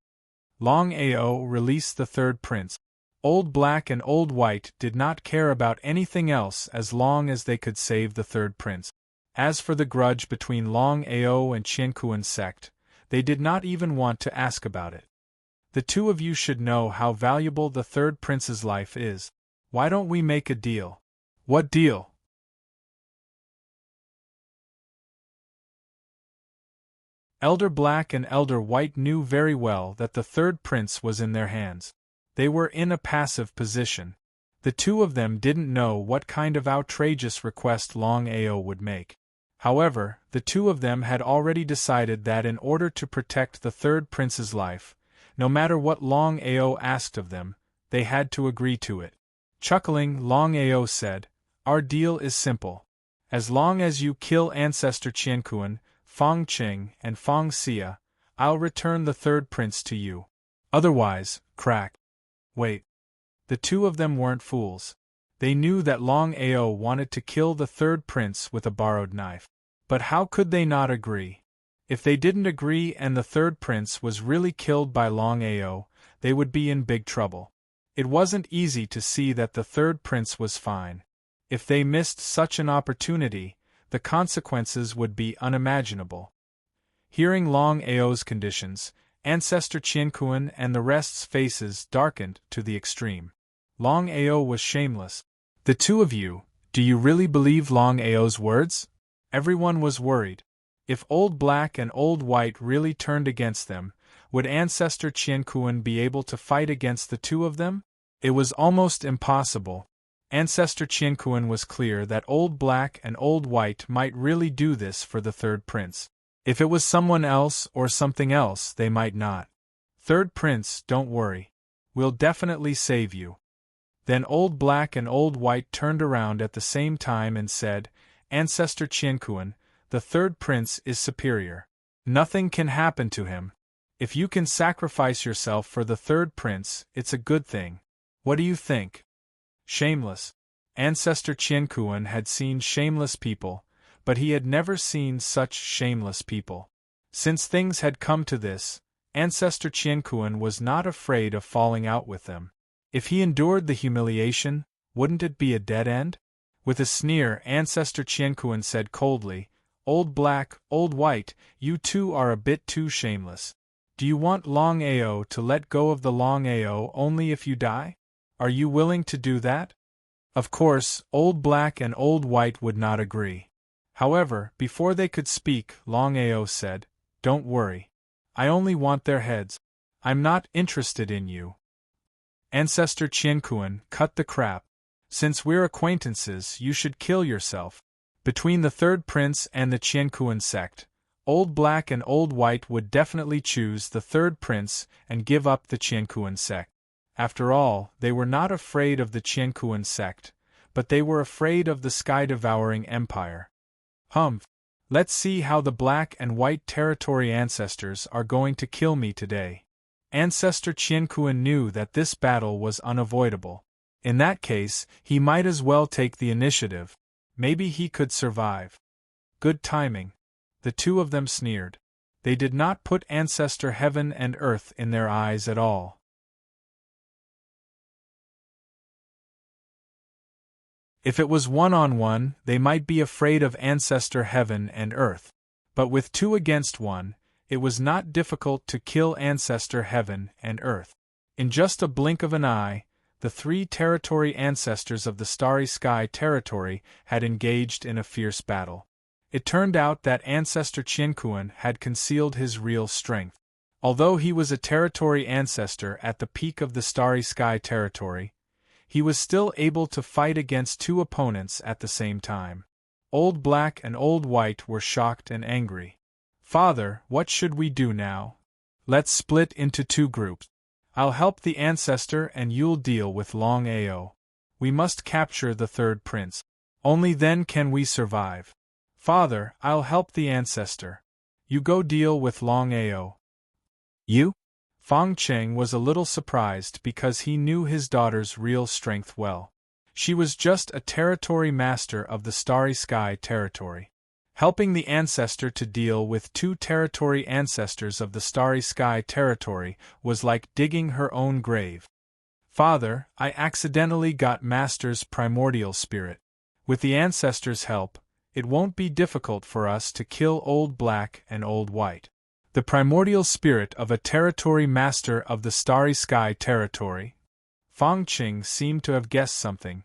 Longao released the 3rd prince. Old Black and Old White did not care about anything else as long as they could save the third prince. As for the grudge between Longao and Qianquan's sect, they did not even want to ask about it. The two of you should know how valuable the third prince's life is. Why don't we make a deal? What deal? Elder Black and Elder White knew very well that the third prince was in their hands. They were in a passive position. The two of them didn't know what kind of outrageous request Longao would make. However, the two of them had already decided that in order to protect the third prince's life, no matter what Longao asked of them, they had to agree to it. Chuckling, Longao said, "Our deal is simple. As long as you kill Ancestor Qianquan, Feng Qing, and Feng Xia, I'll return the third prince to you. Otherwise, crack." Wait. The two of them weren't fools. They knew that Longao wanted to kill the third prince with a borrowed knife. But how could they not agree? If they didn't agree and the third prince was really killed by Longao, they would be in big trouble. It wasn't easy to see that the third prince was fine. If they missed such an opportunity, the consequences would be unimaginable. Hearing Longao's conditions, Ancestor Qianquan and the rest's faces darkened to the extreme. Longao was shameless. "The two of you, do you really believe Longao's words?" Everyone was worried. If Old Black and Old White really turned against them, would Ancestor Qianquan be able to fight against the two of them? It was almost impossible. Ancestor Qianquan was clear that Old Black and Old White might really do this for the third prince. If it was someone else or something else, they might not. "Third prince, don't worry. We'll definitely save you." Then Old Black and Old White turned around at the same time and said, "Ancestor Qianquan, the third prince is superior. Nothing can happen to him. If you can sacrifice yourself for the third prince, it's a good thing. What do you think?" Shameless. Ancestor Qianquan had seen shameless people, but he had never seen such shameless people. Since things had come to this, Ancestor Qianquan was not afraid of falling out with them. If he endured the humiliation, wouldn't it be a dead end? With a sneer, Ancestor Qianquan said coldly, "Old Black, Old White, you two are a bit too shameless. Do you want Longao to let go of the Longao only if you die? Are you willing to do that?" Of course, Old Black and Old White would not agree. However, before they could speak, Longao said, "Don't worry. I only want their heads. I'm not interested in you." Ancestor Qianquan, cut the crap. Since we're acquaintances, you should kill yourself. Between the third prince and the Qianquan sect, Old Black and Old White would definitely choose the third prince and give up the Qianquan sect. After all, they were not afraid of the Qianquan sect, but they were afraid of the sky-devouring empire. Humph! Let's see how the Black and White territory ancestors are going to kill me today. Ancestor Qianquan knew that this battle was unavoidable. In that case, he might as well take the initiative. Maybe he could survive. Good timing. The two of them sneered. They did not put Ancestor Heaven and Earth in their eyes at all. If it was one-on-one, they might be afraid of Ancestor Heaven and Earth. But with two against one, it was not difficult to kill Ancestor Heaven and Earth. In just a blink of an eye, the three territory ancestors of the Starry Sky territory had engaged in a fierce battle. It turned out that Ancestor Qianquan had concealed his real strength. Although he was a territory ancestor at the peak of the Starry Sky territory, he was still able to fight against two opponents at the same time. Old Black and Old White were shocked and angry. "Father, what should we do now? Let's split into two groups. I'll help the ancestor and you'll deal with Longao. We must capture the third prince. Only then can we survive." "Father, I'll help the ancestor. You go deal with Longao." "You?" Feng Qing was a little surprised because he knew his daughter's real strength well. She was just a territory master of the Starry Sky territory. Helping the ancestor to deal with two territory ancestors of the Starry Sky territory was like digging her own grave. Father, I accidentally got Master's primordial spirit. With the ancestors' help, it won't be difficult for us to kill Old Black and Old White. The primordial spirit of a territory master of the Starry Sky territory. Fang Qing seemed to have guessed something.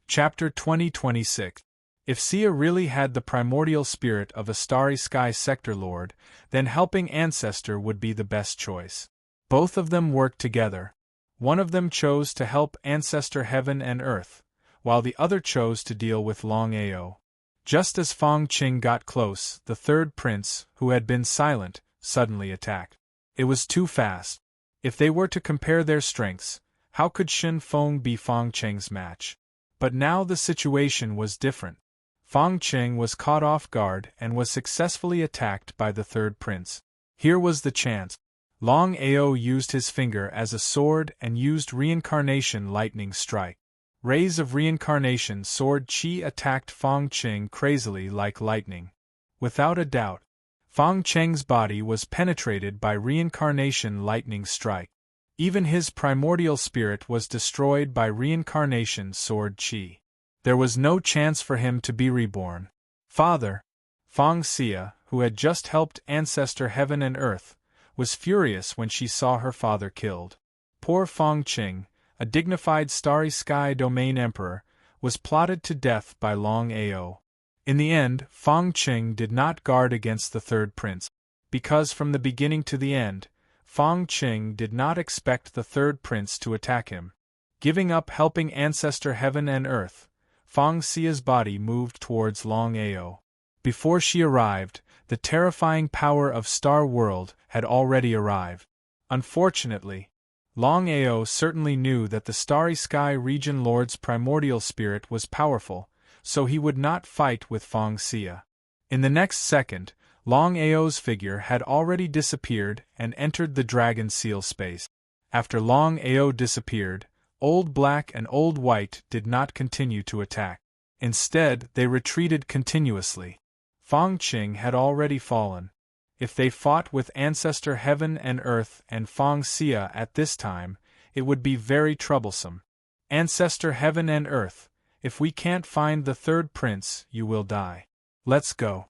Chapter 2026. If Sia really had the primordial spirit of a Starry Sky sector lord, then helping Ancestor would be the best choice. Both of them worked together. One of them chose to help Ancestor Heaven and Earth, while the other chose to deal with Longao. Just as Fang Qing got close, the third prince, who had been silent, suddenly attacked. It was too fast. If they were to compare their strengths, how could Shin Feng be Fang Qing's match? But now the situation was different. Fang Qing was caught off guard and was successfully attacked by the third prince. Here was the chance. Longao used his finger as a sword and used reincarnation lightning strike. Rays of reincarnation sword qi attacked Fang Qing crazily like lightning. Without a doubt, Fang Qing's body was penetrated by reincarnation lightning strike. Even his primordial spirit was destroyed by reincarnation sword qi. There was no chance for him to be reborn. Father, Fang Xia, who had just helped Ancestor Heaven and Earth, was furious when she saw her father killed. Poor Fang Qing, a dignified Starry Sky domain emperor, was plotted to death by Longao. In the end, Fang Qing did not guard against the third prince, because from the beginning to the end, Fang Qing did not expect the third prince to attack him. Giving up helping Ancestor Heaven and Earth, Fang Xia's body moved towards Longao. Before she arrived, the terrifying power of Star World had already arrived. Unfortunately, Longao certainly knew that the Starry Sky region lord's primordial spirit was powerful, so he would not fight with Fang Xia. In the next second, Longao's figure had already disappeared and entered the Dragon Seal space. After Longao disappeared, Old Black and Old White did not continue to attack. Instead, they retreated continuously. Fang Qing had already fallen. If they fought with Ancestor Heaven and Earth and Fang Xia at this time, it would be very troublesome. Ancestor Heaven and Earth, if we can't find the third prince, you will die. Let's go.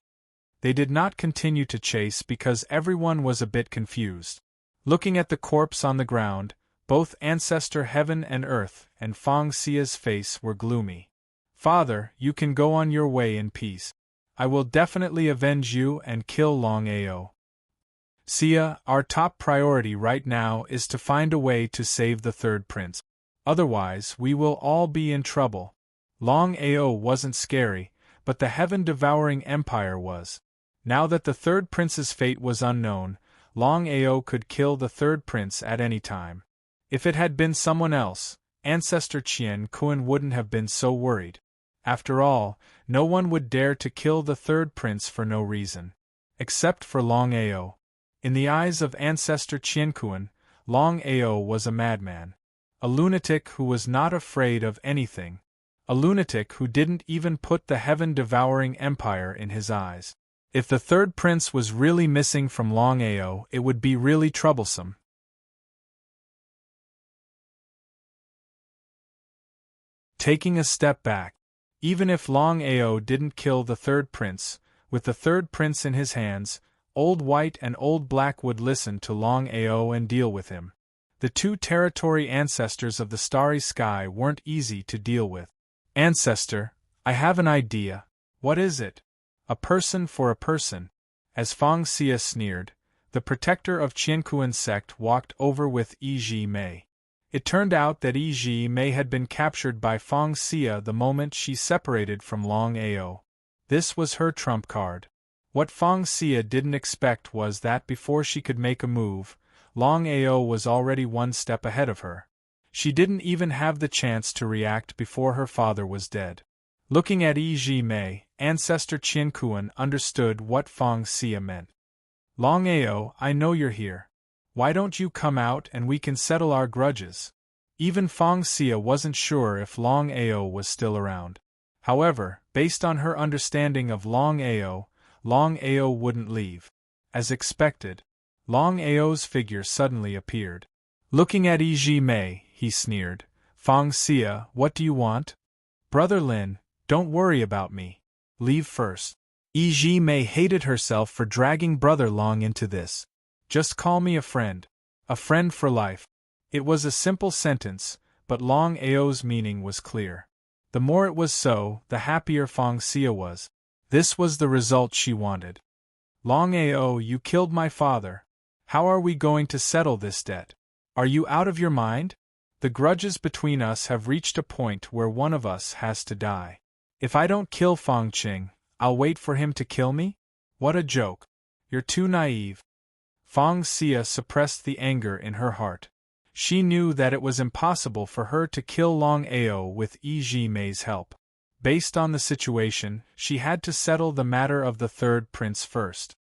They did not continue to chase because everyone was a bit confused. Looking at the corpse on the ground, both Ancestor Heaven and Earth and Fang Xia's face were gloomy. Father, you can go on your way in peace. I will definitely avenge you and kill Longao. Xia, our top priority right now is to find a way to save the third prince. Otherwise, we will all be in trouble. Longao wasn't scary, but the heaven-devouring empire was. Now that the third prince's fate was unknown, Longao could kill the third prince at any time. If it had been someone else, Ancestor Qian Kuan wouldn't have been so worried. After all, no one would dare to kill the third prince for no reason. Except for Longao. In the eyes of Ancestor Qian Kuan, Longao was a madman. A lunatic who was not afraid of anything. A lunatic who didn't even put the heaven-devouring empire in his eyes. If the third prince was really missing from Longao, it would be really troublesome. Taking a step back. Even if Longao didn't kill the third prince, with the third prince in his hands, Old White and Old Black would listen to Longao and deal with him. The two territory ancestors of the Starry Sky weren't easy to deal with. Ancestor, I have an idea. What is it? A person for a person. As Fang Xia sneered, the protector of Qiankuan's sect walked over with Yi Mei. It turned out that Yi Mei had been captured by Fang Xia the moment she separated from Longao. This was her trump card. What Fang Xia didn't expect was that before she could make a move, Longao was already one step ahead of her. She didn't even have the chance to react before her father was dead. Looking at Yi Mei, Ancestor Qiankuan understood what Fang Xia meant. Longao, I know you're here. Why don't you come out and we can settle our grudges? Even Fang Xia wasn't sure if Longao was still around. However, based on her understanding of Longao wouldn't leave. As expected, Longao's figure suddenly appeared. Looking at Yi Mei, he sneered, "Fang Xia, what do you want?" "Brother Lin, don't worry about me. Leave first." Yi Mei hated herself for dragging Brother Long into this. "Just call me a friend. A friend for life." It was a simple sentence, but Longao's meaning was clear. The more it was so, the happier Fang Xia was. This was the result she wanted. "Longao, you killed my father. How are we going to settle this debt? Are you out of your mind? The grudges between us have reached a point where one of us has to die. If I don't kill Fang Qing, I'll wait for him to kill me? What a joke. You're too naive." Fang Xia suppressed the anger in her heart. She knew that it was impossible for her to kill Longao with Yi Mei's help. Based on the situation, she had to settle the matter of the third prince first.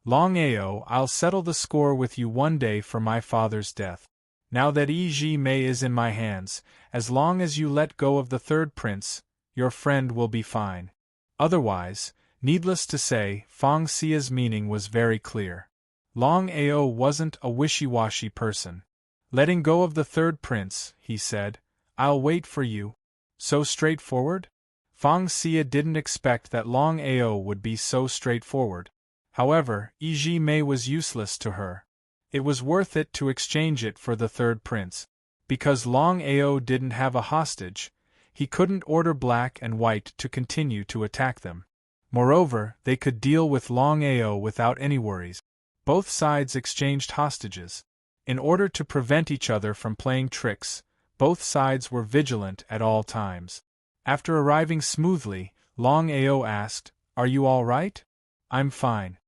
"Longao, I'll settle the score with you one day for my father's death. Now that Yi Mei is in my hands, as long as you let go of the third prince, your friend will be fine. Otherwise, needless to say, Fang Xia's meaning was very clear. Longao wasn't a wishy-washy person. "Letting go of the third prince," he said, "I'll wait for you." So straightforward? Fang Xia didn't expect that Longao would be so straightforward. However, Yi Mei was useless to her. It was worth it to exchange it for the third prince. Because Longao didn't have a hostage, he couldn't order Black and White to continue to attack them. Moreover, they could deal with Longao without any worries. Both sides exchanged hostages. In order to prevent each other from playing tricks, both sides were vigilant at all times. After arriving smoothly, Longao asked, "Are you all right?" "I'm fine.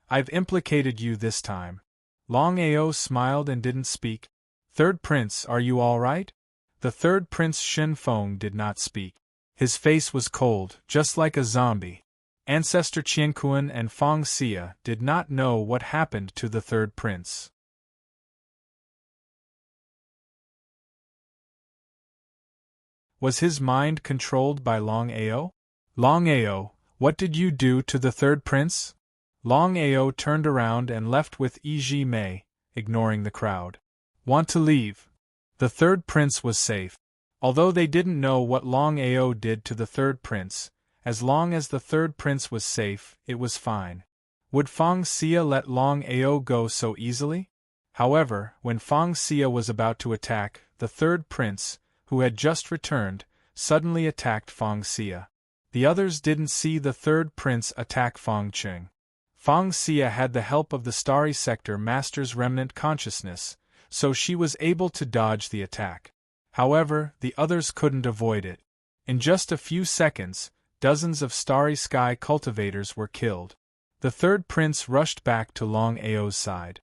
I've implicated you this time." Longao smiled and didn't speak. "Third prince, are you all right?" The third prince Shin Feng did not speak. His face was cold, just like a zombie. Ancestor Qianquan and Fang Xia did not know what happened to the third prince. Was his mind controlled by Longao? "Longao, what did you do to the third prince?" Longao turned around and left with Yi Mei, ignoring the crowd. "Want to leave?" The third prince was safe. Although they didn't know what Longao did to the third prince, as long as the third prince was safe, it was fine. Would Fang Xia let Longao go so easily? However, when Fang Xia was about to attack, the third prince, who had just returned, suddenly attacked Fang Xia. The others didn't see the third prince attack Fang Qing. Fang Xia had the help of the Starry Sector Master's remnant consciousness, so she was able to dodge the attack. However, the others couldn't avoid it. In just a few seconds, dozens of Starry Sky cultivators were killed. The third prince rushed back to Longao's side.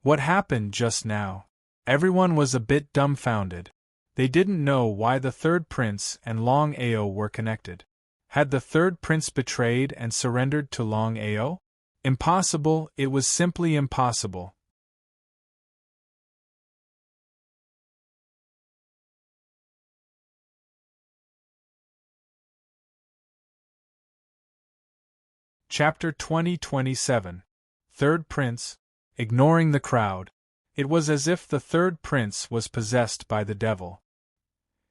What happened just now? Everyone was a bit dumbfounded. They didn't know why the third prince and Longao were connected. Had the third prince betrayed and surrendered to Longao? Impossible, it was simply impossible. Chapter 2027. Third Prince. Ignoring the crowd. It was as if the third prince was possessed by the devil.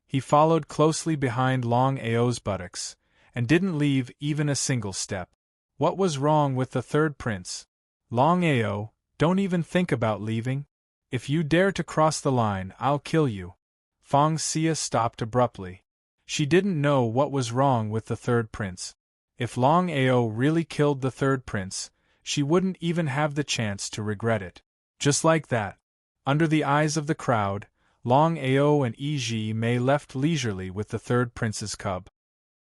He followed closely behind Longao's buttocks, and didn't leave even a single step. What was wrong with the third prince? "Longao, don't even think about leaving. If you dare to cross the line, I'll kill you." Fang Xia stopped abruptly. She didn't know what was wrong with the third prince. If Longao really killed the third prince, she wouldn't even have the chance to regret it. Just like that, under the eyes of the crowd, Longao and Yi Mei left leisurely with the third prince's cub.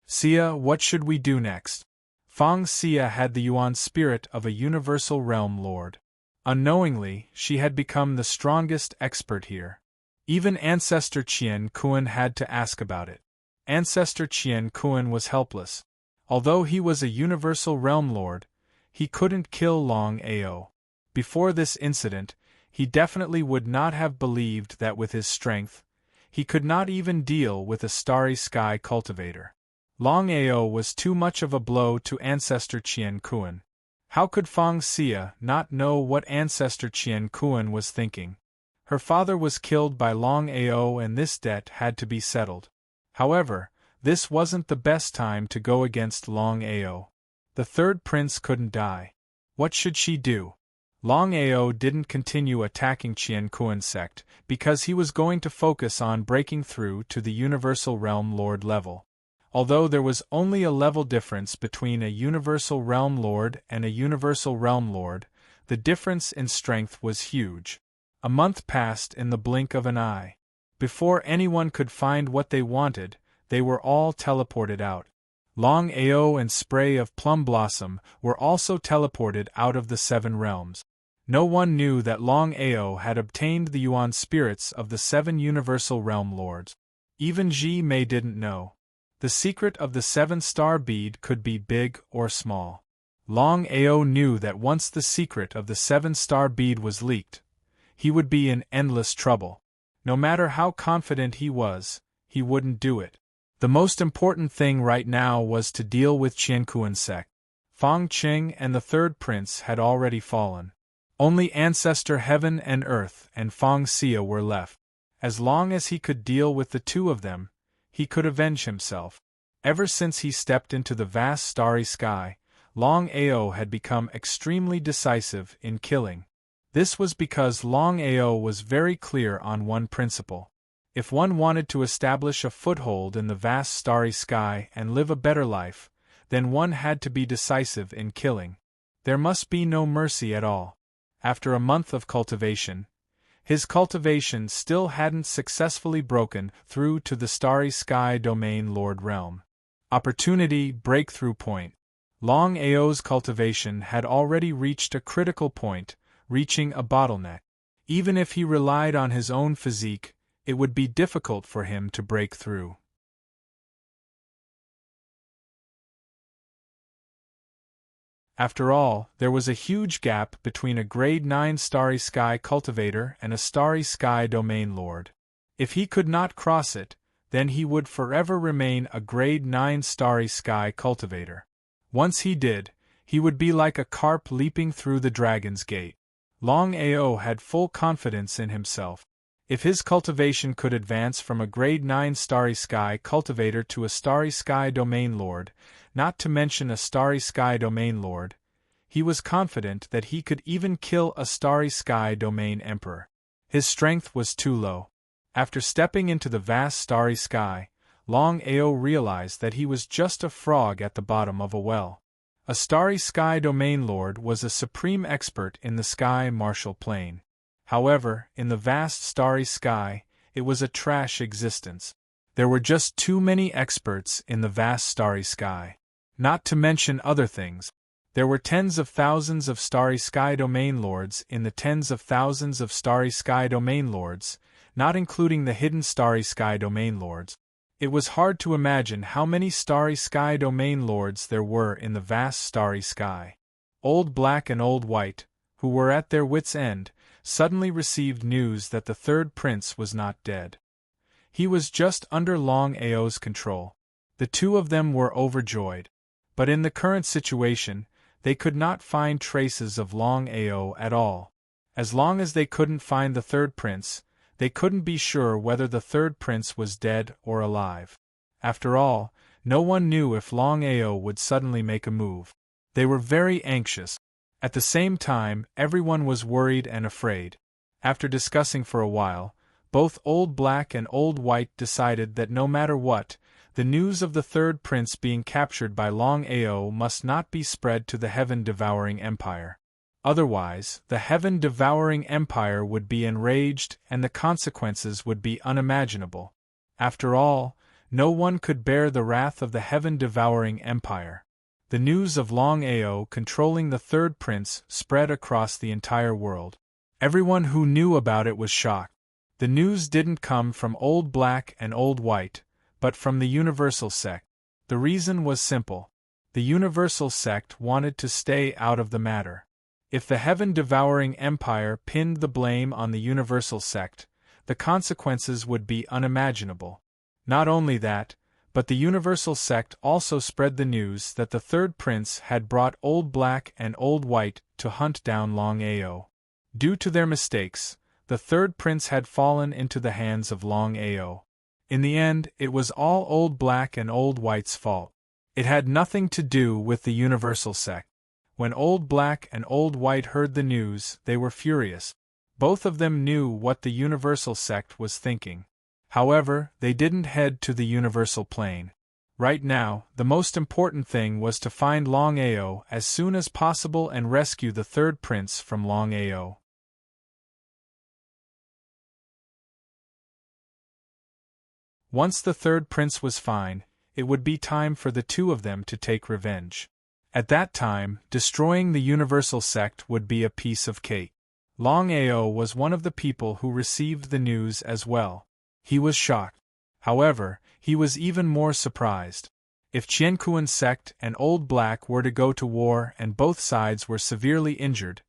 "Xia, what should we do next?" Fang Xia had the Yuan spirit of a universal realm lord. Unknowingly, she had become the strongest expert here. Even Ancestor Qianquan had to ask about it. Ancestor Qianquan was helpless. Although he was a universal realm lord, he couldn't kill Longao. Before this incident, he definitely would not have believed that with his strength, he could not even deal with a Starry Sky cultivator. Longao was too much of a blow to ancestor Qian Kuan. How could Feng Xia not know what ancestor Qian Kuan was thinking? Her father was killed by Longao and this debt had to be settled. However, this wasn't the best time to go against Longao. The third prince couldn't die. What should she do? Longao didn't continue attacking Qian Kuan's sect because he was going to focus on breaking through to the Universal Realm Lord level. Although there was only a level difference between a Universal Realm Lord and a Universal Realm Lord, the difference in strength was huge. A month passed in the blink of an eye. Before anyone could find what they wanted, they were all teleported out. Longao and Spray of Plum Blossom were also teleported out of the 7 realms. No one knew that Longao had obtained the Yuan spirits of the 7 Universal Realm Lords. Even Ji Mei didn't know. The secret of the 7-star bead could be big or small. Longao knew that once the secret of the 7-star bead was leaked, he would be in endless trouble. No matter how confident he was, he wouldn't do it. The most important thing right now was to deal with Qian Kuan's sect. Feng Qing and the third prince had already fallen. Only Ancestor Heaven and Earth and Feng Xia were left. As long as he could deal with the two of them, he could avenge himself. Ever since he stepped into the vast starry sky, Longao had become extremely decisive in killing. This was because Longao was very clear on one principle. If one wanted to establish a foothold in the vast starry sky and live a better life, then one had to be decisive in killing. There must be no mercy at all. After a month of cultivation, his cultivation still hadn't successfully broken through to the Starry Sky Domain Lord Realm. Opportunity breakthrough point. Longao's cultivation had already reached a critical point, reaching a bottleneck. Even if he relied on his own physique, it would be difficult for him to break through. After all, there was a huge gap between a Grade 9 Starry Sky Cultivator and a Starry Sky Domain Lord. If he could not cross it, then he would forever remain a Grade 9 Starry Sky Cultivator. Once he did, he would be like a carp leaping through the Dragon's Gate. Longao had full confidence in himself. If his cultivation could advance from a Grade 9 Starry Sky Cultivator to a Starry Sky Domain Lord, not to mention a Starry Sky Domain Lord, he was confident that he could even kill a Starry Sky Domain Emperor. His strength was too low. After stepping into the vast starry sky, Longao realized that he was just a frog at the bottom of a well. A Starry Sky Domain Lord was a supreme expert in the sky martial plane. However, in the vast starry sky, it was a trash existence. There were just too many experts in the vast starry sky. Not to mention other things. There were tens of thousands of Starry Sky Domain Lords in the tens of thousands of Starry Sky Domain Lords, not including the hidden Starry Sky Domain Lords. It was hard to imagine how many Starry Sky Domain Lords there were in the vast starry sky. Old Black and Old White, who were at their wits' end, suddenly received news that the third prince was not dead. He was just under Longao's control. The two of them were overjoyed. But in the current situation, they could not find traces of Longao at all. As long as they couldn't find the third prince, they couldn't be sure whether the third prince was dead or alive. After all, no one knew if Longao would suddenly make a move. They were very anxious. At the same time, everyone was worried and afraid. After discussing for a while, both Old Black and Old White decided that no matter what, the news of the third prince being captured by Longao must not be spread to the Heaven-Devouring Empire. Otherwise, the Heaven-Devouring Empire would be enraged and the consequences would be unimaginable. After all, no one could bear the wrath of the Heaven-Devouring Empire. The news of Longao controlling the third prince spread across the entire world. Everyone who knew about it was shocked. The news didn't come from Old Black and Old White, but from the Universal Sect. The reason was simple. The Universal Sect wanted to stay out of the matter. If the Heaven-Devouring Empire pinned the blame on the Universal Sect, the consequences would be unimaginable. Not only that, But the universal sect also spread the news that the third prince had brought Old Black and Old White to hunt down Longao. Due to their mistakes, the third prince had fallen into the hands of Longao. In the end, it was all Old Black and Old White's fault. It had nothing to do with the universal sect. When Old Black and Old White heard the news, they were furious. Both of them knew what the universal sect was thinking. However, they didn't head to the universal plane. Right now, the most important thing was to find Longao as soon as possible and rescue the third prince from Longao. Once the third prince was fine, it would be time for the two of them to take revenge. At that time, destroying the universal sect would be a piece of cake. Longao was one of the people who received the news as well. He was shocked. However, he was even more surprised. If Qianquan's sect and Old Black were to go to war and both sides were severely injured,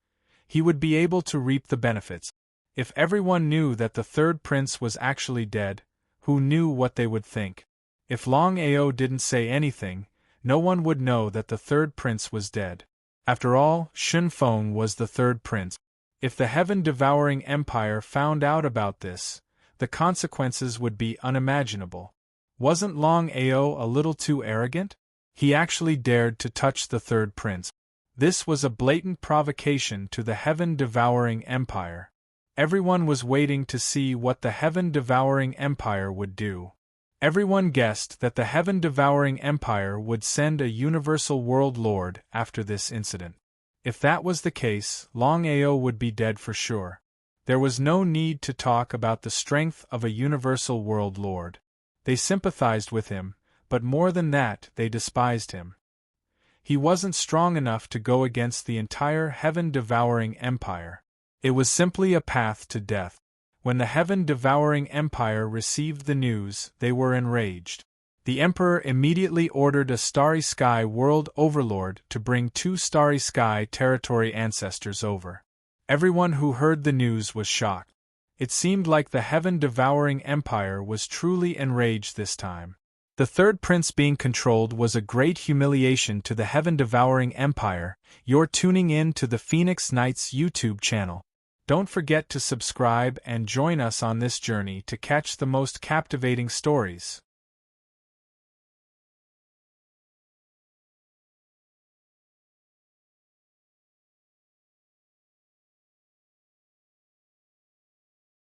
he would be able to reap the benefits. If everyone knew that the third prince was actually dead, who knew what they would think? If Longao didn't say anything, no one would know that the third prince was dead. After all, Shunfeng was the third prince. If the heaven-devouring empire found out about this, the consequences would be unimaginable. Wasn't Longao a little too arrogant? He actually dared to touch the third prince. This was a blatant provocation to the heaven-devouring empire. Everyone was waiting to see what the heaven-devouring empire would do. Everyone guessed that the heaven-devouring empire would send a universal world lord after this incident. If that was the case, Longao would be dead for sure. There was no need to talk about the strength of a universal world lord. They sympathized with him, but more than that, they despised him. He wasn't strong enough to go against the entire heaven-devouring empire. It was simply a path to death. When the heaven-devouring empire received the news, they were enraged. The emperor immediately ordered a Starry Sky world overlord to bring 2 Starry Sky territory ancestors over. Everyone who heard the news was shocked. It seemed like the heaven-devouring empire was truly enraged this time. The third prince being controlled was a great humiliation to the heaven-devouring empire. You're tuning in to the Phoenix Knights YouTube channel. Don't forget to subscribe and join us on this journey to catch the most captivating stories.